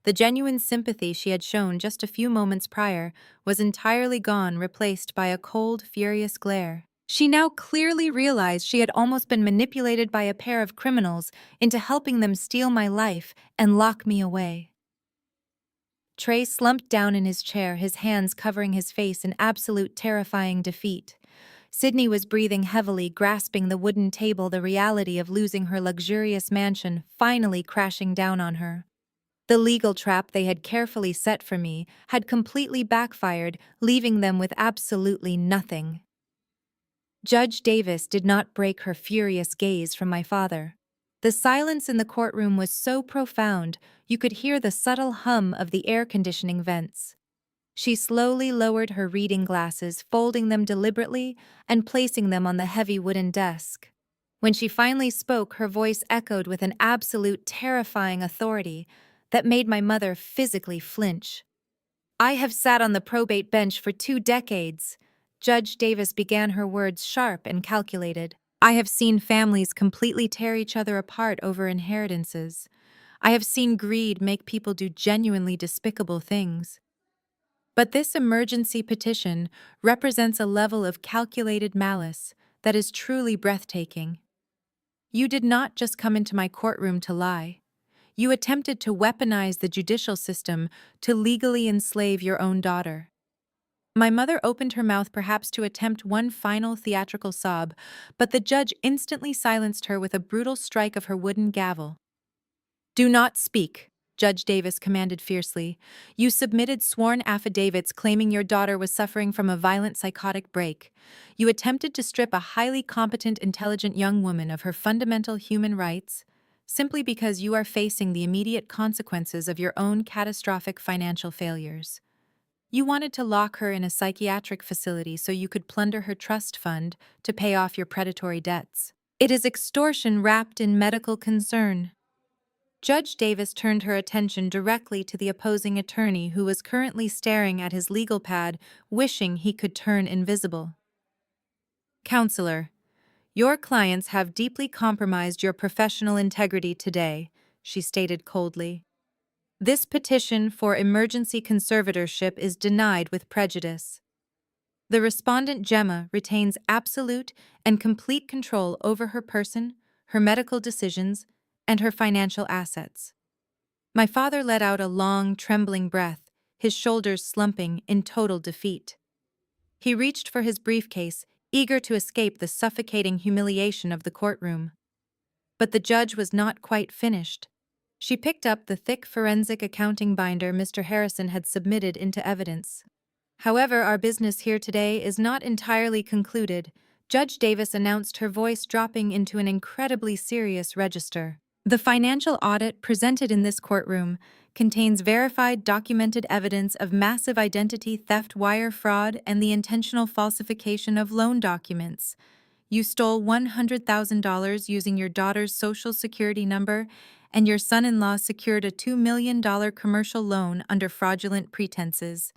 The genuine sympathy she had shown just a few moments prior was entirely gone, replaced by a cold, furious glare. She now clearly realized she had almost been manipulated by a pair of criminals into helping them steal my life and lock me away. Trey slumped down in his chair, his hands covering his face in absolute terrifying defeat. Sydney was breathing heavily, grasping the wooden table, the reality of losing her luxurious mansion finally crashing down on her. The legal trap they had carefully set for me had completely backfired, leaving them with absolutely nothing. Judge Davis did not break her furious gaze from my father. The silence in the courtroom was so profound, you could hear the subtle hum of the air conditioning vents. She slowly lowered her reading glasses, folding them deliberately and placing them on the heavy wooden desk. When she finally spoke, her voice echoed with an absolute terrifying authority that made my mother physically flinch. "I have sat on the probate bench for 2 decades." Judge Davis began, her words sharp and calculated. "I have seen families completely tear each other apart over inheritances. I have seen greed make people do genuinely despicable things. But this emergency petition represents a level of calculated malice that is truly breathtaking. You did not just come into my courtroom to lie. You attempted to weaponize the judicial system to legally enslave your own daughter." My mother opened her mouth, perhaps to attempt one final theatrical sob, but the judge instantly silenced her with a brutal strike of her wooden gavel. "Do not speak," Judge Davis commanded fiercely. "You submitted sworn affidavits claiming your daughter was suffering from a violent psychotic break. You attempted to strip a highly competent, intelligent young woman of her fundamental human rights simply because you are facing the immediate consequences of your own catastrophic financial failures. You wanted to lock her in a psychiatric facility so you could plunder her trust fund to pay off your predatory debts. It is extortion wrapped in medical concern." Judge Davis turned her attention directly to the opposing attorney, who was currently staring at his legal pad, wishing he could turn invisible. "Counselor, your clients have deeply compromised your professional integrity today," she stated coldly. "This petition for emergency conservatorship is denied with prejudice. The respondent, Gemma, retains absolute and complete control over her person, her medical decisions, and her financial assets." My father let out a long, trembling breath, his shoulders slumping in total defeat. He reached for his briefcase, eager to escape the suffocating humiliation of the courtroom. But the judge was not quite finished. She picked up the thick forensic accounting binder Mr. Harrison had submitted into evidence. "However, our business here today is not entirely concluded," Judge Davis announced, her voice dropping into an incredibly serious register. "The financial audit presented in this courtroom contains verified, documented evidence of massive identity theft, wire fraud, and the intentional falsification of loan documents. You stole $100,000 using your daughter's social security number, and your son-in-law secured a $2 million commercial loan under fraudulent pretenses.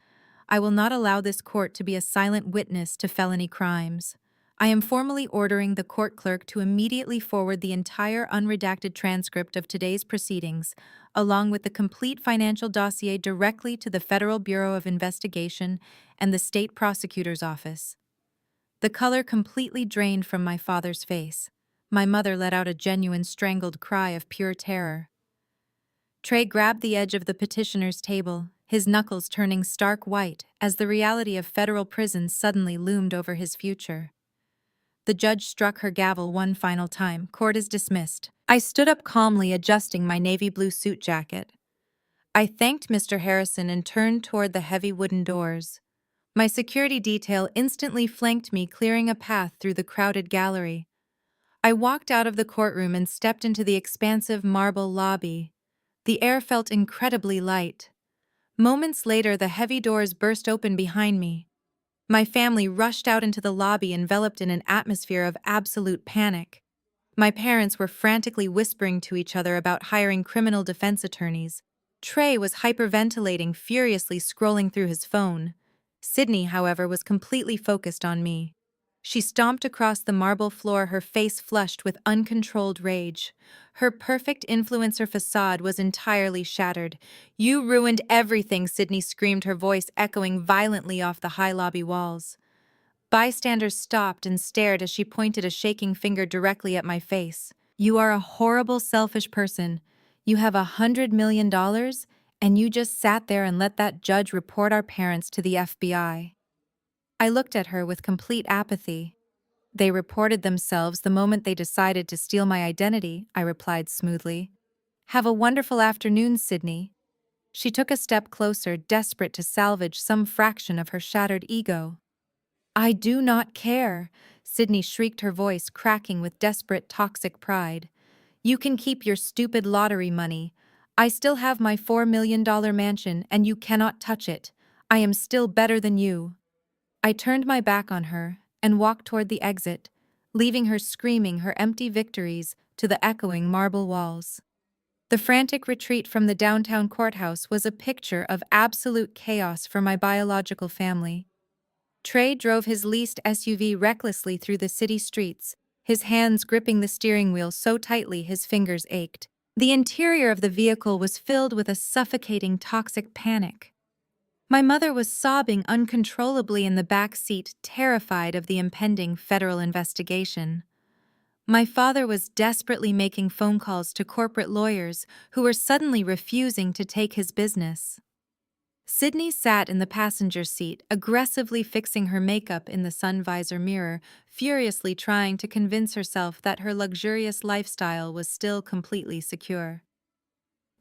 I will not allow this court to be a silent witness to felony crimes. I am formally ordering the court clerk to immediately forward the entire unredacted transcript of today's proceedings, along with the complete financial dossier, directly to the Federal Bureau of Investigation and the State Prosecutor's Office." The color completely drained from my father's face. My mother let out a genuine strangled cry of pure terror. Trey grabbed the edge of the petitioner's table, his knuckles turning stark white as the reality of federal prison suddenly loomed over his future. The judge struck her gavel one final time. "Court is dismissed." I stood up calmly, adjusting my navy blue suit jacket. I thanked Mr. Harrison and turned toward the heavy wooden doors. My security detail instantly flanked me, clearing a path through the crowded gallery. I walked out of the courtroom and stepped into the expansive marble lobby. The air felt incredibly light. Moments later, the heavy doors burst open behind me. My family rushed out into the lobby, enveloped in an atmosphere of absolute panic. My parents were frantically whispering to each other about hiring criminal defense attorneys. Trey was hyperventilating, furiously scrolling through his phone. Sydney, however, was completely focused on me. She stomped across the marble floor, her face flushed with uncontrolled rage. Her perfect influencer facade was entirely shattered. "You ruined everything," Sydney screamed, her voice echoing violently off the high lobby walls. Bystanders stopped and stared as she pointed a shaking finger directly at my face. "You are a horrible, selfish person. You have $100 million, and you just sat there and let that judge report our parents to the FBI." I looked at her with complete apathy. "They reported themselves the moment they decided to steal my identity," I replied smoothly. "Have a wonderful afternoon, Sydney." She took a step closer, desperate to salvage some fraction of her shattered ego. "I do not care," Sydney shrieked, her voice cracking with desperate, toxic pride. "You can keep your stupid lottery money. I still have my $4 million mansion, and you cannot touch it. I am still better than you." I turned my back on her and walked toward the exit, leaving her screaming her empty victories to the echoing marble walls. The frantic retreat from the downtown courthouse was a picture of absolute chaos for my biological family. Trey drove his leased SUV recklessly through the city streets, his hands gripping the steering wheel so tightly his fingers ached. The interior of the vehicle was filled with a suffocating, toxic panic. My mother was sobbing uncontrollably in the back seat, terrified of the impending federal investigation. My father was desperately making phone calls to corporate lawyers who were suddenly refusing to take his business. Sydney sat in the passenger seat, aggressively fixing her makeup in the sun visor mirror, furiously trying to convince herself that her luxurious lifestyle was still completely secure.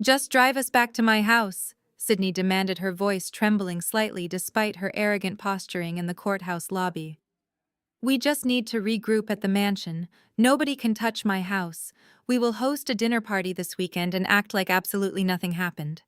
"Just drive us back to my house," Sydney demanded, her voice trembling slightly despite her arrogant posturing in the courthouse lobby. "We just need to regroup at the mansion. Nobody can touch my house. We will host a dinner party this weekend and act like absolutely nothing happened."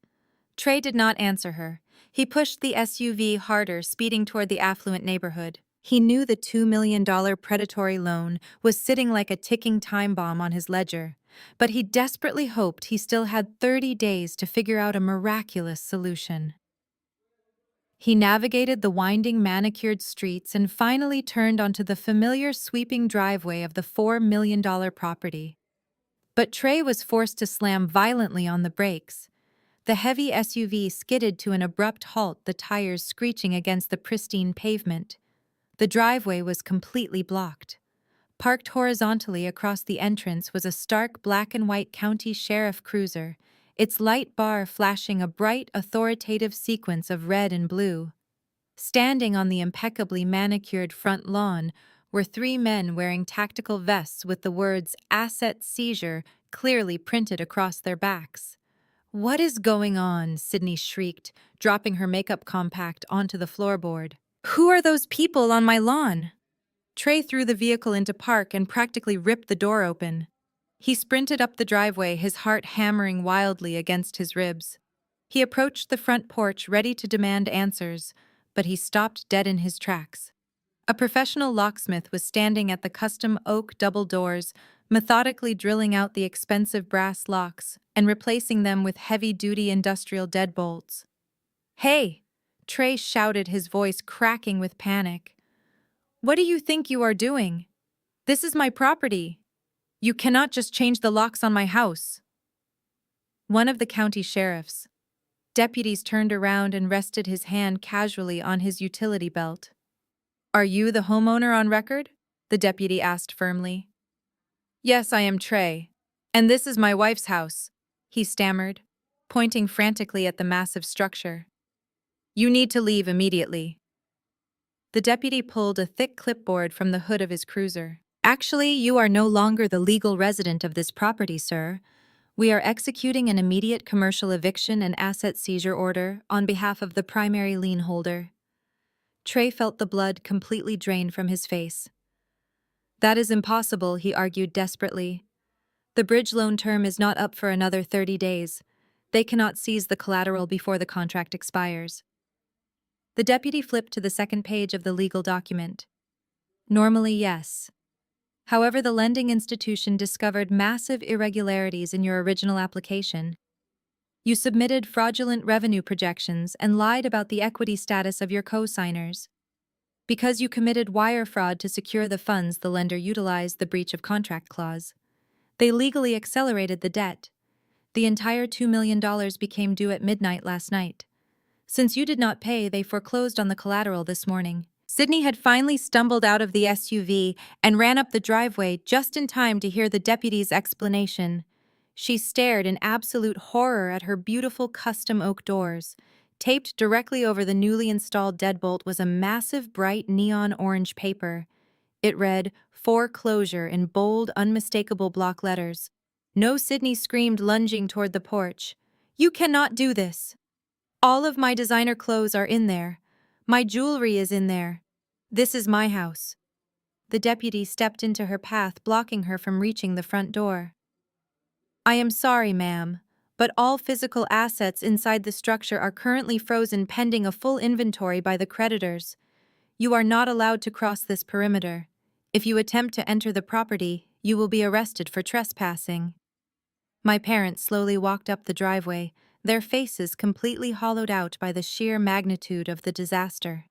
Trey did not answer her. He pushed the SUV harder, speeding toward the affluent neighborhood. He knew the $2 million predatory loan was sitting like a ticking time bomb on his ledger, but he desperately hoped he still had 30 days to figure out a miraculous solution. He navigated the winding, manicured streets and finally turned onto the familiar sweeping driveway of the $4 million property. But Trey was forced to slam violently on the brakes. The heavy SUV skidded to an abrupt halt, the tires screeching against the pristine pavement. The driveway was completely blocked. Parked horizontally across the entrance was a stark black and white county sheriff cruiser, its light bar flashing a bright, authoritative sequence of red and blue. Standing on the impeccably manicured front lawn were three men wearing tactical vests with the words "Asset Seizure" clearly printed across their backs. "What is going on?" Sydney shrieked, dropping her makeup compact onto the floorboard. "Who are those people on my lawn?" Trey threw the vehicle into park and practically ripped the door open. He sprinted up the driveway, his heart hammering wildly against his ribs. He approached the front porch, ready to demand answers, but he stopped dead in his tracks. A professional locksmith was standing at the custom oak double doors, methodically drilling out the expensive brass locks and replacing them with heavy-duty industrial deadbolts. "Hey!" Trey shouted, his voice cracking with panic. "What do you think you are doing? This is my property. You cannot just change the locks on my house." One of the county sheriff's deputies turned around and rested his hand casually on his utility belt. "Are you the homeowner on record?" the deputy asked firmly. "Yes, I am Trey. And this is my wife's house," he stammered, pointing frantically at the massive structure. "You need to leave immediately." The deputy pulled a thick clipboard from the hood of his cruiser. "Actually, you are no longer the legal resident of this property, sir. We are executing an immediate commercial eviction and asset seizure order on behalf of the primary lien holder." Trey felt the blood completely drain from his face. "That is impossible," he argued desperately. "The bridge loan term is not up for another 30 days. They cannot seize the collateral before the contract expires. The deputy flipped to the second page of the legal document. Normally, yes. However, the lending institution discovered massive irregularities in your original application. You submitted fraudulent revenue projections and lied about the equity status of your co-signers. Because you committed wire fraud to secure the funds, the lender utilized the breach of contract clause. They legally accelerated the debt. The entire $2 million became due at midnight last night. Since you did not pay, they foreclosed on the collateral this morning. Sydney had finally stumbled out of the SUV and ran up the driveway just in time to hear the deputy's explanation. She stared in absolute horror at her beautiful custom oak doors. Taped directly over the newly installed deadbolt was a massive bright neon orange paper. It read, "Foreclosure" in bold, unmistakable block letters. "No," Sydney screamed, lunging toward the porch. "You cannot do this. All of my designer clothes are in there. My jewelry is in there. This is my house." The deputy stepped into her path, blocking her from reaching the front door. "I am sorry, ma'am, but all physical assets inside the structure are currently frozen pending a full inventory by the creditors. You are not allowed to cross this perimeter. If you attempt to enter the property, you will be arrested for trespassing." My parents slowly walked up the driveway, their faces completely hollowed out by the sheer magnitude of the disaster.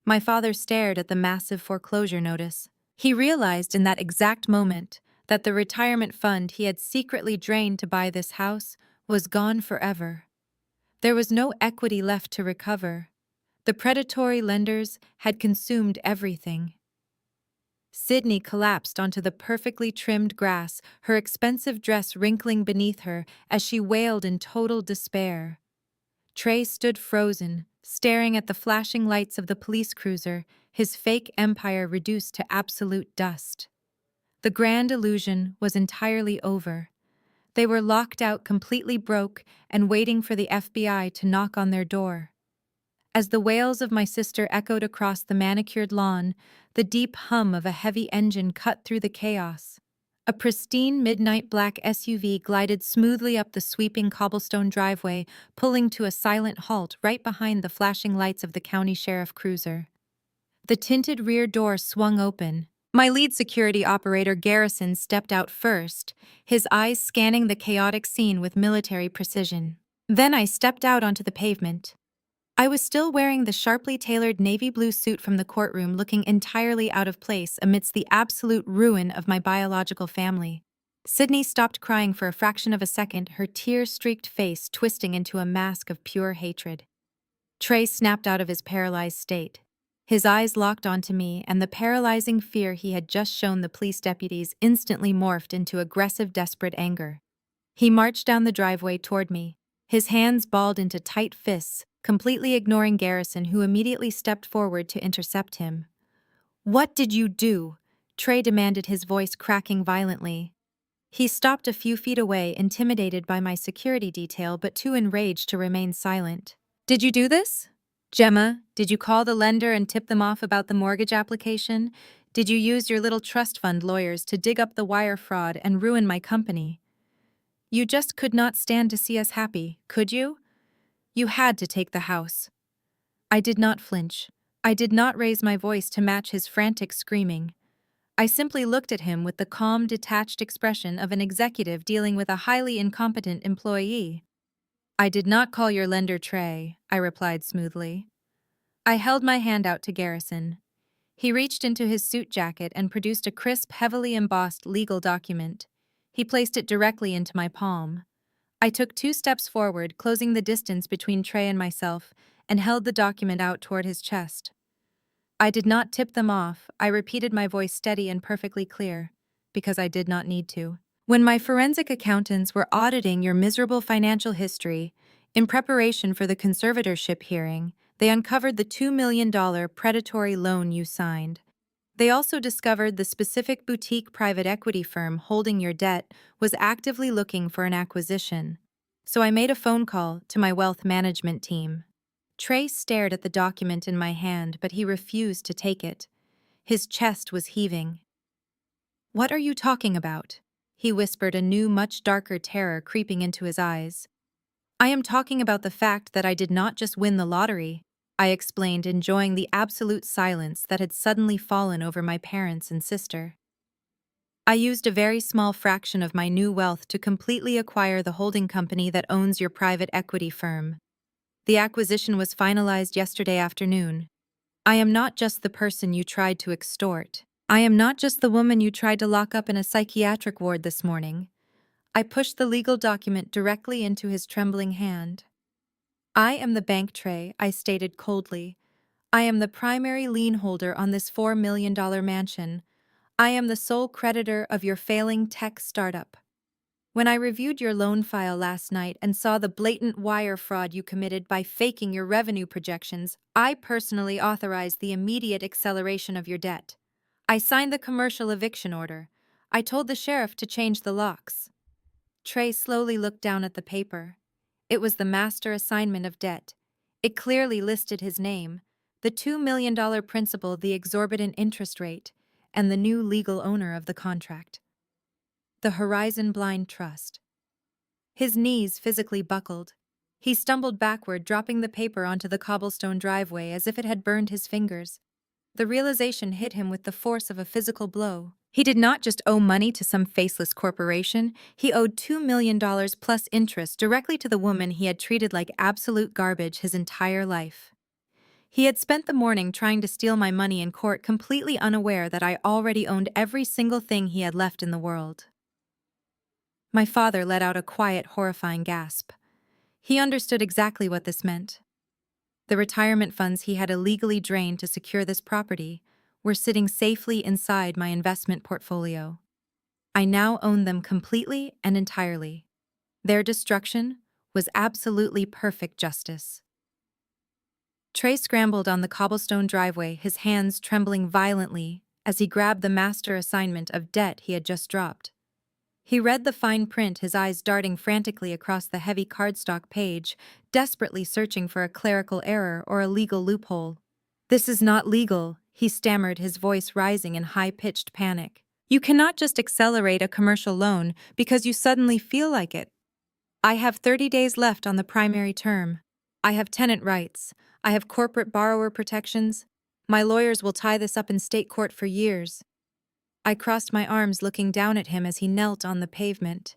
My father stared at the massive foreclosure notice. He realized in that exact moment that the retirement fund he had secretly drained to buy this house was gone forever. There was no equity left to recover. The predatory lenders had consumed everything. Sydney collapsed onto the perfectly trimmed grass, her expensive dress wrinkling beneath her as she wailed in total despair. Trey stood frozen, staring at the flashing lights of the police cruiser, his fake empire reduced to absolute dust. The grand illusion was entirely over. They were locked out, completely broke, and waiting for the FBI to knock on their door. As the wails of my sister echoed across the manicured lawn, the deep hum of a heavy engine cut through the chaos. A pristine midnight black SUV glided smoothly up the sweeping cobblestone driveway, pulling to a silent halt right behind the flashing lights of the county sheriff cruiser. The tinted rear door swung open. My lead security operator, Garrison, stepped out first, his eyes scanning the chaotic scene with military precision. Then I stepped out onto the pavement. I was still wearing the sharply tailored navy blue suit from the courtroom, looking entirely out of place amidst the absolute ruin of my biological family. Sydney stopped crying for a fraction of a second, her tear-streaked face twisting into a mask of pure hatred. Trey snapped out of his paralyzed state. His eyes locked onto me, and the paralyzing fear he had just shown the police deputies instantly morphed into aggressive, desperate anger. He marched down the driveway toward me, his hands balled into tight fists, completely ignoring Garrison, who immediately stepped forward to intercept him. "What did you do?" Trey demanded, his voice cracking violently. He stopped a few feet away, intimidated by my security detail but too enraged to remain silent. "Did you do this? Gemma, did you call the lender and tip them off about the mortgage application? Did you use your little trust fund lawyers to dig up the wire fraud and ruin my company? You just could not stand to see us happy, could you? You had to take the house." I did not flinch. I did not raise my voice to match his frantic screaming. I simply looked at him with the calm, detached expression of an executive dealing with a highly incompetent employee. "I did not call your lender, Trey," I replied smoothly. I held my hand out to Garrison. He reached into his suit jacket and produced a crisp, heavily embossed legal document. He placed it directly into my palm. I took 2 steps forward, closing the distance between Trey and myself, and held the document out toward his chest. "I did not tip them off," I repeated, my voice steady and perfectly clear, because I did not need to. "When my forensic accountants were auditing your miserable financial history, in preparation for the conservatorship hearing, they uncovered the $2 million predatory loan you signed. They also discovered the specific boutique private equity firm holding your debt was actively looking for an acquisition. So I made a phone call to my wealth management team." Trey stared at the document in my hand, but he refused to take it. His chest was heaving. "What are you talking about?" he whispered, a new, much darker terror creeping into his eyes. I am talking about the fact that I did not just win the lottery, I explained, enjoying the absolute silence that had suddenly fallen over my parents and sister. I used a very small fraction of my new wealth to completely acquire the holding company that owns your private equity firm. The acquisition was finalized yesterday afternoon. I am not just the person you tried to extort. I am not just the woman you tried to lock up in a psychiatric ward this morning. I pushed the legal document directly into his trembling hand. I am the bank tray, I stated coldly. I am the primary lien holder on this $4 million mansion. I am the sole creditor of your failing tech startup. When I reviewed your loan file last night and saw the blatant wire fraud you committed by faking your revenue projections, I personally authorized the immediate acceleration of your debt. I signed the commercial eviction order. I told the sheriff to change the locks. Trey slowly looked down at the paper. It was the master assignment of debt. It clearly listed his name, the $2 million principal, the exorbitant interest rate, and the new legal owner of the contract. The Horizon Blind Trust. His knees physically buckled. He stumbled backward, dropping the paper onto the cobblestone driveway as if it had burned his fingers. The realization hit him with the force of a physical blow. He did not just owe money to some faceless corporation, he owed $2 million plus interest directly to the woman he had treated like absolute garbage his entire life. He had spent the morning trying to steal my money in court, completely unaware that I already owned every single thing he had left in the world. My father let out a quiet, horrifying gasp. He understood exactly what this meant. The retirement funds he had illegally drained to secure this property were sitting safely inside my investment portfolio. I now owned them completely and entirely. Their destruction was absolutely perfect justice. Trey scrambled on the cobblestone driveway, his hands trembling violently as he grabbed the master assignment of debt he had just dropped. He read the fine print, his eyes darting frantically across the heavy cardstock page, desperately searching for a clerical error or a legal loophole. "This is not legal," he stammered, his voice rising in high-pitched panic. "You cannot just accelerate a commercial loan because you suddenly feel like it. I have 30 days left on the primary term. I have tenant rights. I have corporate borrower protections. My lawyers will tie this up in state court for years." I crossed my arms, looking down at him as he knelt on the pavement.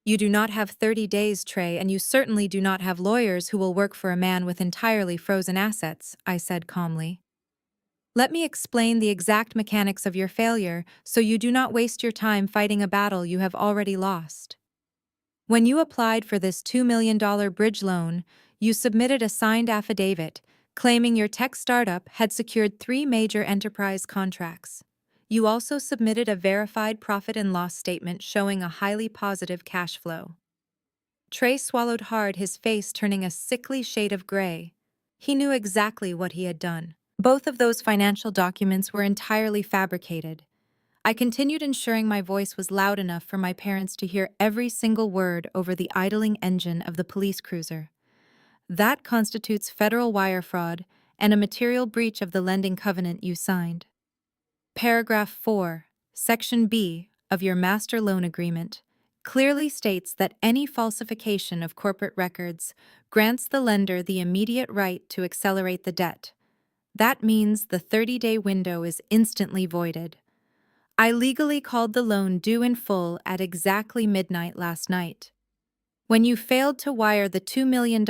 "You do not have 30 days, Trey, and you certainly do not have lawyers who will work for a man with entirely frozen assets," I said calmly. "Let me explain the exact mechanics of your failure so you do not waste your time fighting a battle you have already lost. When you applied for this $2 million bridge loan, you submitted a signed affidavit claiming your tech startup had secured 3 major enterprise contracts. You also submitted a verified profit and loss statement showing a highly positive cash flow." Trey swallowed hard, his face turning a sickly shade of gray. He knew exactly what he had done. Both of those financial documents were entirely fabricated. I continued, ensuring my voice was loud enough for my parents to hear every single word over the idling engine of the police cruiser. "That constitutes federal wire fraud and a material breach of the lending covenant you signed. Paragraph 4, Section B of your master loan agreement clearly states that any falsification of corporate records grants the lender the immediate right to accelerate the debt. That means the 30-day window is instantly voided. I legally called the loan due in full at exactly midnight last night. When you failed to wire the $2 million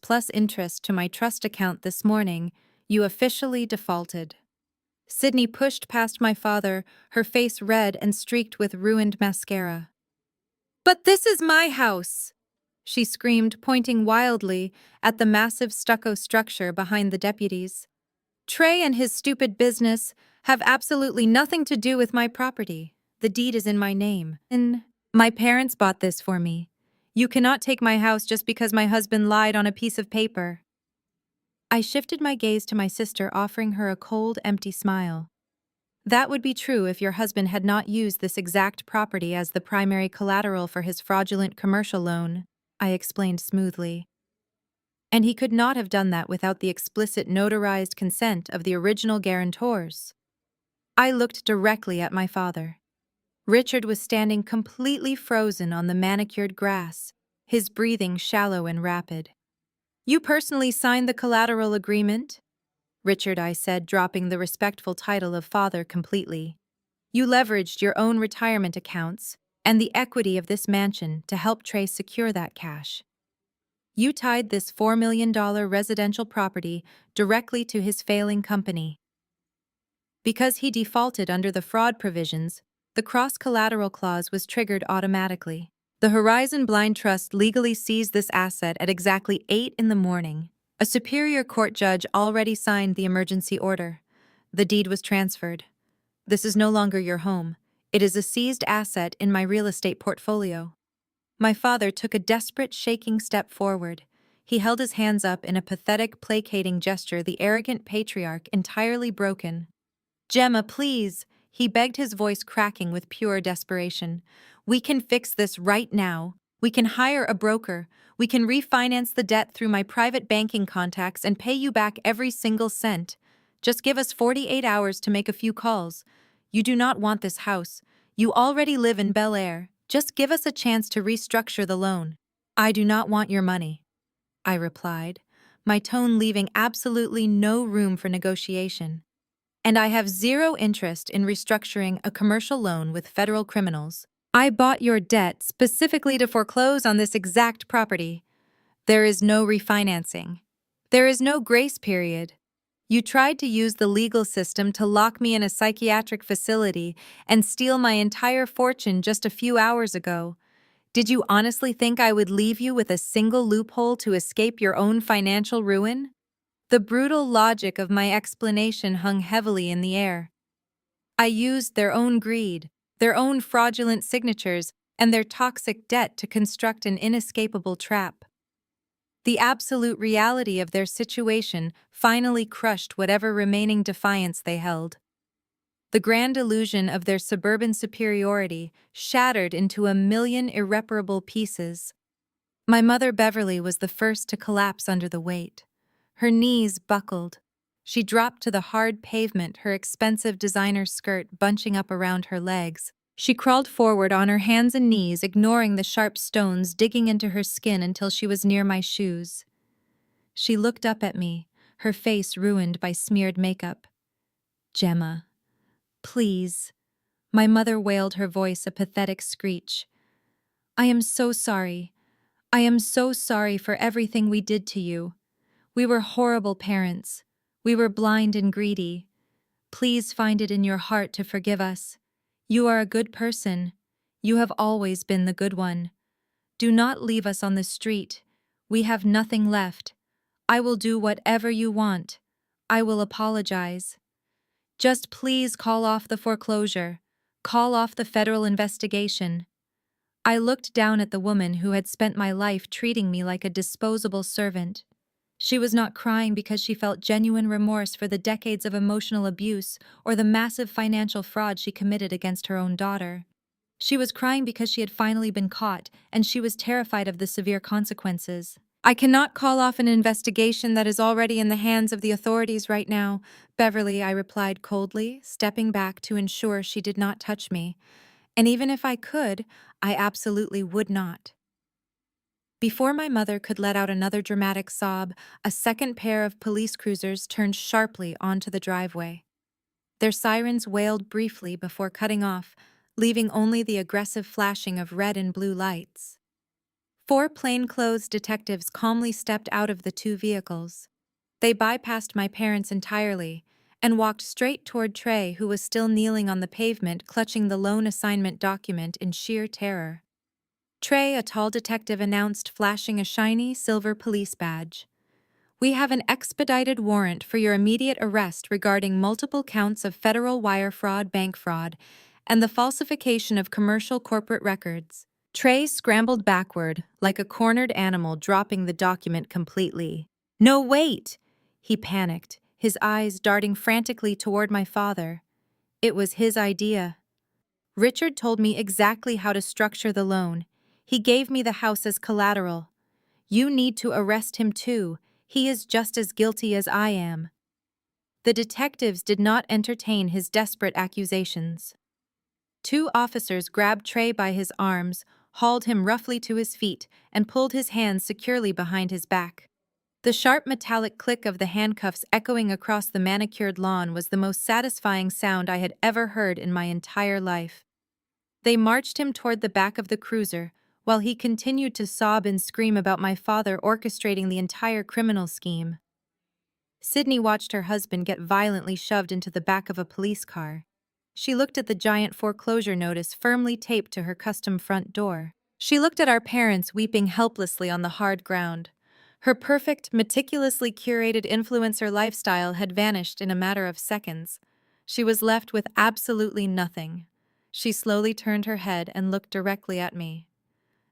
plus interest to my trust account this morning, you officially defaulted." Sydney pushed past my father, her face red and streaked with ruined mascara. "But this is my house!" she screamed, pointing wildly at the massive stucco structure behind the deputies. "Trey and his stupid business have absolutely nothing to do with my property. The deed is in my name. My parents bought this for me. You cannot take my house just because my husband lied on a piece of paper." I shifted my gaze to my sister, offering her a cold, empty smile. "That would be true if your husband had not used this exact property as the primary collateral for his fraudulent commercial loan," I explained smoothly. "And he could not have done that without the explicit notarized consent of the original guarantors." I looked directly at my father. Richard was standing completely frozen on the manicured grass, his breathing shallow and rapid. "You personally signed the collateral agreement?" Richard, I said, dropping the respectful title of father completely. "You leveraged your own retirement accounts and the equity of this mansion to help Trey secure that cash. You tied this $4 million residential property directly to his failing company. Because he defaulted under the fraud provisions, the cross-collateral clause was triggered automatically. The Horizon Blind Trust legally seized this asset at exactly 8 in the morning. A Superior Court judge already signed the emergency order. The deed was transferred. This is no longer your home. It is a seized asset in my real estate portfolio." My father took a desperate, shaking step forward. He held his hands up in a pathetic, placating gesture, the arrogant patriarch entirely broken. "Gemma, please," he begged, his voice cracking with pure desperation. "We can fix this right now. We can hire a broker. We can refinance the debt through my private banking contacts and pay you back every single cent. Just give us 48 hours to make a few calls. You do not want this house. You already live in Bel Air. Just give us a chance to restructure the loan." "I do not want your money," I replied, my tone leaving absolutely no room for negotiation. "And I have zero interest in restructuring a commercial loan with federal criminals. I bought your debt specifically to foreclose on this exact property. There is no refinancing. There is no grace period. You tried to use the legal system to lock me in a psychiatric facility and steal my entire fortune just a few hours ago. Did you honestly think I would leave you with a single loophole to escape your own financial ruin?" The brutal logic of my explanation hung heavily in the air. I used their own greed, their own fraudulent signatures, and their toxic debt to construct an inescapable trap. The absolute reality of their situation finally crushed whatever remaining defiance they held. The grand illusion of their suburban superiority shattered into a million irreparable pieces. My mother Beverly was the first to collapse under the weight. Her knees buckled. She dropped to the hard pavement, her expensive designer skirt bunching up around her legs. She crawled forward on her hands and knees, ignoring the sharp stones digging into her skin until she was near my shoes. She looked up at me, her face ruined by smeared makeup. "Gemma, please." My mother wailed, her voice a pathetic screech. "I am so sorry. I am so sorry for everything we did to you. We were horrible parents. We were blind and greedy. Please find it in your heart to forgive us. You are a good person. You have always been the good one. Do not leave us on the street. We have nothing left. I will do whatever you want. I will apologize. Just please call off the foreclosure. Call off the federal investigation." I looked down at the woman who had spent my life treating me like a disposable servant. She was not crying because she felt genuine remorse for the decades of emotional abuse or the massive financial fraud she committed against her own daughter. She was crying because she had finally been caught, and she was terrified of the severe consequences. "I cannot call off an investigation that is already in the hands of the authorities right now, Beverly," I replied coldly, stepping back to ensure she did not touch me. "And even if I could, I absolutely would not." Before my mother could let out another dramatic sob, a second pair of police cruisers turned sharply onto the driveway. Their sirens wailed briefly before cutting off, leaving only the aggressive flashing of red and blue lights. 4 plainclothes detectives calmly stepped out of the 2 vehicles. They bypassed my parents entirely and walked straight toward Trey, who was still kneeling on the pavement, clutching the loan assignment document in sheer terror. Trey, a tall detective, announced, flashing a shiny silver police badge. "We have an expedited warrant for your immediate arrest regarding multiple counts of federal wire fraud, bank fraud, and the falsification of commercial corporate records." Trey scrambled backward, like a cornered animal, dropping the document completely. "No, wait!" He panicked, his eyes darting frantically toward my father. It was his idea. Richard told me exactly how to structure the loan. He gave me the house as collateral. You need to arrest him too. He is just as guilty as I am. The detectives did not entertain his desperate accusations. 2 officers grabbed Trey by his arms, hauled him roughly to his feet, and pulled his hands securely behind his back. The sharp metallic click of the handcuffs echoing across the manicured lawn was the most satisfying sound I had ever heard in my entire life. They marched him toward the back of the cruiser, while he continued to sob and scream about my father orchestrating the entire criminal scheme. Sydney watched her husband get violently shoved into the back of a police car. She looked at the giant foreclosure notice firmly taped to her custom front door. She looked at our parents weeping helplessly on the hard ground. Her perfect, meticulously curated influencer lifestyle had vanished in a matter of seconds. She was left with absolutely nothing. She slowly turned her head and looked directly at me.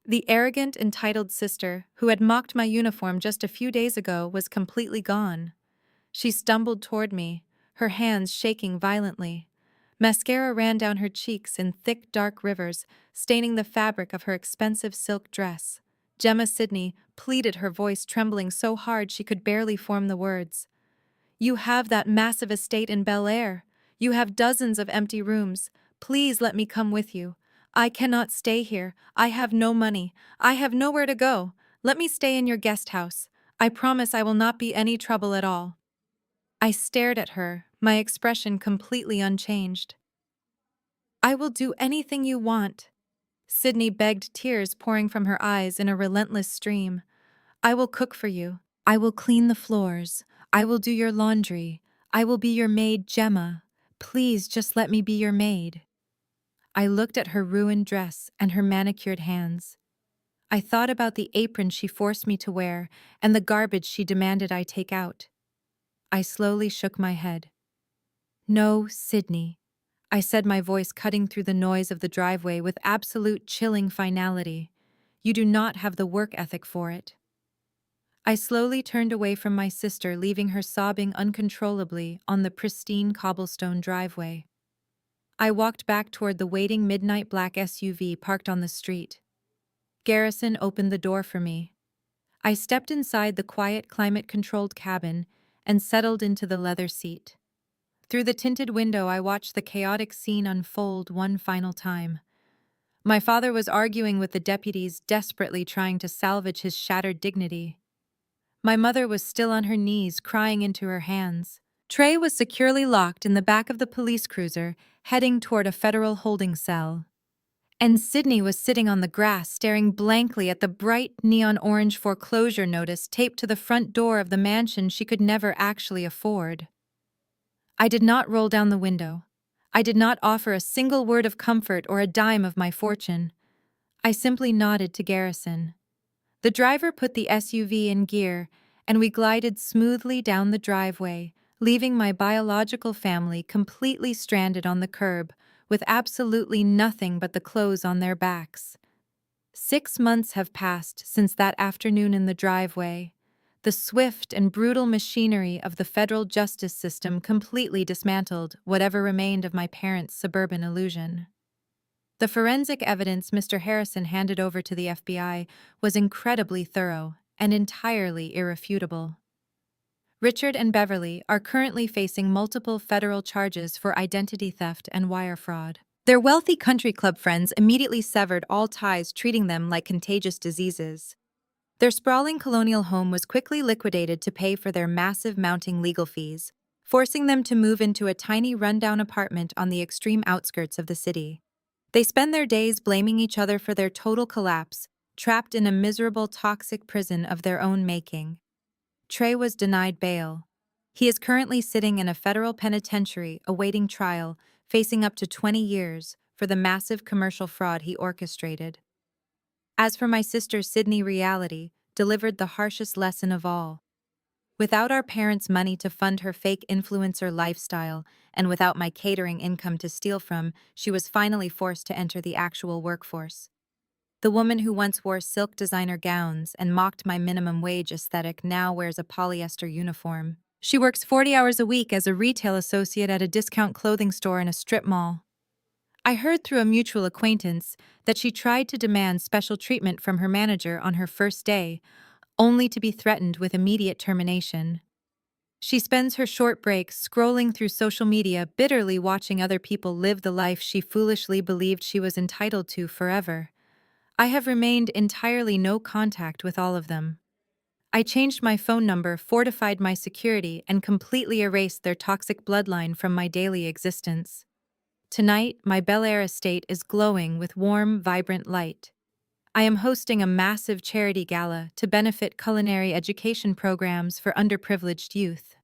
The arrogant, entitled sister, who had mocked my uniform just a few days ago, was completely gone. She stumbled toward me, her hands shaking violently. Mascara ran down her cheeks in thick, dark rivers, staining the fabric of her expensive silk dress. Gemma Sydney pleaded, her voice trembling so hard she could barely form the words. "You have that massive estate in Bel Air. You have dozens of empty rooms. Please let me come with you. I cannot stay here. I have no money. I have nowhere to go. Let me stay in your guest house. I promise I will not be any trouble at all." I stared at her, my expression completely unchanged. "I will do anything you want," Sydney begged, tears pouring from her eyes in a relentless stream. "I will cook for you. I will clean the floors. I will do your laundry. I will be your maid, Gemma. Please just let me be your maid." I looked at her ruined dress and her manicured hands. I thought about the apron she forced me to wear and the garbage she demanded I take out. I slowly shook my head. "No, Sydney," I said, my voice cutting through the noise of the driveway with absolute chilling finality. "You do not have the work ethic for it." I slowly turned away from my sister, leaving her sobbing uncontrollably on the pristine cobblestone driveway. I walked back toward the waiting midnight black SUV parked on the street. Garrison opened the door for me. I stepped inside the quiet, climate-controlled cabin and settled into the leather seat. Through the tinted window, I watched the chaotic scene unfold one final time. My father was arguing with the deputies, desperately trying to salvage his shattered dignity. My mother was still on her knees, crying into her hands. Trey was securely locked in the back of the police cruiser, heading toward a federal holding cell. And Sydney was sitting on the grass, staring blankly at the bright neon orange foreclosure notice taped to the front door of the mansion she could never actually afford. I did not roll down the window. I did not offer a single word of comfort or a dime of my fortune. I simply nodded to Garrison. The driver put the SUV in gear, and we glided smoothly down the driveway, leaving my biological family completely stranded on the curb, with absolutely nothing but the clothes on their backs. 6 months have passed since that afternoon in the driveway. The swift and brutal machinery of the federal justice system completely dismantled whatever remained of my parents' suburban illusion. The forensic evidence Mr. Harrison handed over to the FBI was incredibly thorough and entirely irrefutable. Richard and Beverly are currently facing multiple federal charges for identity theft and wire fraud. Their wealthy country club friends immediately severed all ties, treating them like contagious diseases. Their sprawling colonial home was quickly liquidated to pay for their massive mounting legal fees, forcing them to move into a tiny rundown apartment on the extreme outskirts of the city. They spend their days blaming each other for their total collapse, trapped in a miserable, toxic prison of their own making. Trey was denied bail. He is currently sitting in a federal penitentiary awaiting trial, facing up to 20 years for the massive commercial fraud he orchestrated. As for my sister Sydney, reality delivered the harshest lesson of all. Without our parents' money to fund her fake influencer lifestyle, and without my catering income to steal from, she was finally forced to enter the actual workforce. The woman who once wore silk designer gowns and mocked my minimum wage aesthetic now wears a polyester uniform. She works 40 hours a week as a retail associate at a discount clothing store in a strip mall. I heard through a mutual acquaintance that she tried to demand special treatment from her manager on her first day, only to be threatened with immediate termination. She spends her short breaks scrolling through social media, bitterly watching other people live the life she foolishly believed she was entitled to forever. I have remained entirely no contact with all of them. I changed my phone number, fortified my security, and completely erased their toxic bloodline from my daily existence. Tonight, my Bel Air estate is glowing with warm, vibrant light. I am hosting a massive charity gala to benefit culinary education programs for underprivileged youth.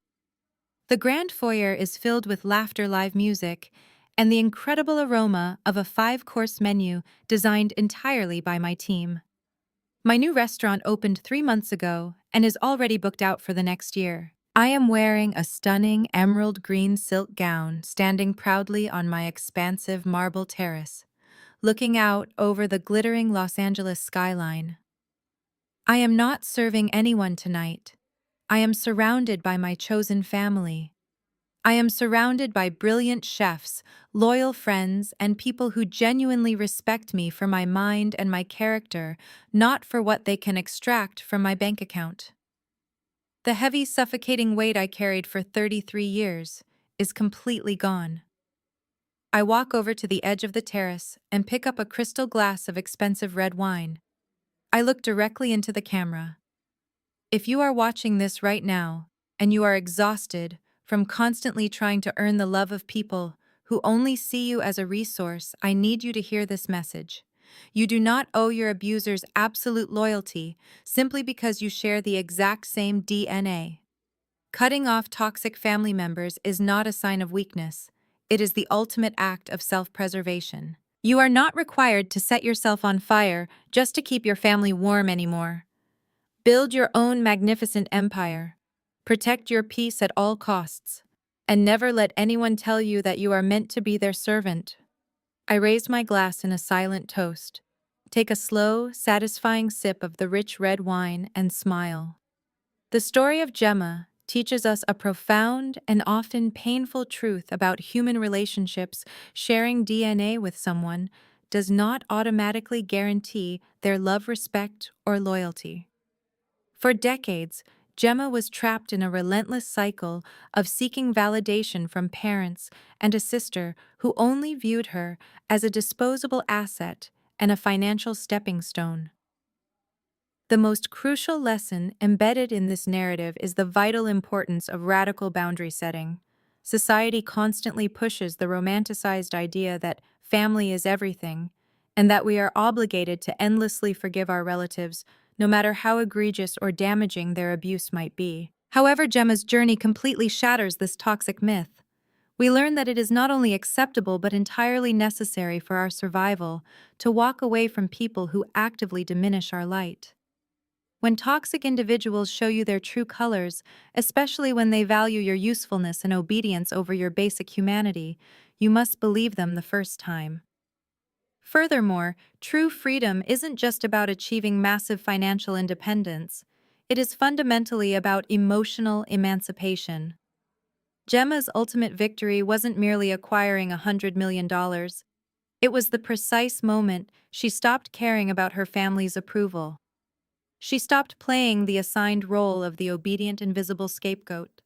The grand foyer is filled with laughter, live music, and the incredible aroma of a five-course menu designed entirely by my team. My new restaurant opened 3 months ago and is already booked out for the next year. I am wearing a stunning emerald green silk gown, standing proudly on my expansive marble terrace, looking out over the glittering Los Angeles skyline. I am not serving anyone tonight. I am surrounded by my chosen family. I am surrounded by brilliant chefs, loyal friends, and people who genuinely respect me for my mind and my character, not for what they can extract from my bank account. The heavy, suffocating weight I carried for 33 years is completely gone. I walk over to the edge of the terrace and pick up a crystal glass of expensive red wine. I look directly into the camera. If you are watching this right now, and you are exhausted from constantly trying to earn the love of people who only see you as a resource, I need you to hear this message. You do not owe your abusers absolute loyalty simply because you share the exact same DNA. Cutting off toxic family members is not a sign of weakness. It is the ultimate act of self-preservation. You are not required to set yourself on fire just to keep your family warm anymore. Build your own magnificent empire. Protect your peace at all costs. And never let anyone tell you that you are meant to be their servant. I raise my glass in a silent toast, take a slow, satisfying sip of the rich red wine, and smile. The story of Gemma teaches us a profound and often painful truth about human relationships. Sharing DNA with someone does not automatically guarantee their love, respect, or loyalty. For decades, Gemma was trapped in a relentless cycle of seeking validation from parents and a sister who only viewed her as a disposable asset and a financial stepping stone. The most crucial lesson embedded in this narrative is the vital importance of radical boundary setting. Society constantly pushes the romanticized idea that family is everything, and that we are obligated to endlessly forgive our relatives, no matter how egregious or damaging their abuse might be. However, Gemma's journey completely shatters this toxic myth. We learn that it is not only acceptable but entirely necessary for our survival to walk away from people who actively diminish our light. When toxic individuals show you their true colors, especially when they value your usefulness and obedience over your basic humanity, you must believe them the first time. Furthermore, true freedom isn't just about achieving massive financial independence. It is fundamentally about emotional emancipation. Gemma's ultimate victory wasn't merely acquiring $100 million. It was the precise moment she stopped caring about her family's approval. She stopped playing the assigned role of the obedient invisible scapegoat.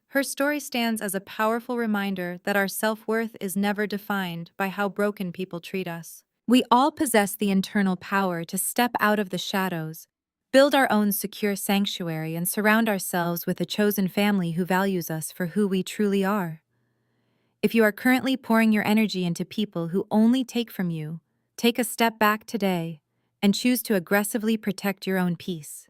Her story stands as a powerful reminder that our self-worth is never defined by how broken people treat us. We all possess the internal power to step out of the shadows, build our own secure sanctuary, and surround ourselves with a chosen family who values us for who we truly are. If you are currently pouring your energy into people who only take from you, take a step back today and choose to aggressively protect your own peace.